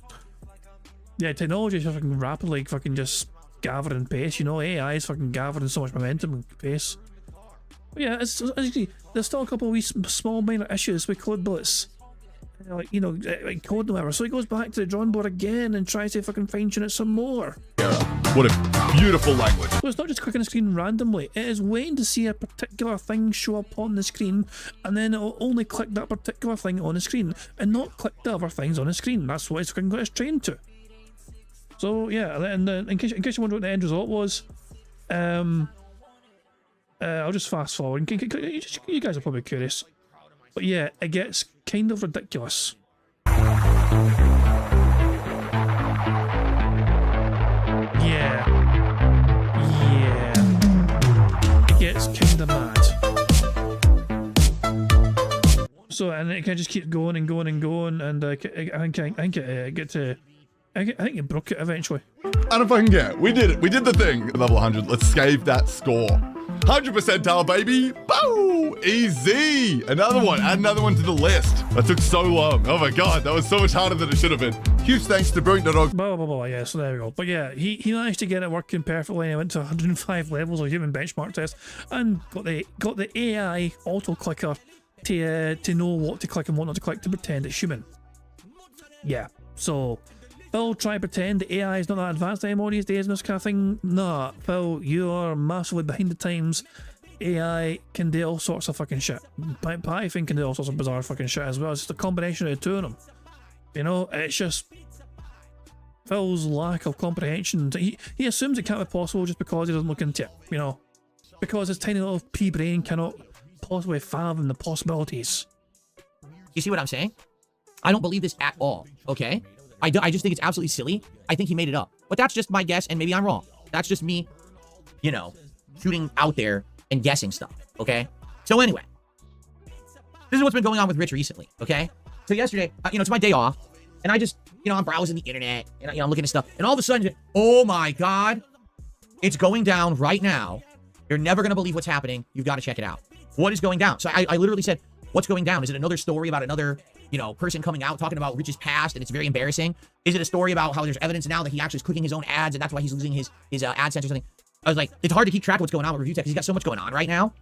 yeah, technology is fucking rapidly fucking just gathering pace. You know, AI is fucking gathering so much momentum and pace. But yeah, as you see, there's still a couple of wee small minor issues with code bullets. Like, you know, like code and whatever. So he goes back to the drawing board again and tries to fucking fine tune it some more. What a beautiful language. So it's not just clicking the screen randomly. It is waiting to see a particular thing show up on the screen, and then it'll only click that particular thing on the screen and not click the other things on the screen. That's what it's fucking got us trained to. So yeah, and in case you wonder what the end result was, I'll just fast forward. You guys are probably curious. But yeah, it gets kind of ridiculous. it just keeps going and going and going, and I think it broke it eventually. And if I can get, we did it. We did the thing. Level 100. Let's save that score. 100 percentile, baby. Boom! Easy. Another one. Add another one to the list. That took so long. Oh my god, that was so much harder than it should have been. Huge thanks to Brilliant.org. Blah, blah, blah, yeah, so there we go. But yeah, he managed to get it working perfectly. I went to 105 levels of human benchmark test and got the AI auto clicker to know what to click and what not to click to pretend it's human. Yeah, so Phil, try to pretend the AI is not that advanced anymore these days and this kind of thing. Nah, Phil, you are massively behind the times. AI can do all sorts of fucking shit. Python can do all sorts of bizarre fucking shit as well. It's just a combination of the two of them. You know, it's just Phil's lack of comprehension. He assumes it can't be possible just because he doesn't look into it, you know. Because his tiny little pea brain cannot possibly fathom the possibilities. You see what I'm saying? I don't believe this at all, okay? I just think it's absolutely silly. I think he made it up. But that's just my guess, and maybe I'm wrong. That's just me, you know, shooting out there and guessing stuff, okay? So anyway, this is what's been going on with Rich recently, okay? So yesterday, you know, it's my day off, and I just, you know, I'm browsing the internet, and I'm looking at stuff, and all of a sudden, oh my God, it's going down right now. You're never going to believe what's happening. You've got to check it out. What is going down? So I literally said, what's going down? Is it another story about another, you know, person coming out talking about Rich's past and it's very embarrassing? Is it a story about how there's evidence now that he actually is clicking his own ads and that's why he's losing his AdSense or something? I was like, it's hard to keep track of what's going on with ReviewTech because he's got so much going on right now.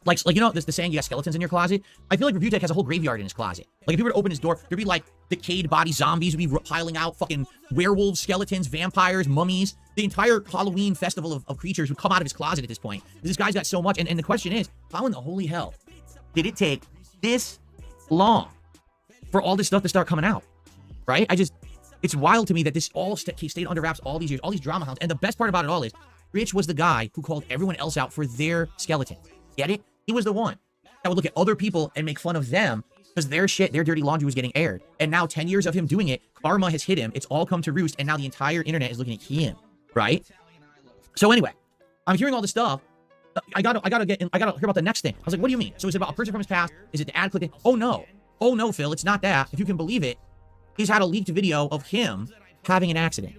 Like you know, the saying, you got skeletons in your closet? I feel like ReviewTech has a whole graveyard in his closet. Like if he were to open his door, there'd be like decayed body zombies would be piling out, fucking werewolves, skeletons, vampires, mummies. The entire Halloween festival of creatures would come out of his closet at this point. This guy's got so much. And the question is, how in the holy hell did it take this long for all this stuff to start coming out? Right? It's wild to me that this all stayed under wraps all these years, all these drama hounds. And the best part about it all is, Rich was the guy who called everyone else out for their skeleton. Get it? He was the one that would look at other people and make fun of them because their shit, their dirty laundry was getting aired. And now 10 years of him doing it, karma has hit him. It's all come to roost. And now the entire internet is looking at him. Right? So anyway, I'm hearing all this stuff. I gotta hear about the next thing. I was like, what do you mean? So is it about a person from his past? Is it the ad clicking? Oh no, Phil, it's not that. If you can believe it, he's had a leaked video of him having an accident.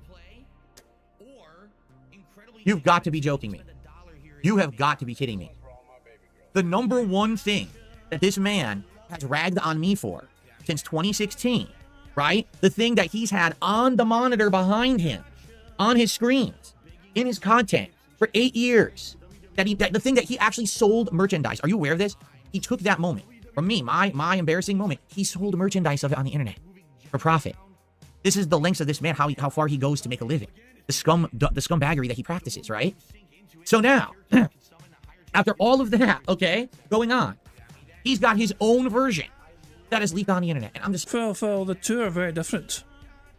You've got to be joking me. You have got to be kidding me. The number one thing that this man has ragged on me for since 2016, right? The thing that he's had on the monitor behind him, on his screens, in his content for 8 years, the thing that he actually sold merchandise. Are you aware of this? He took that moment from me, my embarrassing moment. He sold merchandise of it on the internet for profit. This is the lengths of this man, how far he goes to make a living. The scumbaggery that he practices, right? So now, after all of that, okay, going on, he's got his own version that is leaked on the internet. And I'm just... Phil, the two are very different.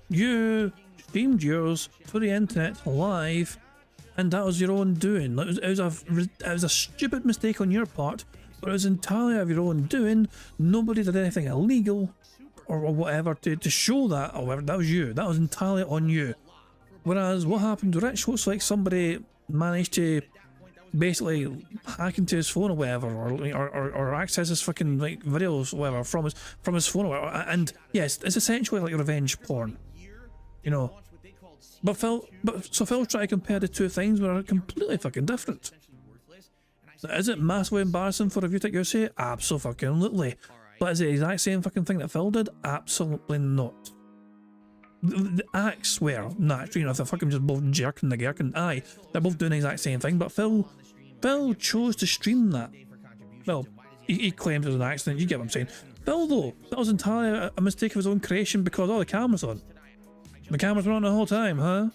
You streamed yours to the internet live, and that was your own doing. It was a stupid mistake on your part, but it was entirely of your own doing. Nobody did anything illegal or whatever to show that, or whatever. That was you. That was entirely on you. Whereas what happened to Rich looks like somebody managed to basically hack into his phone or whatever, or access his fucking like videos or whatever from his phone or whatever. And yes, it's essentially like revenge porn, you know. But Phil trying to compare the two things were completely fucking different. Is it massively embarrassing for ReviewTech USA? Absolutely. But is it the exact same fucking thing that Phil did? Absolutely not. The acts were, naturally, you know, if they're fucking just both jerking the gherkin, aye, they're both doing the exact same thing, but Phil chose to stream that. Well, he claims it was an accident, you get what I'm saying. Phil, though, that was entirely a mistake of his own creation because all the cameras on. The cameras were on the whole time, huh?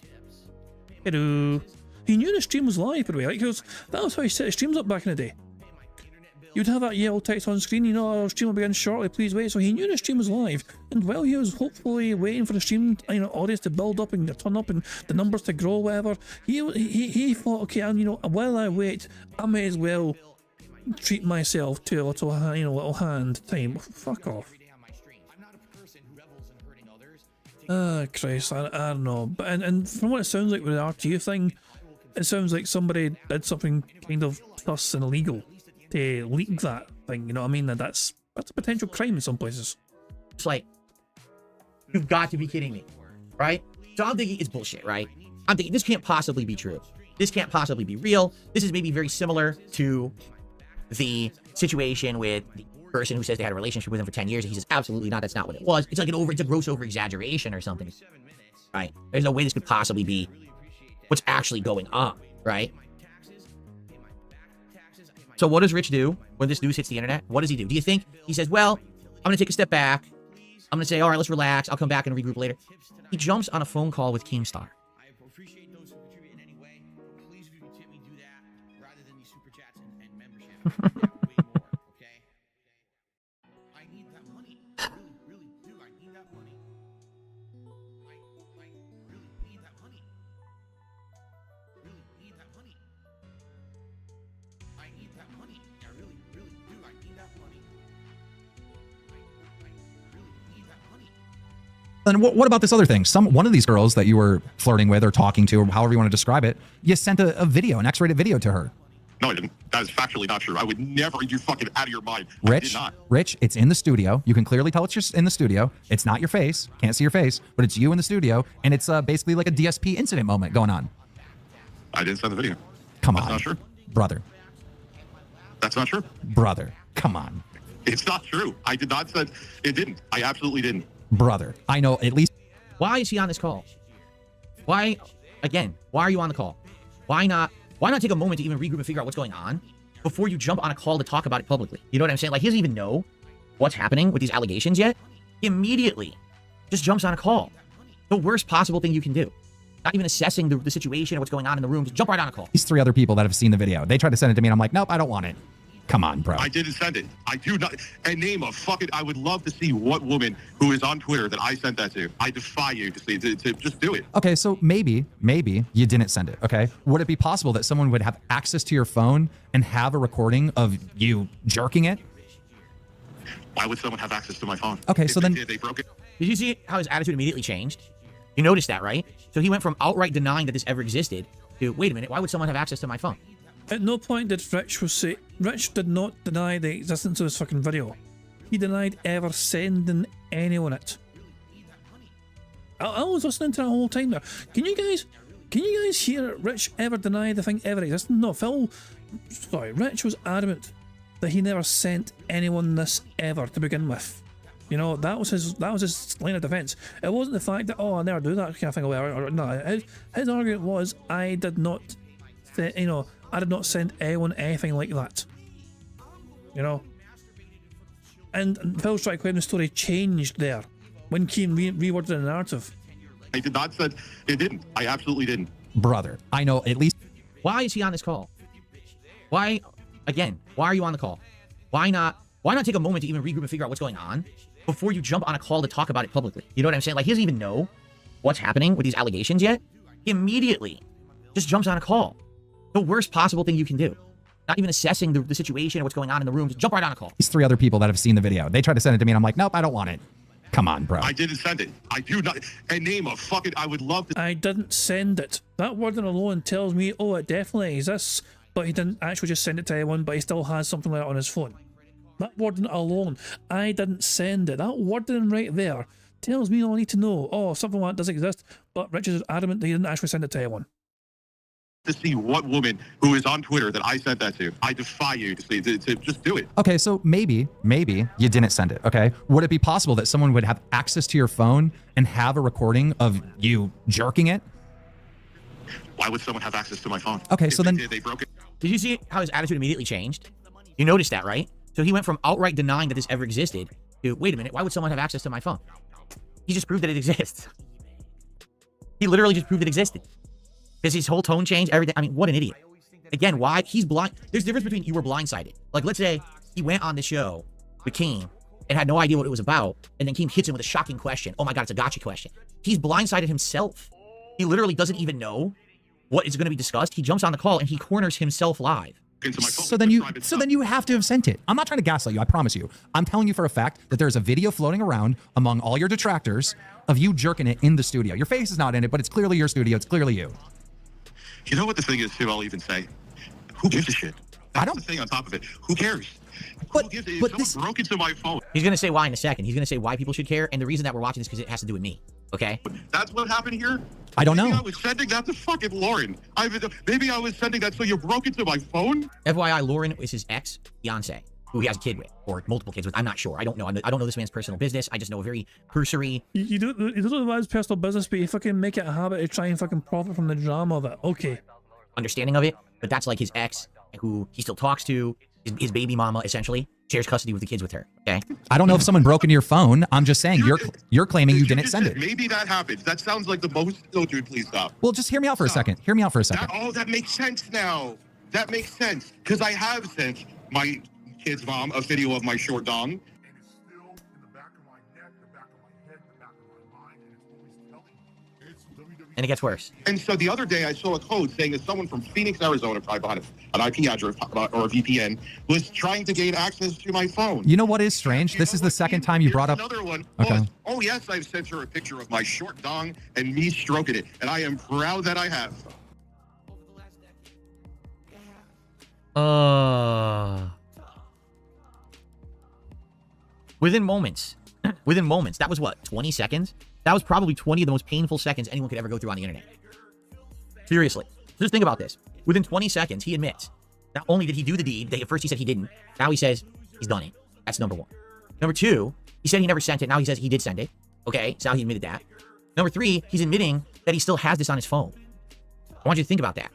Hello. He knew the stream was live, by the way, like, that was how he set his streams up back in the day. You'd have that yellow text on screen, you know, our stream will begin shortly, please wait. So he knew the stream was live, and while he was hopefully waiting for the stream, you know, audience to build up and turn up and the numbers to grow, whatever, he thought, okay, and you know, while I wait, I may as well treat myself to a little, you know, little hand time. Fuck off. Ah, Christ, I don't know. But and from what it sounds like with the RTU thing, it sounds like somebody did something kind of sus and illegal to leak that thing, you know what I mean? That's That's a potential crime in some places. It's like, you've got to be kidding me, right? So I'm thinking it's bullshit, right? I'm thinking this can't possibly be true. This can't possibly be real. This is maybe very similar to the situation with the person who says they had a relationship with him for 10 years. And he says, absolutely not. That's not what it was. It's like it's a gross over exaggeration or something, right? There's no way this could possibly be what's actually going on, right? So what does Rich do when this news hits the internet? What does he do? Do you think he says, well, I'm going to take a step back. I'm going to say, all right, let's relax. I'll come back and regroup later. He jumps on a phone call with Keemstar. And what about this other thing? One of these girls that you were flirting with or talking to, or however you want to describe it, you sent a video, an X-rated video to her. No, I didn't. That is factually not true. I would never. You fucking out of your mind. Rich, I did not. Rich, it's in the studio. You can clearly tell it's just in the studio. It's not your face. Can't see your face, but it's you in the studio, and it's basically like a DSP incident moment going on. I didn't send the video. Come That's on, not true. brother. That's not true. Brother, come on. It's not true. I did not send. It didn't. I absolutely didn't. Brother, I know at least. Why is he on this call? Why, again, why are you on the call? Why not take a moment to even regroup and figure out what's going on before you jump on a call to talk about it publicly? You know what I'm saying? Like, he doesn't even know what's happening with these allegations yet. He immediately just jumps on a call. The worst possible thing you can do. Not even assessing the situation or what's going on in the room. Just jump right on a call. These 3 other people that have seen the video, they tried to send it to me, and I'm like, nope, I don't want it. Come on, bro. I didn't send it. I do not. And name a fucking. I would love to see what woman who is on Twitter that I sent that to. I defy you to see to just do it. Okay, so maybe you didn't send it, okay? Would it be possible that someone would have access to your phone and have a recording of you jerking it? Why would someone have access to my phone? Okay, so then... They broke it. Did you see how his attitude immediately changed? You noticed that, right? So he went from outright denying that this ever existed to, wait a minute, why would someone have access to my phone? At no point did Rich did not deny the existence of this fucking video. He denied ever sending anyone it. I was listening to that whole time there. Can you guys hear Rich ever deny the thing ever existed? No, Rich was adamant that he never sent anyone this ever to begin with. You know, that was his line of defense. It wasn't the fact that, oh, I never do that kind of thing. No, his argument was, I did not send anyone anything like that. You know? And Phil's trying to claim the story changed there when Keem reworded the narrative. I did not send. It didn't. I absolutely didn't. Brother, I know at least. Why is he on this call? Why, again, why are you on the call? Why not take a moment to even regroup and figure out what's going on before you jump on a call to talk about it publicly? You know what I'm saying? Like, he doesn't even know what's happening with these allegations yet. He immediately just jumps on a call. The worst possible thing you can do. Not even assessing the situation or what's going on in the room. Just jump right on a call. These 3 other people that have seen the video, they tried to send it to me, and I'm like, nope, I don't want it. Come on, bro. I didn't send it. I do not. And name a fucking. I would love to. I didn't send it. That wording alone tells me, oh, it definitely exists, but he didn't actually just send it to anyone, but he still has something like that on his phone. That wording alone, I didn't send it. That wording right there tells me all I need to know. Oh, something like that does exist, but Richard is adamant that he didn't actually send it to anyone. To see what woman who is on Twitter that I sent that to. I defy you to see to just do it. Okay, so maybe you didn't send it, okay? Would it be possible that someone would have access to your phone and have a recording of you jerking it? Why would someone have access to my phone? Okay, so then... They broke it. Did you see how his attitude immediately changed? You noticed that, right? So he went from outright denying that this ever existed to, wait a minute, why would someone have access to my phone? He just proved that it exists. He literally just proved it existed. Because his whole tone changed, everything. I mean, what an idiot. Again, why? He's blind. There's a difference between you were blindsided. Like, let's say he went on the show with Keem and had no idea what it was about, and then Keem hits him with a shocking question. Oh my God, it's a gotcha question. He's blindsided himself. He literally doesn't even know what is going to be discussed. He jumps on the call and he corners himself live. So then you have to have sent it. I'm not trying to gaslight you, I promise you. I'm telling you for a fact that there's a video floating around among all your detractors of you jerking it in the studio. Your face is not in it, but it's clearly your studio. It's clearly you. You know what the thing is, too, I'll even say? Who gives a shit? That's the thing on top of it. Who cares? Who gives a- if someone broke into my phone. He's gonna say why in a second. He's gonna say why people should care, and the reason that we're watching this because it has to do with me. Okay? That's what happened here? I don't know. Maybe I was sending that to fucking Lauren. Maybe I was sending that so you broke into my phone? FYI, Lauren is his ex, fiance, who he has a kid with, or multiple kids with. I'm not sure. I don't know. I don't know this man's personal business. I just know a very cursory. You don't know about his personal business, but you fucking make it a habit to try and fucking profit from the drama of it. Okay. Understanding of it, but that's like his ex, who he still talks to, his baby mama, essentially, shares custody with the kids with her, okay? I don't know if someone broke into your phone. I'm just saying, you're claiming you didn't send it. Maybe that happens. That sounds like the most... No, dude, please stop. Well, just hear me out for a second. Hear me out for a second. That makes sense now. That makes sense. Because I have sent my kid's mom a video of my short dong. And it gets worse. And so the other day I saw a code saying that someone from Phoenix, Arizona, probably behind an IP address or a VPN, was trying to gain access to my phone. You know what is strange? This is the second time you brought up... Another one. Okay. Oh, yes, I've sent her a picture of my short dong and me stroking it. And I am proud that I have. Within moments. That was what, 20 seconds? That was probably 20 of the most painful seconds anyone could ever go through on the internet. Seriously. Just think about this. Within 20 seconds, he admits, not only did he do the deed, at first he said he didn't, now he says he's done it. That's number one. Number two, he said he never sent it, now he says he did send it. Okay, so now he admitted that. Number three, he's admitting that he still has this on his phone. I want you to think about that.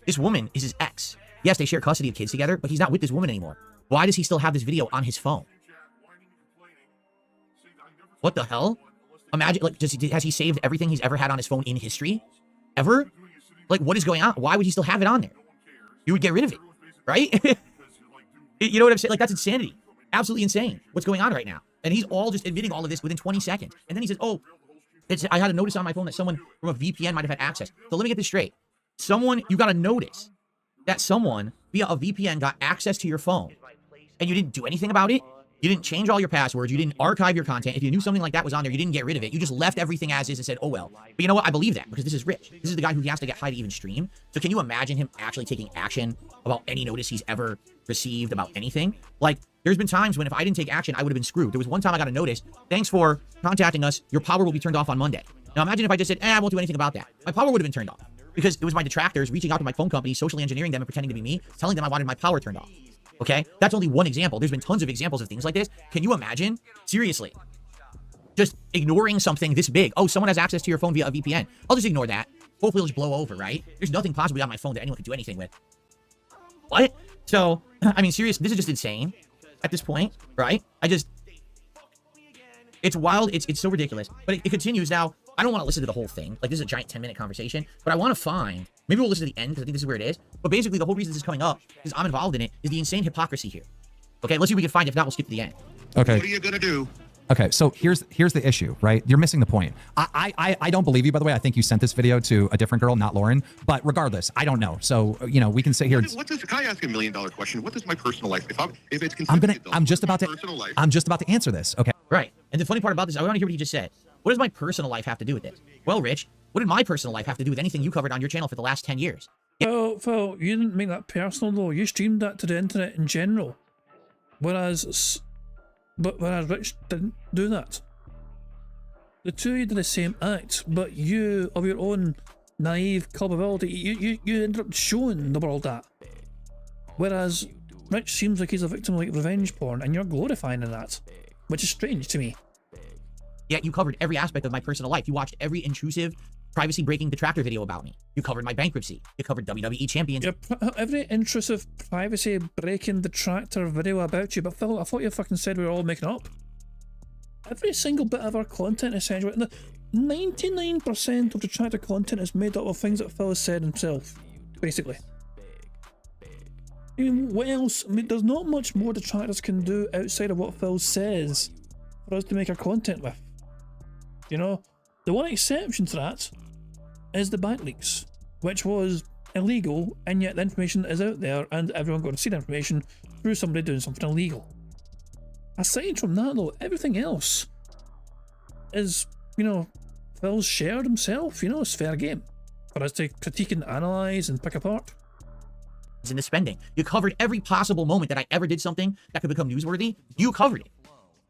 This woman is his ex. Yes, they share custody of kids together, but he's not with this woman anymore. Why does he still have this video on his phone? What the hell? Imagine, like, has he saved everything he's ever had on his phone in history? Ever? Like, what is going on? Why would he still have it on there? You would get rid of it, right? You know what I'm saying? Like, that's insanity. Absolutely insane. What's going on right now? And he's all just admitting all of this within 20 seconds. And then he says, oh, I had a notice on my phone that someone from a VPN might have had access. So let me get this straight. You got a notice that someone via a VPN got access to your phone, and you didn't do anything about it? You didn't change all your passwords. You didn't archive your content. If you knew something like that was on there, you didn't get rid of it. You just left everything as is and said, oh, well. But you know what? I believe that because this is Rich. This is the guy who has to get high to even stream. So can you imagine him actually taking action about any notice he's ever received about anything? Like, there's been times when if I didn't take action, I would have been screwed. There was one time I got a notice. Thanks for contacting us. Your power will be turned off on Monday. Now imagine if I just said, I won't do anything about that. My power would have been turned off because it was my detractors reaching out to my phone company, socially engineering them and pretending to be me, telling them I wanted my power turned off. Okay? That's only one example. There's been tons of examples of things like this. Can you imagine? Seriously. Just ignoring something this big. Oh, someone has access to your phone via a VPN. I'll just ignore that. Hopefully it'll just blow over, right? There's nothing possibly on my phone that anyone could do anything with. What? So, I mean, seriously, this is just insane at this point, right? It's wild. It's so ridiculous. But it continues. Now, I don't want to listen to the whole thing. Like, this is a giant 10-minute conversation. But I want to find... Maybe we'll listen to the end because I think this is where it is. But basically, the whole reason this is coming up, because I'm involved in it, is the insane hypocrisy here. Okay, let's see if we can find it. If not, we'll skip to the end. Okay. What are you going to do? Okay, so here's the issue, right? You're missing the point. I don't believe you, by the way. I think you sent this video to a different girl, not Lauren. But regardless, I don't know. So, you know, we can sit here. Can I ask a $1 million question? What is my personal life? If it's considered I'm just about to answer this. Okay. Right. And the funny part about this, I want to hear what you just said. What does my personal life have to do with this? Well, Rich, what did my personal life have to do with anything you covered on your channel for the last 10 years? Well, Phil, you didn't make that personal though. You streamed that to the internet in general. Whereas Rich didn't do that. The two of you did the same act, but you, of your own naive culpability, you ended up showing the world that. Whereas Rich seems like he's a victim of like revenge porn, and you're glorifying in that, which is strange to me. Yet you covered every aspect of my personal life. You watched every intrusive, privacy-breaking detractor video about me. You covered my bankruptcy. You covered WWE champions. Every intrusive, privacy-breaking detractor video about you, but Phil, I thought you fucking said we were all making up. Every single bit of our content, essentially, 99% of detractor content is made up of things that Phil has said himself, basically. I mean, what else? I mean, there's not much more detractors can do outside of what Phil says for us to make our content with. You know, the one exception to that is the bank leaks, which was illegal, and yet the information is out there and everyone got to see the information through somebody doing something illegal. Aside from that though, everything else is, you know, Phil's shared himself, you know, it's fair game for us to critique and analyse and pick apart. in the spending. You covered every possible moment that I ever did something that could become newsworthy. You covered it.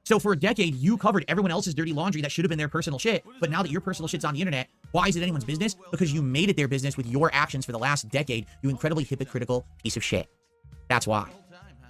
So for a decade, you covered everyone else's dirty laundry that should have been their personal shit. But now that your personal shit's on the internet, why is it anyone's business? Because you made it their business with your actions for the last decade, you incredibly hypocritical piece of shit. That's why.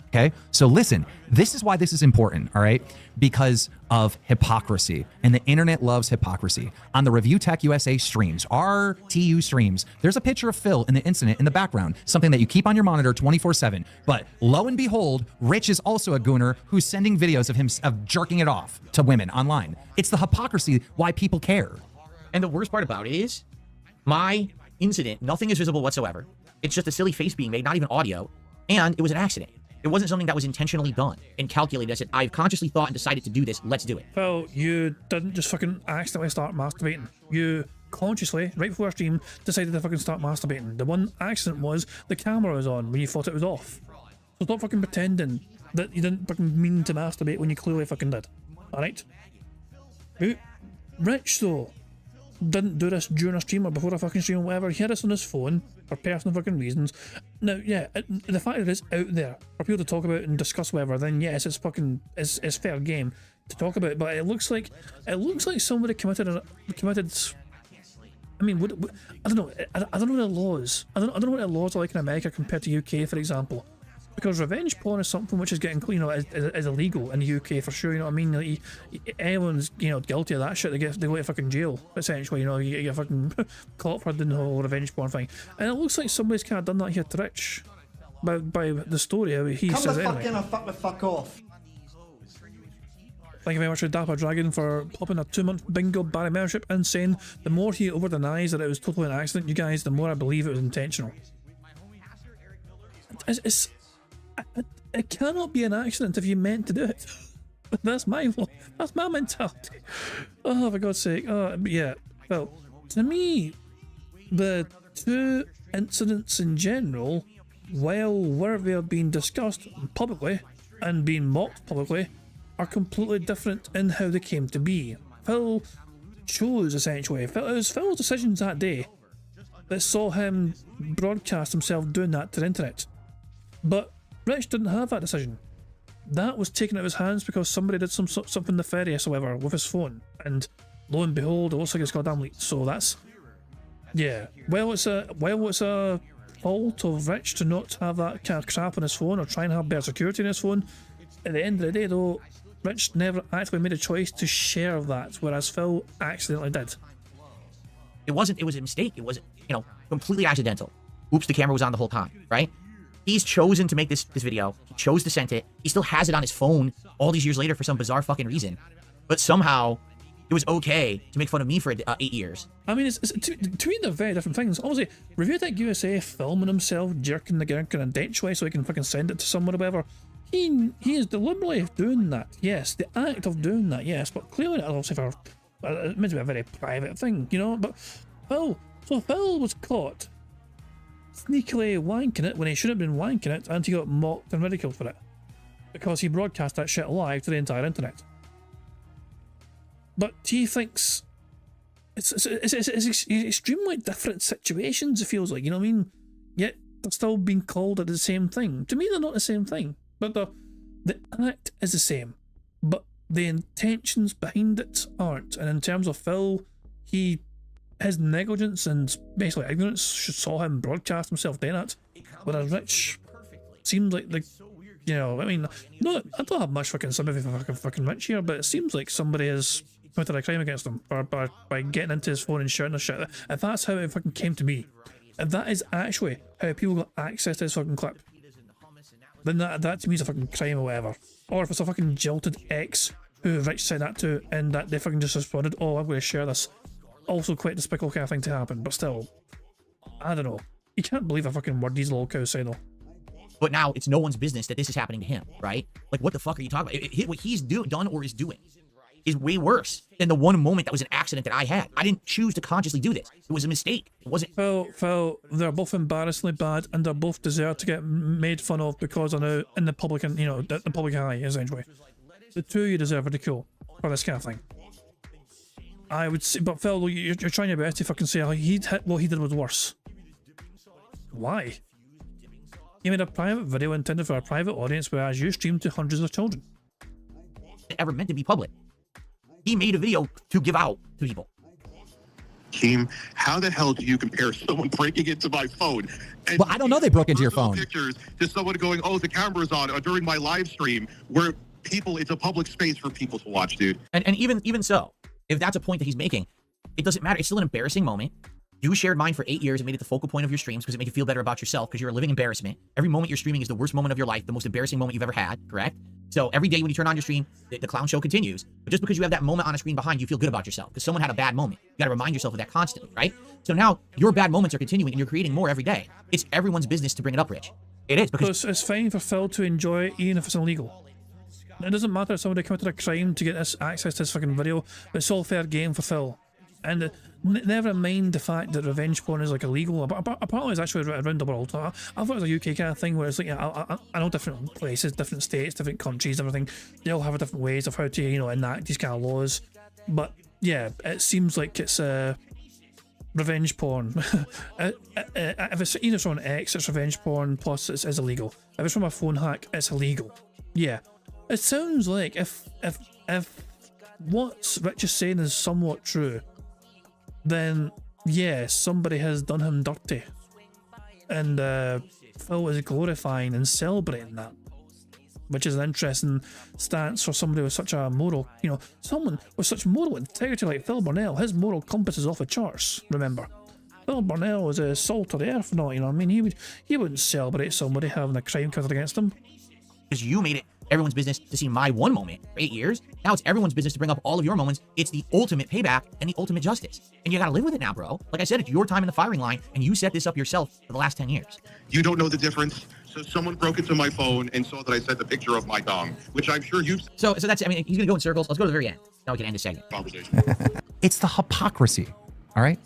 Okay, so listen, this is why this is important, all right? Because of hypocrisy, and the internet loves hypocrisy. On the Review Tech USA streams, RTU streams, there's a picture of Phil in the incident in the background, something that you keep on your monitor 24/7. But lo and behold, Rich is also a gooner who's sending videos of him jerking it off to women online. It's the hypocrisy why people care. And the worst part about it is, my incident, nothing is visible whatsoever. It's just a silly face being made, not even audio, and it was an accident. It wasn't something that was intentionally done and calculated. I said, I've consciously thought and decided to do this. Let's do it. Well, you didn't just fucking accidentally start masturbating. You consciously, right before our stream, decided to fucking start masturbating. The one accident was the camera was on when you thought it was off. So stop fucking pretending that you didn't fucking mean to masturbate when you clearly fucking did. Alright? Rich, though, didn't do this during a stream or before a fucking stream or whatever. He had this on his phone for personal fucking reasons. Now, yeah, the fact that it's out there for people to talk about and discuss whatever, then yes, it's fucking it's fair game to talk about. But it looks like somebody committed. I mean, I don't know. I don't know the laws. I don't know what the laws are like in America compared to UK, for example. Because revenge porn is something which is getting, is illegal in the UK for sure. You know what I mean? Like, anyone's guilty of that shit, they go to fucking jail. Essentially, you get fucking caught for doing the whole revenge porn thing. And it looks like somebody's kind of done that here to Rich, by the story how he Come says the it fuck anyway. in or fuck the fuck off. Thank you very much to Dapper Dragon for popping a 2-month bingo Barry membership and saying the more he over denies that it was totally an accident, you guys, the more I believe it was intentional. It cannot be an accident if you meant to do it. That's my mentality. Oh, for God's sake. But yeah, well, to me, the two incidents in general, while where they have been discussed publicly and being mocked publicly, are completely different in how they came to be. Phil chose, essentially. It was Phil's decisions that day that saw him broadcast himself doing that to the internet. But Rich didn't have that decision. That was taken out of his hands because somebody did something nefarious or whatever with his phone, and lo and behold, it looks like it's goddamn leaked. So that's, yeah. While it's a fault of Rich to not have that kind of crap on his phone or try and have better security in his phone, at the end of the day, though, Rich never actually made a choice to share that, whereas Phil accidentally did. It was a mistake. It was, completely accidental. Oops, the camera was on the whole time, right? He's chosen to make this video. He chose to send it. He still has it on his phone all these years later for some bizarre fucking reason. But somehow, it was okay to make fun of me for 8 years. I mean, to me, they're very different things. Obviously, Review Tech USA filming himself jerking the gurk in a ditch way so he can fucking send it to someone or whatever. He is deliberately doing that. Yes, the act of doing that, yes. But clearly, obviously, it's meant to be a very private thing, But Phil was caught sneakily wanking it when he should have been wanking it, and he got mocked and ridiculed for it because he broadcast that shit live to the entire internet. But he thinks it's extremely different situations, it feels like, you know what I mean? Yet they're still being called at the same thing. To me, they're not the same thing, but the act is the same, but the intentions behind it aren't. And in terms of Phil, his negligence and basically ignorance saw him broadcast himself doing that, whereas Rich seems like I mean, no, I don't have much fucking sympathy for fucking Rich here, but it seems like somebody has committed a crime against him by getting into his phone and shouting the shit. If that's how it fucking came to be, if that is actually how people got access to this fucking clip, then that to me is a fucking crime or whatever. Or if it's a fucking jilted ex who Rich said that to and that they fucking just responded, oh, I'm going to share this. Also quite despicable kind of thing to happen, but still, I don't know. You can't believe a fucking word these little cows say though. But now it's no one's business that this is happening to him, right? Like, what the fuck are you talking about? What he's done or is doing is way worse than the one moment that was an accident that I had. I didn't choose to consciously do this. It was a mistake. It wasn't. Phil, they're both embarrassingly bad, and they both deserve to get made fun of because they're now in the public, the public eye, essentially. The two of you deserve ridicule for this kind of thing. I would say, but Phil, you're trying your best to fucking say what he did was worse. Why? He made a private video intended for a private audience, whereas you streamed to hundreds of children. Ever meant to be public. He made a video to give out to people. Keem, how the hell do you compare someone breaking into my phone? And Well, I don't know they broke into your phone. Pictures to someone going, oh, the camera's on during my live stream, where people, it's a public space for people to watch, dude. And even so, if that's a point that he's making, it doesn't matter. It's still an embarrassing moment. You shared mine for 8 years and made it the focal point of your streams because it made you feel better about yourself because you're a living embarrassment. Every moment you're streaming is the worst moment of your life, the most embarrassing moment you've ever had, correct? So every day when you turn on your stream, the clown show continues. But just because you have that moment on a screen behind you, feel good about yourself because someone had a bad moment. You got to remind yourself of that constantly, right? So now your bad moments are continuing and you're creating more every day. It's everyone's business to bring it up, Rich. It is because it's fine for Phil to enjoy it, even if it's illegal. It doesn't matter if somebody committed a crime to get this access to this fucking video. It's all fair game for Phil. And never mind the fact that revenge porn is like illegal. Apparently it's actually around the world. I thought it was a UK kind of thing where it's like, I know different places, different states, different countries, everything. They all have different ways of how to, enact these kind of laws. But yeah, it seems like it's revenge porn. If it's either from an X, it's revenge porn, plus it's illegal. If it's from a phone hack, it's illegal. Yeah. It sounds like if what Rich is saying is somewhat true, then yeah, somebody has done him dirty, and Phil is glorifying and celebrating that, which is an interesting stance for somebody with such a moral, someone with such moral integrity like Phil Burnell. His moral compass is off the charts. Remember, Phil Burnell is a salt of the earth, not, I mean, he wouldn't celebrate somebody having a crime committed against him. because you made it everyone's business to see my one moment for 8 years. Now it's everyone's business to bring up all of your moments. It's the ultimate payback and the ultimate justice. And you gotta live with it now, bro. Like I said, it's your time in the firing line, and you set this up yourself for the last 10 years. You don't know the difference. So someone broke into my phone and saw that I sent the picture of my dong, which I'm sure you've... So that's, I mean, he's gonna go in circles. Let's go to the very end. Now we can end this segment. Conversation. It's the hypocrisy, all right?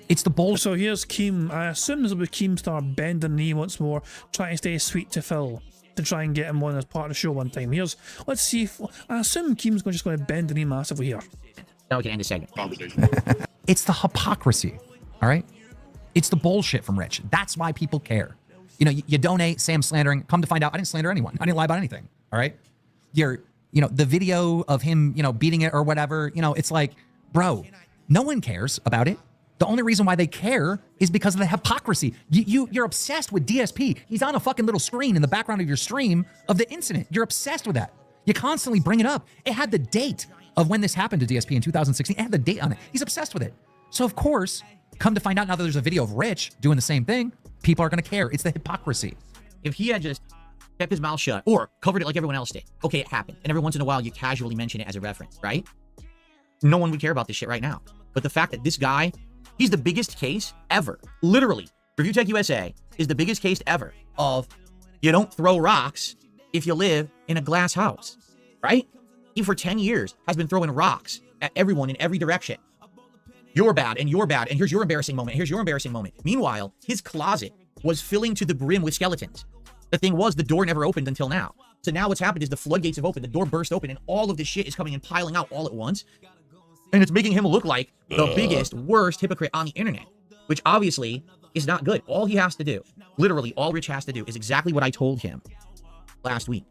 It's the bullshit. So here's Keem. I assume this will be Keemstar bending the knee once more, trying to stay sweet to Phil to try and get him on as part of the show one time. Let's see if... I assume Keem's just going to bend the knee massively here. Now we can end this segment. Conversation. It's the hypocrisy, all right? It's the bullshit from Rich. That's why people care. You know, you donate, say I'm slandering. Come to find out, I didn't slander anyone. I didn't lie about anything, all right? The video of him, beating it or whatever, it's like, bro, no one cares about it. The only reason why they care is because of the hypocrisy. You're obsessed with DSP. He's on a fucking little screen in the background of your stream of the incident. You're obsessed with that. You constantly bring it up. It had the date of when this happened to DSP in 2016. It had the date on it. He's obsessed with it. So of course, come to find out now that there's a video of Rich doing the same thing, people are going to care. It's the hypocrisy. If he had just kept his mouth shut or covered it like everyone else did, okay, it happened. And every once in a while, you casually mention it as a reference, right? No one would care about this shit right now. But the fact that this guy, he's the biggest case ever. Literally, Review Tech USA is the biggest case ever of you don't throw rocks if you live in a glass house, right? He for 10 years has been throwing rocks at everyone in every direction. You're bad, and here's your embarrassing moment, here's your embarrassing moment. Meanwhile, his closet was filling to the brim with skeletons. The thing was, the door never opened until now. So now what's happened is the floodgates have opened, the door burst open, and all of this shit is coming and piling out all at once. And it's making him look like the biggest, worst hypocrite on the internet, which obviously is not good. All he has to do, literally all Rich has to do, is exactly what I told him last week,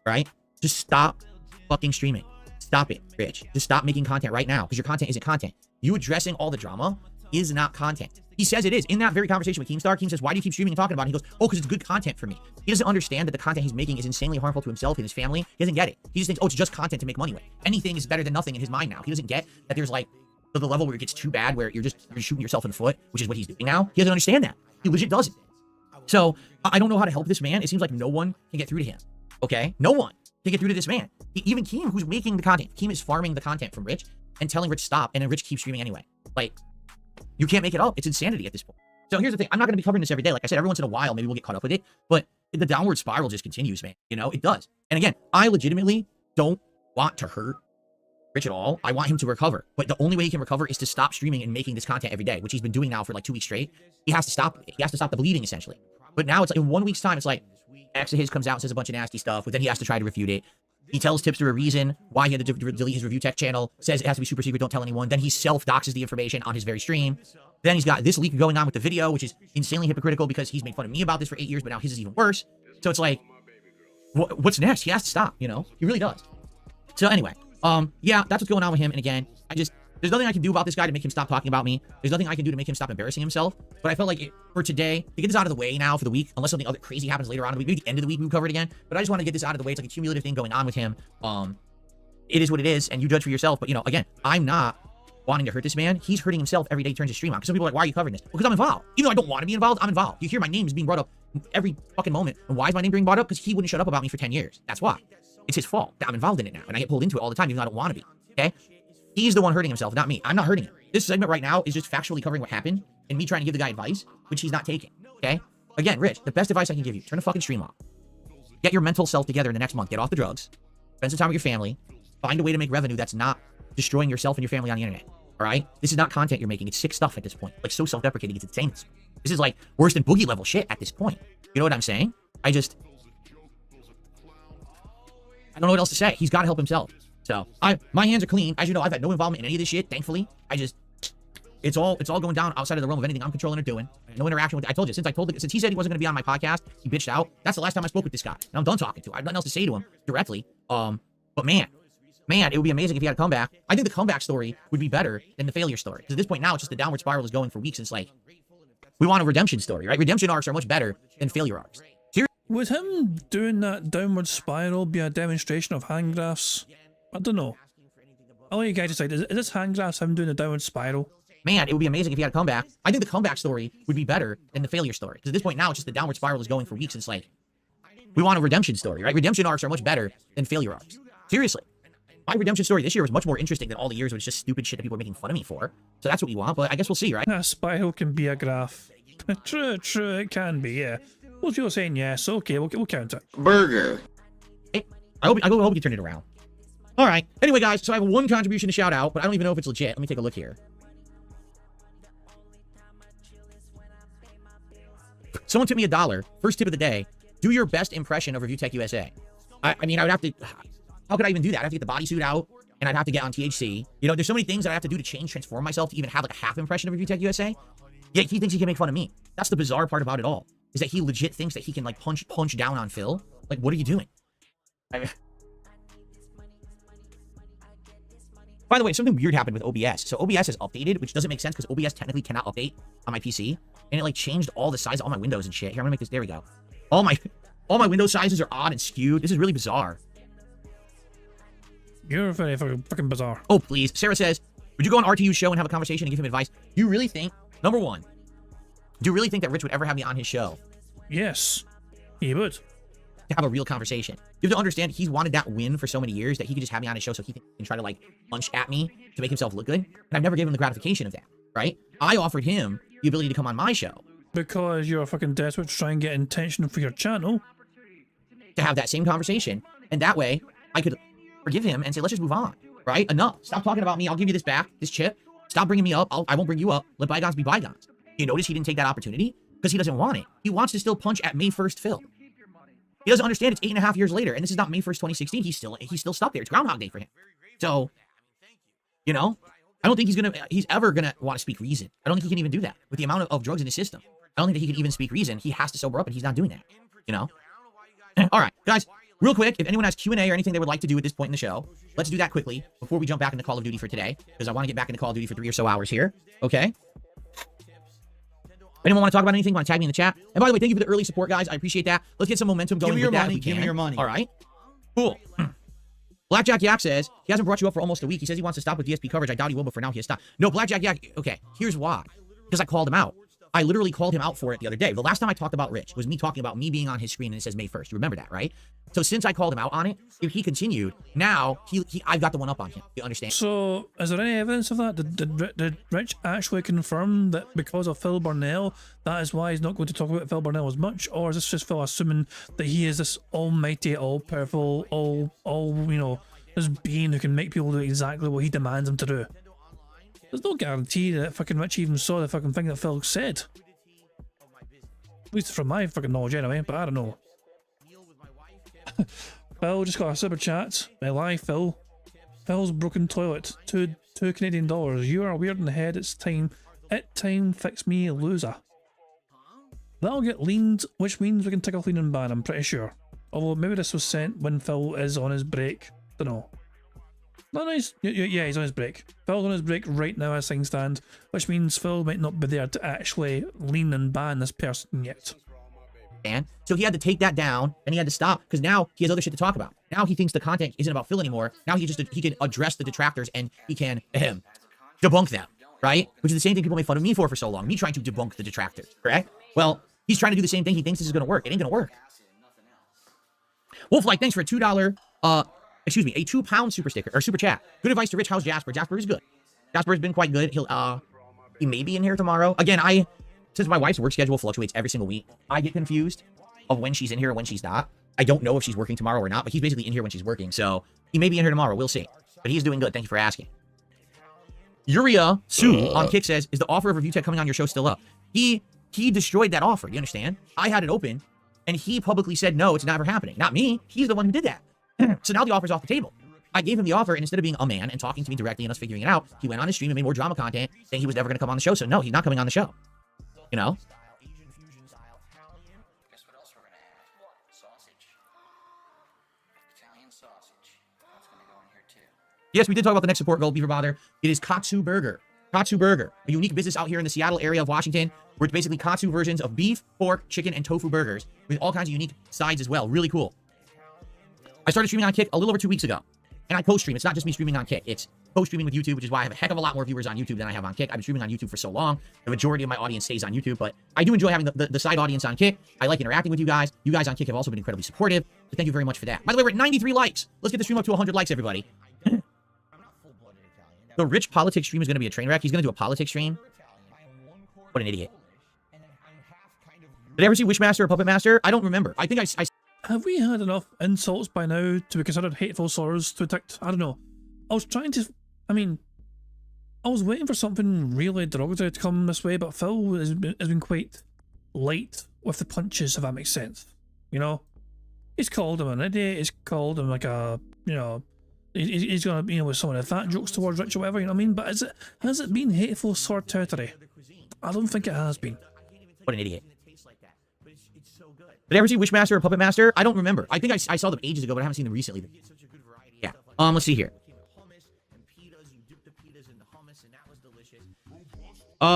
right? Just stop fucking streaming. Stop it, Rich. Just stop making content right now, because your content isn't content. You addressing all the drama is not content. He says it is. In that very conversation with Keemstar, Keem says, why do you keep streaming and talking about it? He goes, oh, because it's good content for me. He doesn't understand that the content he's making is insanely harmful to himself and his family. He doesn't get it. He just thinks, oh, it's just content to make money with. Anything is better than nothing in his mind now. He doesn't get that there's like the level where it gets too bad, where you're shooting yourself in the foot, which is what he's doing now. He doesn't understand that. He legit doesn't. So I don't know how to help this man. It seems like no one can get through to him. Okay? No one can get through to this man. Even Keem, who's making the content. Keem is farming the content from Rich and telling Rich stop, and then Rich keeps streaming anyway. Like, you can't make it up. It's insanity at this point. So here's the thing. I'm not going to be covering this every day. Like I said, every once in a while, maybe we'll get caught up with it. But the downward spiral just continues, man. It does. And again, I legitimately don't want to hurt Rich at all. I want him to recover. But the only way he can recover is to stop streaming and making this content every day, which he's been doing now for like 2 weeks straight. He has to stop it. He has to stop the bleeding, essentially. But now it's like in 1 week's time, it's like ex of his comes out and says a bunch of nasty stuff, but then he has to try to refute it. He tells Tipster a reason why he had to delete his Review Tech channel, says it has to be super secret, don't tell anyone. Then he self-doxes the information on his very stream. Then he's got this leak going on with the video, which is insanely hypocritical because he's made fun of me about this for 8 years, but now his is even worse. So it's like, what's next? He has to stop, you know? He really does. So anyway, yeah, that's what's going on with him. And again, there's nothing I can do about this guy to make him stop talking about me. There's nothing I can do to make him stop embarrassing himself. But I felt like for today, to get this out of the way now for the week, unless something other crazy happens later on in the week, maybe the end of the week we cover it again. But I just want to get this out of the way. It's like a cumulative thing going on with him. It is what it is, and you judge for yourself. But, you know, again, I'm not wanting to hurt this man. He's hurting himself every day he turns his stream on. Because some people are like, why are you covering this? Well, because I'm involved. Even though I don't want to be involved, I'm involved. You hear my name is being brought up every fucking moment. And why is my name being brought up? Because he wouldn't shut up about me for 10 years. That's why. It's his fault that I'm involved in it now. And I get pulled into it all the time, even though I don't want to be. Okay? He's the one hurting himself, not me. I'm not hurting him. This segment right now is just factually covering what happened and me trying to give the guy advice, which he's not taking. Okay? Again, Rich, the best advice I can give you, turn the fucking stream off. Get your mental self together in the next month. Get off the drugs. Spend some time with your family. Find a way to make revenue that's not destroying yourself and your family on the internet. All right? This is not content you're making. It's sick stuff at this point. Like, so self-deprecating. It's insane. This is like worse than boogie level shit at this point. You know what I'm saying? I don't know what else to say. He's got to help himself. So my hands are clean. As you know, I've had no involvement in any of this shit. Thankfully, it's all going down outside of the realm of anything I'm controlling or doing. No interaction with. I told you since he said he wasn't going to be on my podcast, he bitched out. That's the last time I spoke with this guy, and I'm done talking to him. I have nothing else to say to him directly. But man, it would be amazing if he had a comeback. I think the comeback story would be better than the failure story. Because at this point now, it's just the downward spiral is going for weeks. And it's like, we want a redemption story, right? Redemption arcs are much better than failure arcs. Would him doing that downward spiral be a demonstration of hand graphs? I don't know. I'll let you guys decide. Is this hand graphs him doing the downward spiral? Man, it would be amazing if he had a comeback. I think the comeback story would be better than the failure story. Because at this point now, it's just the downward spiral is going for weeks. And it's like, we want a redemption story, right? Redemption arcs are much better than failure arcs. Seriously. My redemption story this year was much more interesting than all the years where it's just stupid shit that people are making fun of me for. So that's what we want, but I guess we'll see, right? A spiral can be a graph. True, it can be, yeah. Most people are saying yes, okay, we'll count it. Burger. Hey, I hope you can turn it around. All right. Anyway, guys, so I have one contribution to shout out, but I don't even know if it's legit. Let me take a look here. Someone tipped me $1. First tip of the day. Do your best impression of Review Tech USA. I mean, I would have to... How could I even do that? I'd have to get the bodysuit out, and I'd have to get on THC. You know, there's so many things that I have to do to transform myself to even have like a half impression of Review Tech USA. Yet he thinks he can make fun of me. That's the bizarre part about it all. Is that he legit thinks that he can like punch down on Phil. Like, what are you doing? By the way, something weird happened with OBS. So OBS is updated, which doesn't make sense because OBS technically cannot update on my PC. And it like changed all the size of all my windows and shit. Here, I'm gonna make this. There we go. All my window sizes are odd and skewed. This is really bizarre. You're very fucking bizarre. Oh, please. Sarah says, would you go on RTU's show and have a conversation and give him advice? Do you really think, number one, do you really think that Rich would ever have me on his show? Yes, he would. To have a real conversation. You have to understand, he's wanted that win for so many years that he could just have me on his show so he can try to like punch at me to make himself look good. And I've never given him the gratification of that, right? I offered him the ability to come on my show. Because you're fucking desperate to try and get attention for your channel. To have that same conversation. And that way, I could forgive him and say, let's just move on, right? Enough. Stop talking about me. I'll give you this back, this chip. Stop bringing me up. I won't bring you up. Let bygones be bygones. You notice he didn't take that opportunity? Because he doesn't want it. He wants to still punch at May 1st Phil. He doesn't understand it's 8.5 years later, and this is not May 1st, 2016. He's still stuck there. It's Groundhog Day for him. So, you know, I don't think he's ever gonna want to speak reason. I don't think he can even do that. With the amount of drugs in his system, I don't think that he can even speak reason. He has to sober up, and he's not doing that. You know? All right, guys, real quick, if anyone has Q&A or anything they would like to do at this point in the show, let's do that quickly before we jump back into Call of Duty for today, because I want to get back into Call of Duty for 3 or so hours here. Okay? Anyone want to talk about anything? Want to tag me in the chat? And by the way, thank you for the early support, guys. I appreciate that. Let's get some momentum going with that. Give me your money. All right. Cool. Blackjack Yak says he hasn't brought you up for almost a week. He says he wants to stop with DSP coverage. I doubt he will, but for now he has stopped. No, Blackjack Yak. Okay, here's why. Because I called him out. I literally called him out for it the other day. The last time I talked about Rich was me talking about me being on his screen and it says May 1st. You remember that, right? So since I called him out on it, if he continued, now I've got the one up on him. You understand? So is there any evidence of that? Did Rich actually confirm that because of Phil Burnell, that is why he's not going to talk about Phil Burnell as much? Or is this just Phil assuming that he is this almighty, all-powerful, all you know, this being who can make people do exactly what he demands them to do? There's no guarantee that fucking Rich even saw the fucking thing that Phil said. At least from my fucking knowledge anyway, but I don't know. Phil just got a super chat. My life, Phil. Phil's broken toilet. Two Canadian dollars. You are weird in the head. It's time It time fix me loser. That'll get leaned, which means we can tick off lean and ban, I'm pretty sure. Although maybe this was sent when Phil is on his break. Dunno. No, nice. Yeah, he's on his break. Phil's on his break right now as things stand, which means Phil might not be there to actually lean and ban this person yet. And so he had to take that down and he had to stop because now he has other shit to talk about. Now he thinks the content isn't about Phil anymore. Now he can address the detractors and he can debunk them, right? Which is the same thing people made fun of me for so long. Me trying to debunk the detractors, correct? Well, he's trying to do the same thing. He thinks this is going to work. It ain't going to work. Wolf, thanks for a $2, a £2 super sticker or super chat. Good advice to Rich. How's Jasper? Jasper is good. Jasper has been quite good. He may be in here tomorrow. Again, since my wife's work schedule fluctuates every single week, I get confused of when she's in here and when she's not. I don't know if she's working tomorrow or not, but he's basically in here when she's working. So he may be in here tomorrow. We'll see. But he's doing good. Thank you for asking. Yuria Sue on Kick says, is the offer of Review Tech coming on your show still up? He destroyed that offer. You understand? I had it open and he publicly said, no, it's never happening. Not me. He's the one who did that. So now the offer's off the table. I gave him the offer, and instead of being a man and talking to me directly and us figuring it out, he went on his stream and made more drama content saying he was never going to come on the show. So no, he's not coming on the show. You know? Yes, we did talk about the next support goal, Beaver Bother. It is Katsu Burger. Katsu Burger, a unique business out here in the Seattle area of Washington, where it's basically Katsu versions of beef, pork, chicken, and tofu burgers with all kinds of unique sides as well. Really cool. I started streaming on Kick a little over 2 weeks ago, and I post-stream. It's not just me streaming on Kick. It's post-streaming with YouTube, which is why I have a heck of a lot more viewers on YouTube than I have on Kick. I've been streaming on YouTube for so long. The majority of my audience stays on YouTube, but I do enjoy having the side audience on Kick. I like interacting with you guys. You guys on Kick have also been incredibly supportive, so thank you very much for that. By the way, we're at 93 likes. Let's get the stream up to 100 likes, everybody. The Rich politics stream is going to be a train wreck. He's going to do a politics stream. What an idiot. Did I ever see Wishmaster or Puppet Master? I don't remember. I think I Have we had enough insults by now to be considered hateful slurs to attack? I don't know. I was waiting for something really derogatory to come this way, but Phil has been quite light with the punches, if that makes sense. You know? He's called him an idiot, he's called him like a, you know, he's gonna, you know, with some of the fat jokes towards Rich or whatever, you know what I mean? But has it been hateful slur territory? I don't think it has been. What an idiot. Did I ever see Wishmaster or Puppet Master? I don't remember. I think I saw them ages ago, but I haven't seen them recently. Yeah. Let's see here.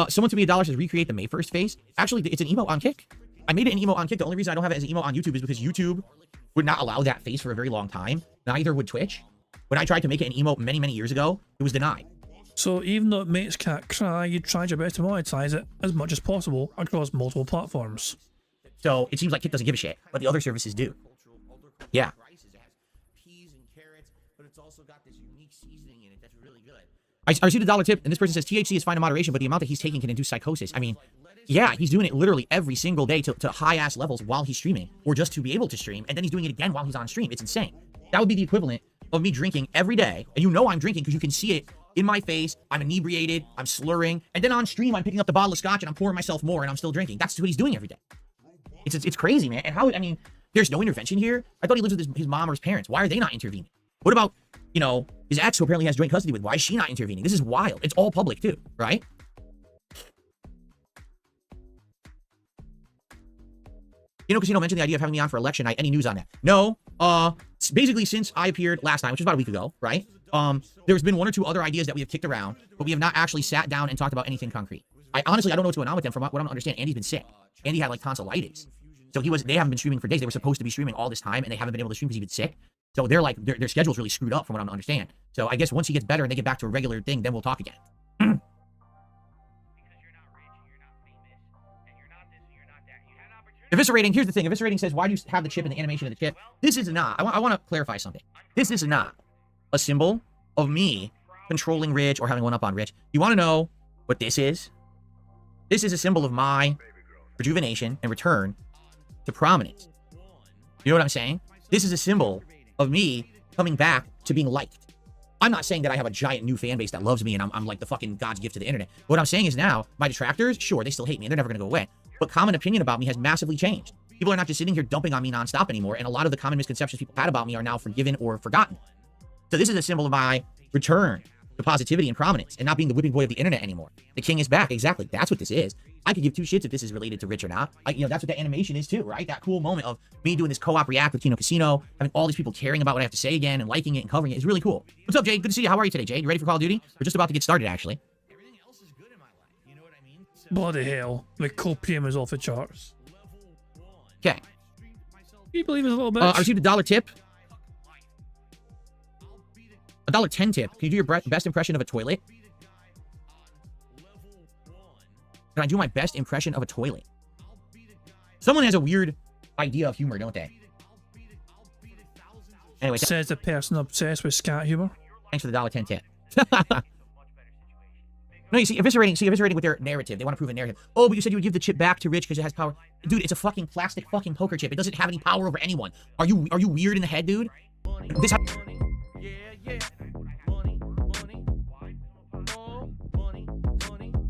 Someone to me $1 says recreate the May 1st face. Actually, it's an emote on Kick. I made it an emote on Kick. The only reason I don't have it as an emote on YouTube is because YouTube would not allow that face for a very long time. Neither would Twitch. When I tried to make it an emote many, many years ago, it was denied. So even though it makes cat cry, you tried your best to monetize it as much as possible across multiple platforms. So it seems like Kick doesn't give a shit, but the other services do. Yeah. I received $1 tip, and this person says THC is fine in moderation, but the amount that he's taking can induce psychosis. I mean, yeah, he's doing it literally every single day to high-ass levels while he's streaming, or just to be able to stream, and then he's doing it again while he's on stream. It's insane. That would be the equivalent of me drinking every day, and you know I'm drinking because you can see it in my face. I'm inebriated, I'm slurring, and then on stream I'm picking up the bottle of scotch and I'm pouring myself more, and I'm still drinking. That's what he's doing every day. It's crazy, man. And how, I mean, there's no intervention here. I thought he lives with his mom or his parents. Why are they not intervening? What about, you know, his ex who apparently has joint custody with? Why is she not intervening? This is wild. It's all public too, right? You know, Casino mentioned the idea of having me on for election night. Any news on that? No. Basically, since I appeared last time, which was about a week ago, right? There's been one or two other ideas that we have kicked around, but we have not actually sat down and talked about anything concrete. I honestly don't know what's going on with them. From what I don't understand, Andy's been sick. Andy had like tonsillitis. So they haven't been streaming for days. They were supposed to be streaming all this time, and they haven't been able to stream because he's been sick. So they're like, their schedule's really screwed up from what I don't understand. So I guess once he gets better and they get back to a regular thing, then we'll talk again. Eviscerating, here's the thing. Eviscerating says, why do you have the chip in the animation of the chip? This is not, I want to clarify something. This is not a symbol of me controlling Rich or having one up on Rich. You want to know what this is? This is a symbol of my rejuvenation and return to prominence. You know what I'm saying? This is a symbol of me coming back to being liked. I'm not saying that I have a giant new fan base that loves me and I'm like the fucking God's gift to the internet. What I'm saying is now, my detractors, sure, they still hate me and they're never going to go away. But common opinion about me has massively changed. People are not just sitting here dumping on me nonstop anymore, and a lot of the common misconceptions people had about me are now forgiven or forgotten. So this is a symbol of my return to positivity and prominence and not being the whipping boy of the internet anymore. The king is back. Exactly. That's what this is. I could give two shits if this is related to Rich or not. You know, that's what that animation is too, right? That cool moment of me doing this co-op react with Kino Casino, having all these people caring about what I have to say again and liking it and covering it is really cool. What's up, Jade? Good to see you. How are you today, Jade? You ready for Call of Duty? We're just about to get started, actually. Bloody hell. The copium is off the charts. Okay. Can you believe it's a little bit? I received a $1 tip. A $1.10 tip. Can you do your best impression of a toilet? Can I do my best impression of a toilet? Someone has a weird idea of humor, don't they? Anyway, says the person obsessed with scat humor. Thanks for the $1.10 tip. No, you see, eviscerating with their narrative. They want to prove a narrative. Oh, but you said you would give the chip back to Rich because it has power. Dude, it's a fucking plastic fucking poker chip. It doesn't have any power over anyone. Are you weird in the head, dude? This.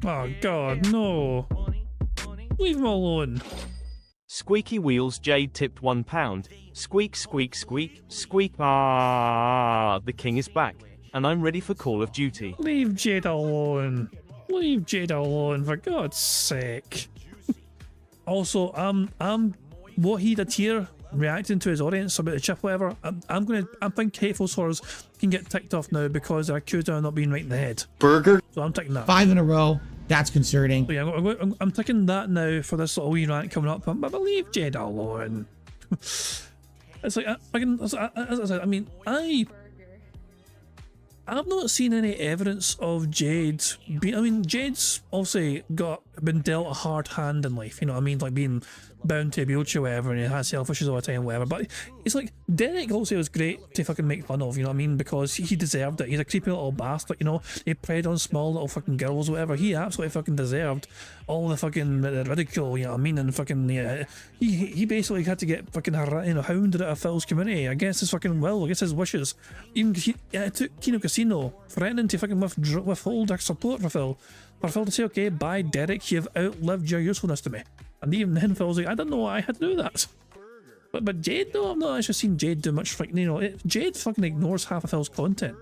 Oh God, no! Leave him alone. Squeaky Wheels Jade tipped £1. Squeak, squeak, squeak, squeak. Ah, the king is back, and I'm ready for Call of Duty. Leave Jade alone. Leave Jade alone, for God's sake. Also, what he did here, reacting to his audience about the chip, whatever. I think hateful slurs can get ticked off now because they're accused of not being right in the head. Burger. So I'm ticking that. 5 in a row. That's concerning. So yeah, I'm ticking that now for this little wee rant coming up. But leave Jade alone. It's like as I said, I mean, I've not seen any evidence of Jade being. I mean, Jade's obviously been dealt a hard hand in life. You know what I mean? Like being bound to a wheelchair, whatever, and he has health issues all the time, whatever. But it's like Derek also was great to fucking make fun of. You know what I mean? Because he deserved it. He's a creepy little bastard. You know, he preyed on small little fucking girls, whatever. He absolutely fucking deserved all the fucking ridicule. You know what I mean? And fucking yeah, he basically had to get fucking hounded out of Phil's community against his fucking will, against his wishes. Even it took Kino Casino threatening to fucking withhold their support for Phil to say, okay, bye Derek, you've outlived your usefulness to me. And even then Phil's like, I didn't know I had to do that. But Jade though, I've not actually seen Jade do much fucking, you know, Jade fucking ignores half of Phil's content.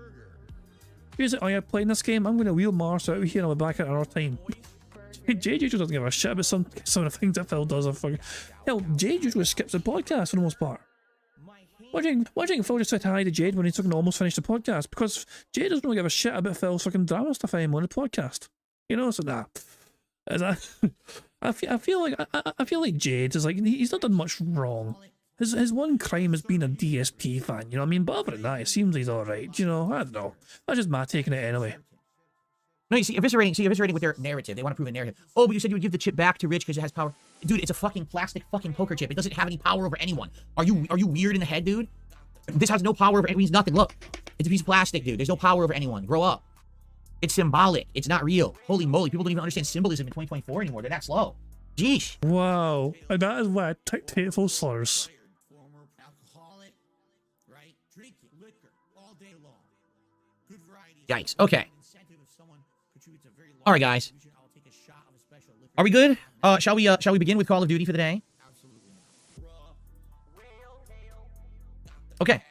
He's like, oh yeah, playing this game, I'm going to wheel Mars out here and I'll be back at another time. Jade usually doesn't give a shit about some of the things that Phil does. Hell, Jade usually skips the podcast for the most part. Why do you think Phil just said hi to Jade when he's fucking almost finished the podcast? Because Jade doesn't really give a shit about Phil's fucking drama stuff anymore on the podcast. You know, so nah. I feel like Jade is like, he's not done much wrong. His one crime has been a DSP fan, you know what I mean? But other than that, it seems he's alright, you know, I don't know. That's just Matt taking it anyway. No, you see, eviscerating with their narrative. They want to prove a narrative. Oh, but you said you would give the chip back to Rich because it has power. Dude, it's a fucking plastic fucking poker chip. It doesn't have any power over anyone. Are you weird in the head, dude? This has no power over anyone. It means nothing. Look, it's a piece of plastic, dude. There's no power over anyone. Grow up. It's symbolic. It's not real. Holy moly, people don't even understand symbolism in 2024 anymore. They're that slow. Jeesh. Wow, and that is why I ticked hateful slurs. Yikes. Okay. All right, guys. Are we good? Shall we begin with Call of Duty for the day? Okay.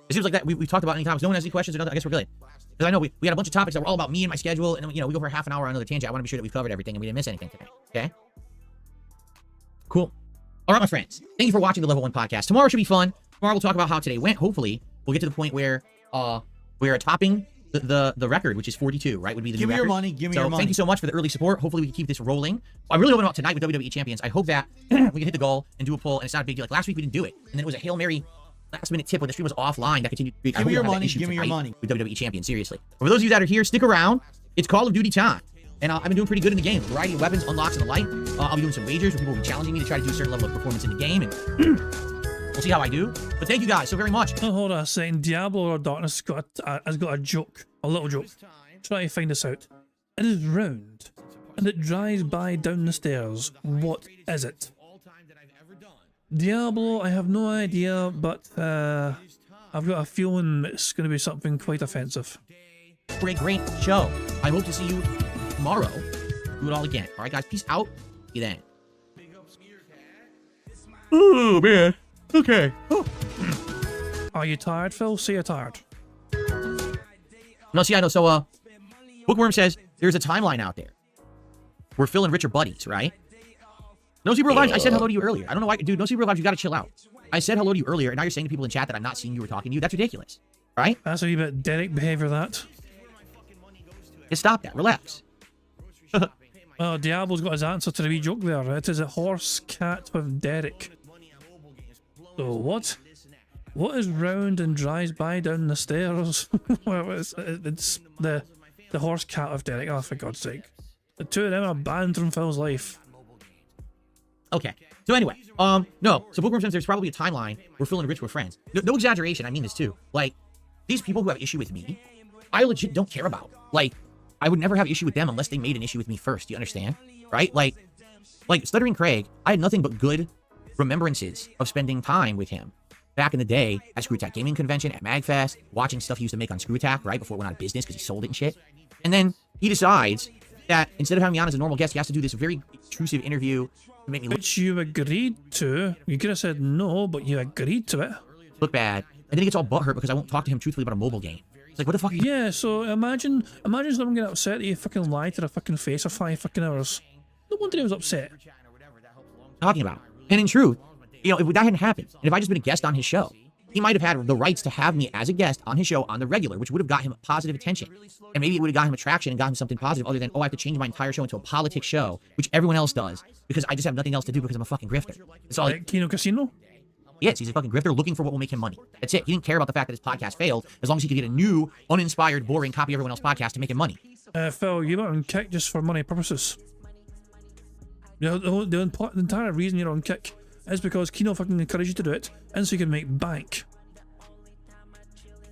It seems like that we've talked about any topics. No one has any questions or nothing. I guess we're good. Because I know we had a bunch of topics that were all about me and my schedule, and you know, we go for half an hour on another tangent. I want to be sure that we've covered everything and we didn't miss anything today. Okay? Cool. All right, my friends. Thank you for watching the Level 1 podcast. Tomorrow should be fun. Tomorrow we'll talk about how today went. Hopefully, we'll get to the point where we're topping the record, which is 42, right? Would be the new record. Give me your money. Give me your money. Thank you so much for the early support. Hopefully, we can keep this rolling. I really hope about tonight with WWE Champions. I hope that we can hit the goal and do a poll, and it's not a big deal. Like last week, we didn't do it, and then it was a Hail Mary last-minute tip when the stream was offline that continued. Give me your money. Give me your money. With WWE Champions, seriously. But for those of you that are here, stick around. It's Call of Duty time. And I've been doing pretty good in the game. Variety of weapons, unlocks, and the like. I'll be doing some wagers where people will be challenging me to try to do a certain level of performance in the game. And we'll see how I do. But thank you guys so very much. Oh, hold on a second. Diablo or Darkness has got a joke. A little joke. Try to find this out. It is round. And it drives by down the stairs. What is it? Diablo, I have no idea, but I've got a feeling it's going to be something quite offensive. Great show. I hope to see you tomorrow. Do it all again. All right, guys. Peace out. See you then. Oh, man. Okay. Oh. Are you tired, Phil? Say you're tired. No, see, I know. So, Bookworm says there's a timeline out there where Phil and Rich are buddies, right? No Zebra Vibes, I said hello to you earlier. I don't know why, dude. No Zebra Vibes, you gotta chill out. I said hello to you earlier, and now you're saying to people in chat that I'm not seeing you or talking to you. That's ridiculous, right? That's a wee bit Derek behavior, that. Just stop that. Relax. Well, Diablo's got his answer to the wee joke there. It is a horse cat with Derek. So what? What is round and drives by down the stairs? Well, it's the horse cat of Derek. Oh, for God's sake. The two of them are banned from Phil's life. Okay. So anyway, no. So Bookworm says there's probably a timeline where Phil and Rich were friends. No exaggeration. I mean this too. Like, these people who have issue with me, I legit don't care about. Like, I would never have issue with them unless they made an issue with me first. Do you understand? Right? Like Stuttering Craig, I had nothing but good remembrances of spending time with him back in the day at Screw Attack Gaming Convention, at MagFest, watching stuff he used to make on Screw Attack, right before it went out of business because he sold it and shit. And then he decides that instead of having me on as a normal guest, he has to do this very intrusive interview to make me Which you agreed to. You could have said no, but you agreed to it. look bad. And then he gets all butthurt because I won't talk to him truthfully about a mobile game. It's like, what the fuck? Yeah, so imagine someone getting upset that you fucking lied to their fucking face for 5 fucking hours. No wonder he was upset. Talking about. And in truth, you know, if that hadn't happened, and if I just been a guest on his show, he might have had the rights to have me as a guest on his show on the regular, which would have got him positive attention. And maybe it would have got him attraction and got him something positive other than, oh, I have to change my entire show into a politics show, which everyone else does, because I just have nothing else to do because I'm a fucking grifter. It's all like Kino Casino? Yes, he's a fucking grifter looking for what will make him money. That's it. He didn't care about the fact that his podcast failed, as long as he could get a new, uninspired, boring, copy everyone else's podcast to make him money. Phil, you went on Kick just for money purposes. You know, the entire reason you're on Kick is because Kino fucking encouraged you to do it, and so you can make bank.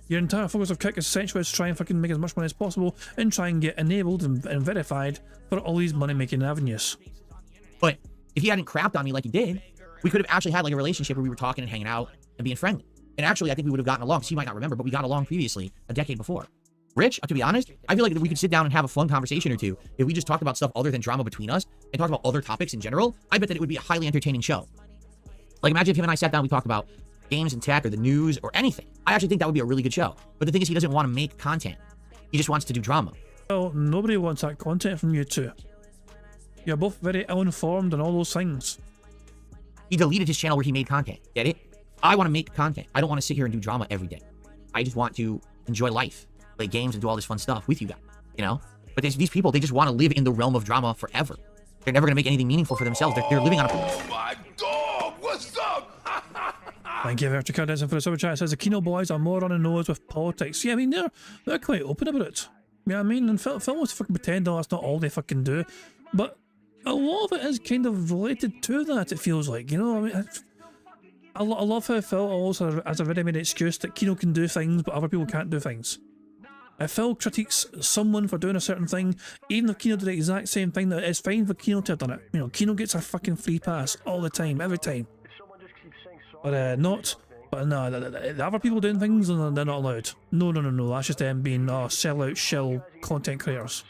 Your entire focus of Kick essentially is to try and fucking make as much money as possible and try and get enabled and verified for all these money-making avenues. But if he hadn't crapped on me like he did, we could have actually had like a relationship where we were talking and hanging out and being friendly. And actually, I think we would have gotten along. So you might not remember, but we got along previously, a decade before. Rich, to be honest, I feel like we could sit down and have a fun conversation or two if we just talked about stuff other than drama between us and talked about other topics in general. I bet that it would be a highly entertaining show. Like, imagine if him and I sat down and we talked about games and tech or the news or anything. I actually think that would be a really good show. But the thing is, he doesn't want to make content. He just wants to do drama. Well, nobody wants that content from you two. You're both very ill-informed and all those things. He deleted his channel where he made content. Get it? I want to make content. I don't want to sit here and do drama every day. I just want to enjoy life, play games, and do all this fun stuff with you guys, you know? But these people, they just want to live in the realm of drama forever. They're never going to make anything meaningful for themselves. They're living on a... Oh my God, what's up? Thank you, Vertical Dancing, for the super chat. It says the Kino boys are more on the nose with politics. Yeah, I mean, they're quite open about it. You know what I mean? And Phil wants to fucking pretend, oh, that's not all they fucking do. But a lot of it is kind of related to that, it feels like, you know? I mean, I love how Phil also has a ready-made excuse that Kino can do things, but other people can't do things. If Phil critiques someone for doing a certain thing, even if Kino did the exact same thing, that it's fine for Kino to have done it. You know, Kino gets a fucking free pass all the time, every time. But But no, the other people doing things, they're not allowed. No, that's just them being sellout shill content creators.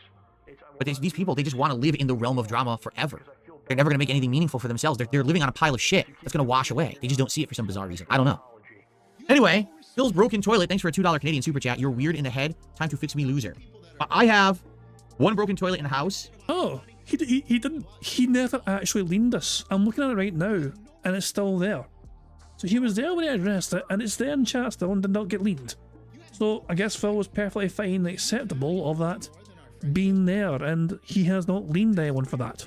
But these people, they just want to live in the realm of drama forever. They're never going to make anything meaningful for themselves. They're living on a pile of shit that's going to wash away. They just don't see it for some bizarre reason. I don't know. Anyway, Phil's Broken Toilet, thanks for a $2 Canadian super chat. You're weird in the head. Time to fix me, loser. I have one broken toilet in the house. Oh, he never actually leaned us. I'm looking at it right now, and it's still there. So he was there when he addressed it, and it's there in chat still and did not get leaned. So I guess Phil was perfectly fine and acceptable of that being there, and he has not leaned anyone for that.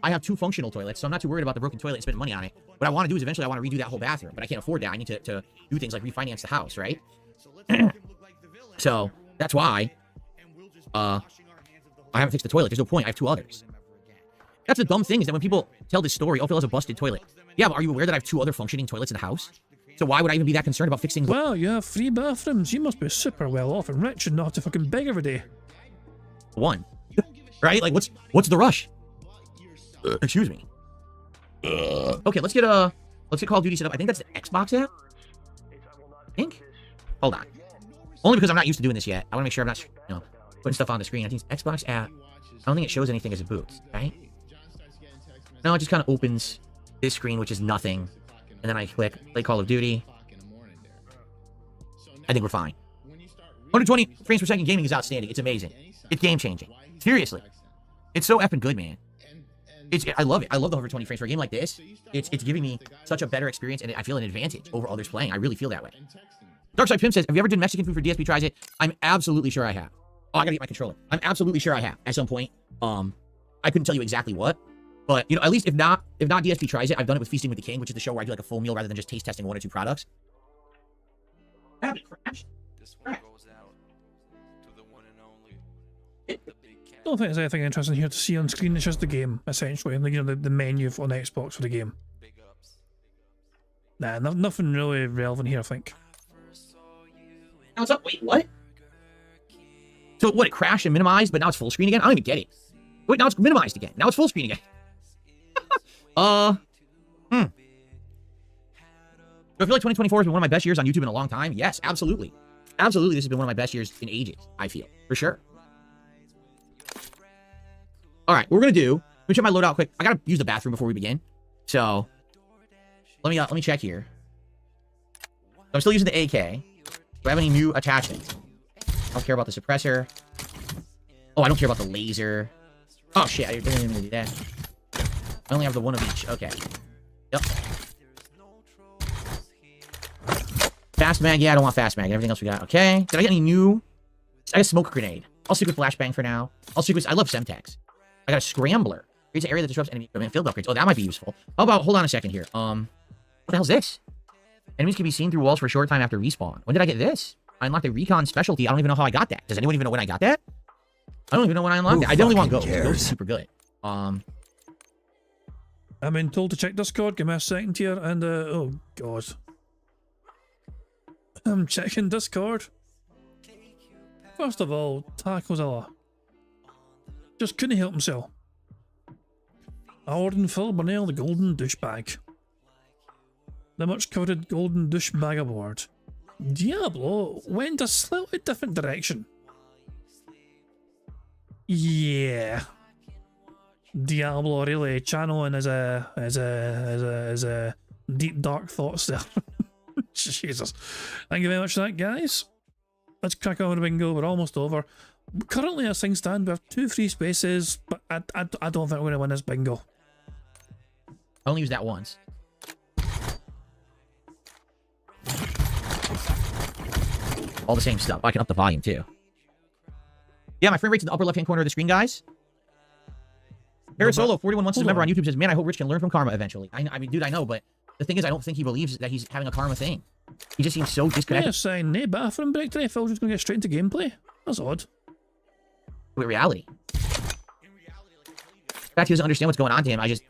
I have 2 functional toilets, so I'm not too worried about the broken toilet and spending money on it. What I want to do is eventually I want to redo that whole bathroom, but I can't afford that. I need to do things like refinance the house, right? So that's why I haven't fixed the toilet. There's no point. I have 2 others. That's the dumb thing, is that when people tell this story, oh, Phil has a busted toilet. Yeah, but are you aware that I have 2 other functioning toilets in the house? So why would I even be that concerned about fixing... Well, you have 3 bathrooms. You must be super well off and rich and not have to fucking beg every day. 1. Right? Like, what's the rush? Excuse me. Okay, let's get Call of Duty set up. I think that's the Xbox app. I think. Hold on. Only because I'm not used to doing this yet. I want to make sure I'm not, putting stuff on the screen. I think it's Xbox app. I don't think it shows anything as it boots, right? No, it just kind of opens this screen, which is nothing, and then I click play Call of Duty. I think we're fine. 120 frames per second gaming is outstanding. It's amazing. It's game changing. Seriously. It's so effing good, man. I love it. I love the over 20 frames for a game like this. It's giving me such a better experience, and I feel an advantage over others playing. I really feel that way. Darkside Pimp says, have you ever done Mexican food for DSP Tries It? I'm absolutely sure I have. Oh, I gotta get my controller. I'm absolutely sure I have at some point. I couldn't tell you exactly what, but you know, at least if not DSP Tries It, I've done it with Feasting with the King, which is the show where I do like a full meal rather than just taste testing 1 or 2 products. I don't think there's anything interesting here to see on screen. It's just the game, essentially. And, you know, the menu on Xbox for the game. Nah, nothing really relevant here, I think. Now it's up. Wait, what? So what? It crashed and minimized, but now it's full screen again? I don't even get it. Wait, now it's minimized again. Now it's full screen again. Do I feel like 2024 has been one of my best years on YouTube in a long time? Yes, absolutely. Absolutely, this has been one of my best years in ages, I feel. For sure. All right, what we're going to do, let me check my loadout quick. I got to use the bathroom before we begin. So, let me check here. I'm still using the AK. Do I have any new attachments? I don't care about the suppressor. Oh, I don't care about the laser. Oh, shit, I didn't even do that. I only have the one of each. Okay. Yep. Fast mag. Yeah, I don't want fast mag. Everything else we got. Okay. Did I get any new? I got a smoke grenade. I'll stick with flashbang for now. I'll stick with... I love Semtex. I got a scrambler. Creates an area that disrupts enemy equipment. Field upgrades. Oh, that might be useful. How about... Hold on a second here. What the hell's this? Enemies can be seen through walls for a short time after respawn. When did I get this? I unlocked a recon specialty. I don't even know how I got that. Does anyone even know when I got that? I don't even know when I unlocked it. I definitely want Ghost. Ghost is super good. I'm been told to check Discord. Give me a second here. And, oh, God. I'm checking Discord. First of all, Tacozilla just couldn't help himself. I ordered Phil Burnell the golden douchebag. The much coveted golden douchebag award. Diablo went a slightly different direction. Yeah. Diablo really channeling his deep dark thoughts there. Jesus. Thank you very much for that, guys. Let's crack on with bingo. We're almost over. Currently, as things stand, we have 2 free spaces, but I don't think we're going to win this bingo. I only used that once. All the same stuff. I can up the volume, too. Yeah, my frame rate's in the upper left-hand corner of the screen, guys. Parrot Solo, 41 months as a member on YouTube, says, man, I hope Rich can learn from karma eventually. I mean, dude, I know, but the thing is, I don't think he believes that he's having a karma thing. He just seems so disconnected. Yeah, saying, no bathroom break today. Phil's just going to get straight into gameplay. That's odd. With reality. In fact, he doesn't understand what's going on to him. It's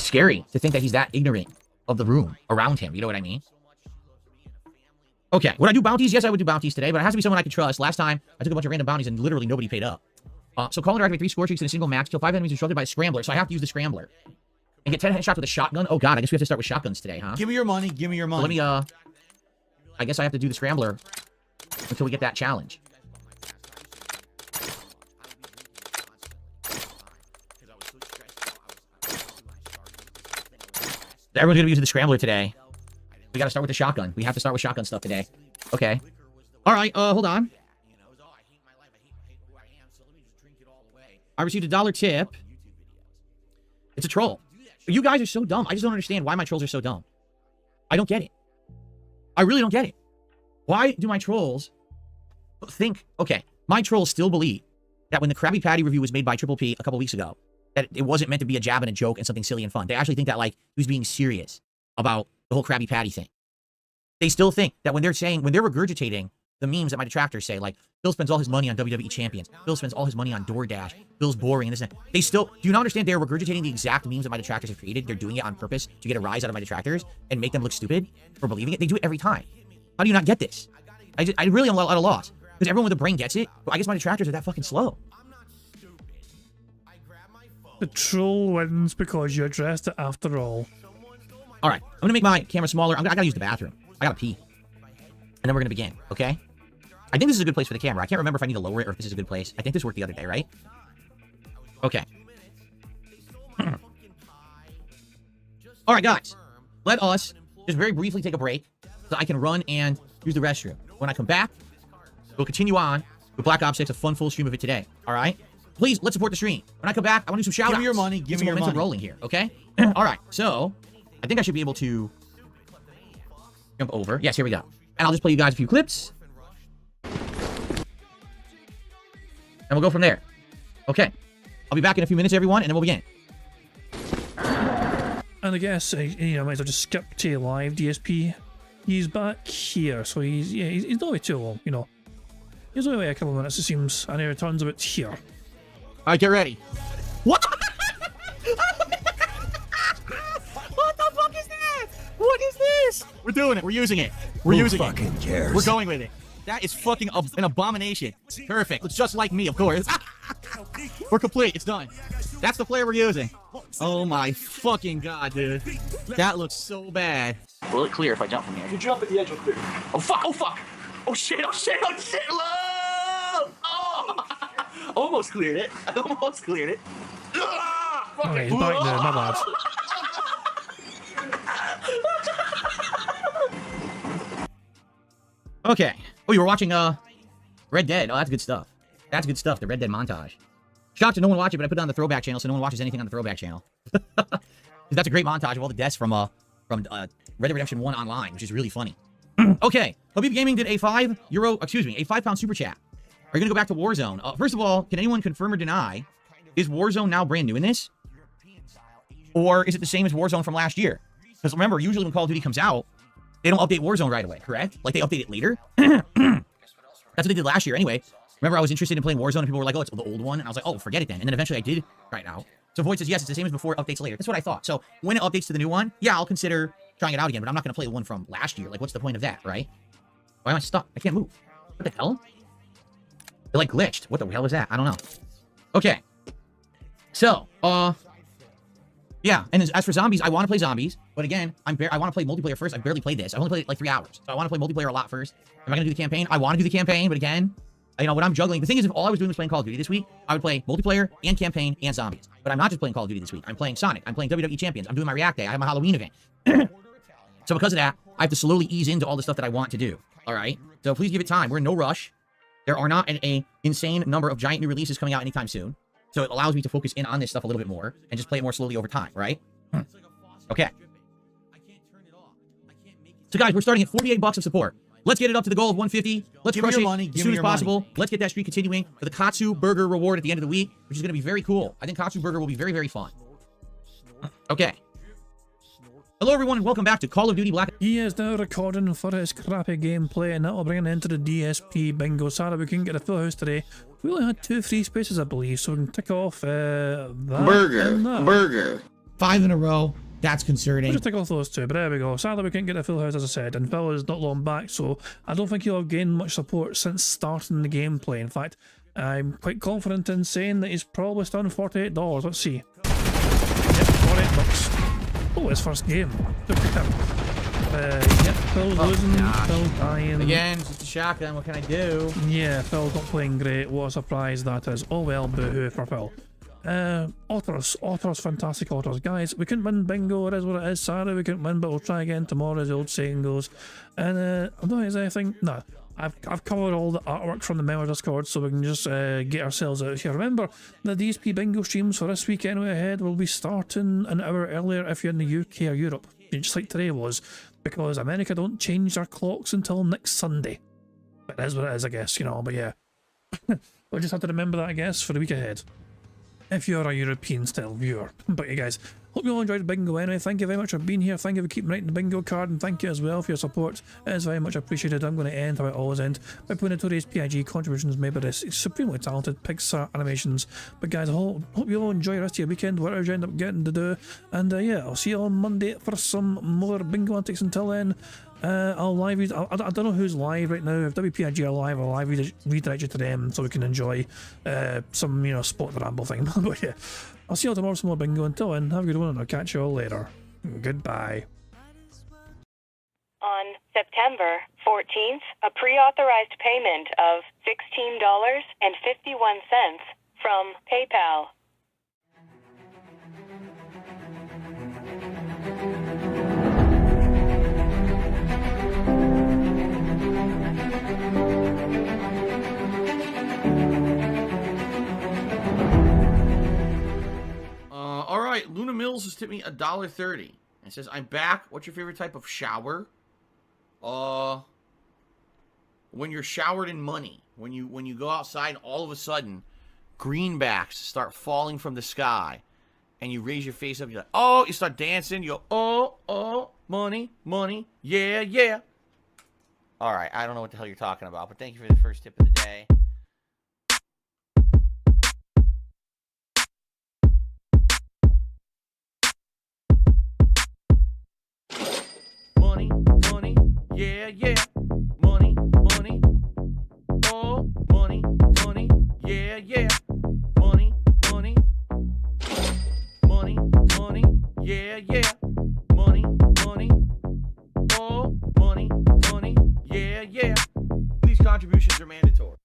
scary to think that he's that ignorant of the room around him. You know what I mean? Okay, would I do bounties? Yes, I would do bounties today, but it has to be someone I can trust. Last time, I took a bunch of random bounties and literally nobody paid up. So call and activate 3 score streaks in a single match, kill 5 enemies instructed by a scrambler, so I have to use the scrambler. And get 10 headshots with a shotgun? Oh god, I guess we have to start with shotguns today, huh? Give me your money, give me your money. So let me, I guess I have to do the scrambler until we get that challenge. Everyone's gonna be using the scrambler today. We gotta start with the shotgun. We have to start with shotgun stuff today. Okay. Alright, hold on. I received a $1 tip. It's a troll. You guys are so dumb. I just don't understand why my trolls are so dumb. I don't get it. I really don't get it. Why do my trolls think... Okay, my trolls still believe that when the Krabby Patty review was made by Triple P a couple weeks ago, that it wasn't meant to be a jab and a joke and something silly and fun. They actually think that, like, he was being serious about the whole Krabby Patty thing. They still think that when they're regurgitating the memes that my detractors say, like, Bill spends all his money on WWE champions, Bill spends all his money on DoorDash, Bill's boring, and this and that. They still, do you not understand they're regurgitating the exact memes that my detractors have created? They're doing it on purpose to get a rise out of my detractors and make them look stupid for believing it. They do it every time. How do you not get this? I really am at a loss. Because everyone with a brain gets it, but I guess my detractors are that fucking slow. The troll wins because you addressed it after all. Alright, I'm gonna make my camera smaller. I gotta use the bathroom. I gotta pee. And then we're gonna begin, okay? I think this is a good place for the camera. I can't remember if I need to lower it or if this is a good place. I think this worked the other day, right? Okay. Alright, guys. Let us just very briefly take a break so I can run and use the restroom. When I come back, we'll continue on with Black Ops 6, a fun full stream of it today. All right? Please, let's support the stream. When I come back, I want to do some shout-outs. Give me your money. Give me your money. Rolling here, okay? All right, so I think I should be able to jump over. Yes, here we go. And I'll just play you guys a few clips. And we'll go from there. Okay. I'll be back in a few minutes, everyone, and then we'll begin. And I guess, I might as well just skip to live DSP. He's back here, so he's not away too long, you know. He's only away a couple of minutes, it seems, and he returns about here. Alright, get ready. What? What the fuck is that? What is this? We're doing it. We're using it. We're using it. Who fucking cares? We're going with it. That is fucking an abomination. Perfect. It's just like me, of course. We're complete. It's done. That's the player we're using. Oh my fucking god, dude. That looks so bad. Will it clear if I jump from here? If you jump at the edge, will clear. Oh fuck, oh fuck. Oh shit, oh shit, oh shit. Oh! Almost cleared it. I almost cleared it. Okay, he's back there, my bad. Okay. Oh, you were watching Red Dead. Oh, that's good stuff. That's good stuff, the Red Dead montage. Shocked that no one watched it, but I put it on the throwback channel, so no one watches anything on the throwback channel. That's a great montage of all the deaths from Red Dead Redemption 1 Online, which is really funny. Okay. Habib Gaming did a £5 super chat. Are you going to go back to Warzone? First of all, can anyone confirm or deny, is Warzone now brand new in this? Or is it the same as Warzone from last year? Because remember, usually when Call of Duty comes out, they don't update Warzone right away, correct? Like, they update it later? That's what they did last year anyway. Remember, I was interested in playing Warzone, and people were like, oh, it's the old one. And I was like, oh, forget it then. And then eventually I did try it out. So Void says, yes, it's the same as before, updates later. That's what I thought. So when it updates to the new one, yeah, I'll consider trying it out again, but I'm not going to play the one from last year. Like, what's the point of that, right? Why am I stuck? I can't move. What the hell? It, like, glitched. What the hell is that? I don't know. Okay. So, yeah, and as for zombies, I want to play zombies, but again, I want to play multiplayer first. I've barely played this. I've only played it like 3 hours, so I want to play multiplayer a lot first. Am I going to do the campaign? I want to do the campaign, but again, you know, when I'm juggling, the thing is, if all I was doing was playing Call of Duty this week, I would play multiplayer and campaign and zombies. But I'm not just playing Call of Duty this week. I'm playing Sonic. I'm playing WWE Champions. I'm doing my React Day. I have my Halloween event. So because of that, I have to slowly ease into all the stuff that I want to do. All right? So please give it time. We're in no rush. There are not an insane number of giant new releases coming out anytime soon. So it allows me to focus in on this stuff a little bit more and just play it more slowly over time, right? Okay. So guys, we're starting at $48 of support. Let's get it up to the goal of 150. Let's crush it as soon as possible. Let's get that streak continuing for the Katsu Burger reward at the end of the week, which is going to be very cool. I think Katsu Burger will be very, very fun. Okay. Hello, everyone, and welcome back to Call of Duty Black. He is now recording for his crappy gameplay, and that will bring an end to the DSP Bingo. Sorry we couldn't get a full house today. We only had 2 free spaces, I believe, so we can tick off that Burger. 5 in a row. That's concerning. We'll just tick off those 2, but there we go. Sadly, we couldn't get a full house, as I said, and Phil is not long back, so I don't think he'll have gained much support since starting the gameplay. In fact, I'm quite confident in saying that he's probably still on $48. Let's see. Yep, $48. Oh, his first game. Look at him. Yep, Phil's losing, Phil's dying. Again, just a shotgun, what can I do? Yeah, Phil's not playing great. What a surprise that is. Oh well, boo-hoo for Phil. Otters, fantastic Otters. Guys, we couldn't win Bingo, it is what it is. Sorry we couldn't win, but we'll try again tomorrow, as the old saying goes. And, I don't think there's anything, no. I've covered all the artwork from the member Discord, so we can just get ourselves out here. Remember, the DSP Bingo streams for this week anyway ahead will be starting an hour earlier if you're in the UK or Europe, just like today was, because America don't change their clocks until next Sunday. But it is what it is, I guess, you know, but yeah. We'll just have to remember that, I guess, for the week ahead, if you're a European-style viewer. But yeah, guys, hope you all enjoyed Bingo anyway. Thank you very much for being here. Thank you for keeping writing the Bingo card, and thank you as well for your support. It is very much appreciated. I'm going to end how I always end, by putting notorious PIG contributions made by this supremely talented Pixar Animations. But guys, I hope you all enjoy the rest of your weekend, whatever you end up getting to do. And yeah, I'll see you on Monday for some more Bingo antics. Until then, I'll live read. I don't know who's live right now. If WPIG are live, I'll live redirect you to them so we can enjoy some, you know, Spot the Ramble thing. But yeah, I'll see you all tomorrow for some more Bingo. Until then, have a good one, and I'll catch you all later. Goodbye. On September 14th, a pre-authorized payment of $16.51 from PayPal. right, Luna Mills has tipped me $1.30. It says, I'm back. What's your favorite type of shower? When you're showered in money. When you go outside and all of a sudden, greenbacks start falling from the sky. And you raise your face up, you're like, oh, you start dancing, you go, oh, money, money, yeah, yeah. All right, I don't know what the hell you're talking about, but thank you for the first tip of the day. Money, money, yeah, yeah. Money, money, oh, money, money, yeah, yeah. Money, money, money, money, yeah, yeah. Money, money, oh, money, money, yeah, yeah. These contributions are mandatory.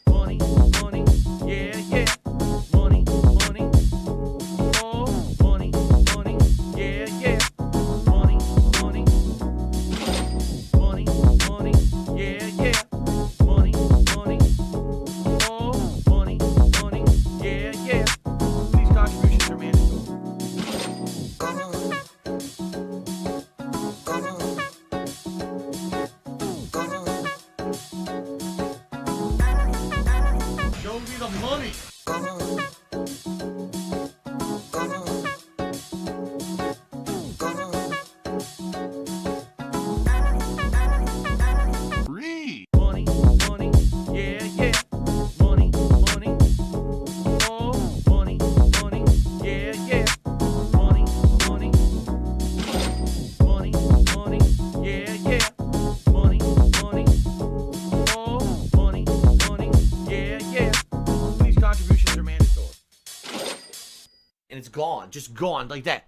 Money, money, yeah, yeah. Money, money, oh, money, money, yeah, yeah. Money, money, money, money, yeah, yeah. Money, money, oh, money, money, yeah, yeah. These contributions are mandatory. Show me the money. Money, money, yeah, yeah. Money, money, oh, money, money, yeah, yeah. Money, money, money, money, yeah, yeah. Money, money, oh, money, money, yeah, yeah. These contributions are mandatory. And it's gone, just gone like that.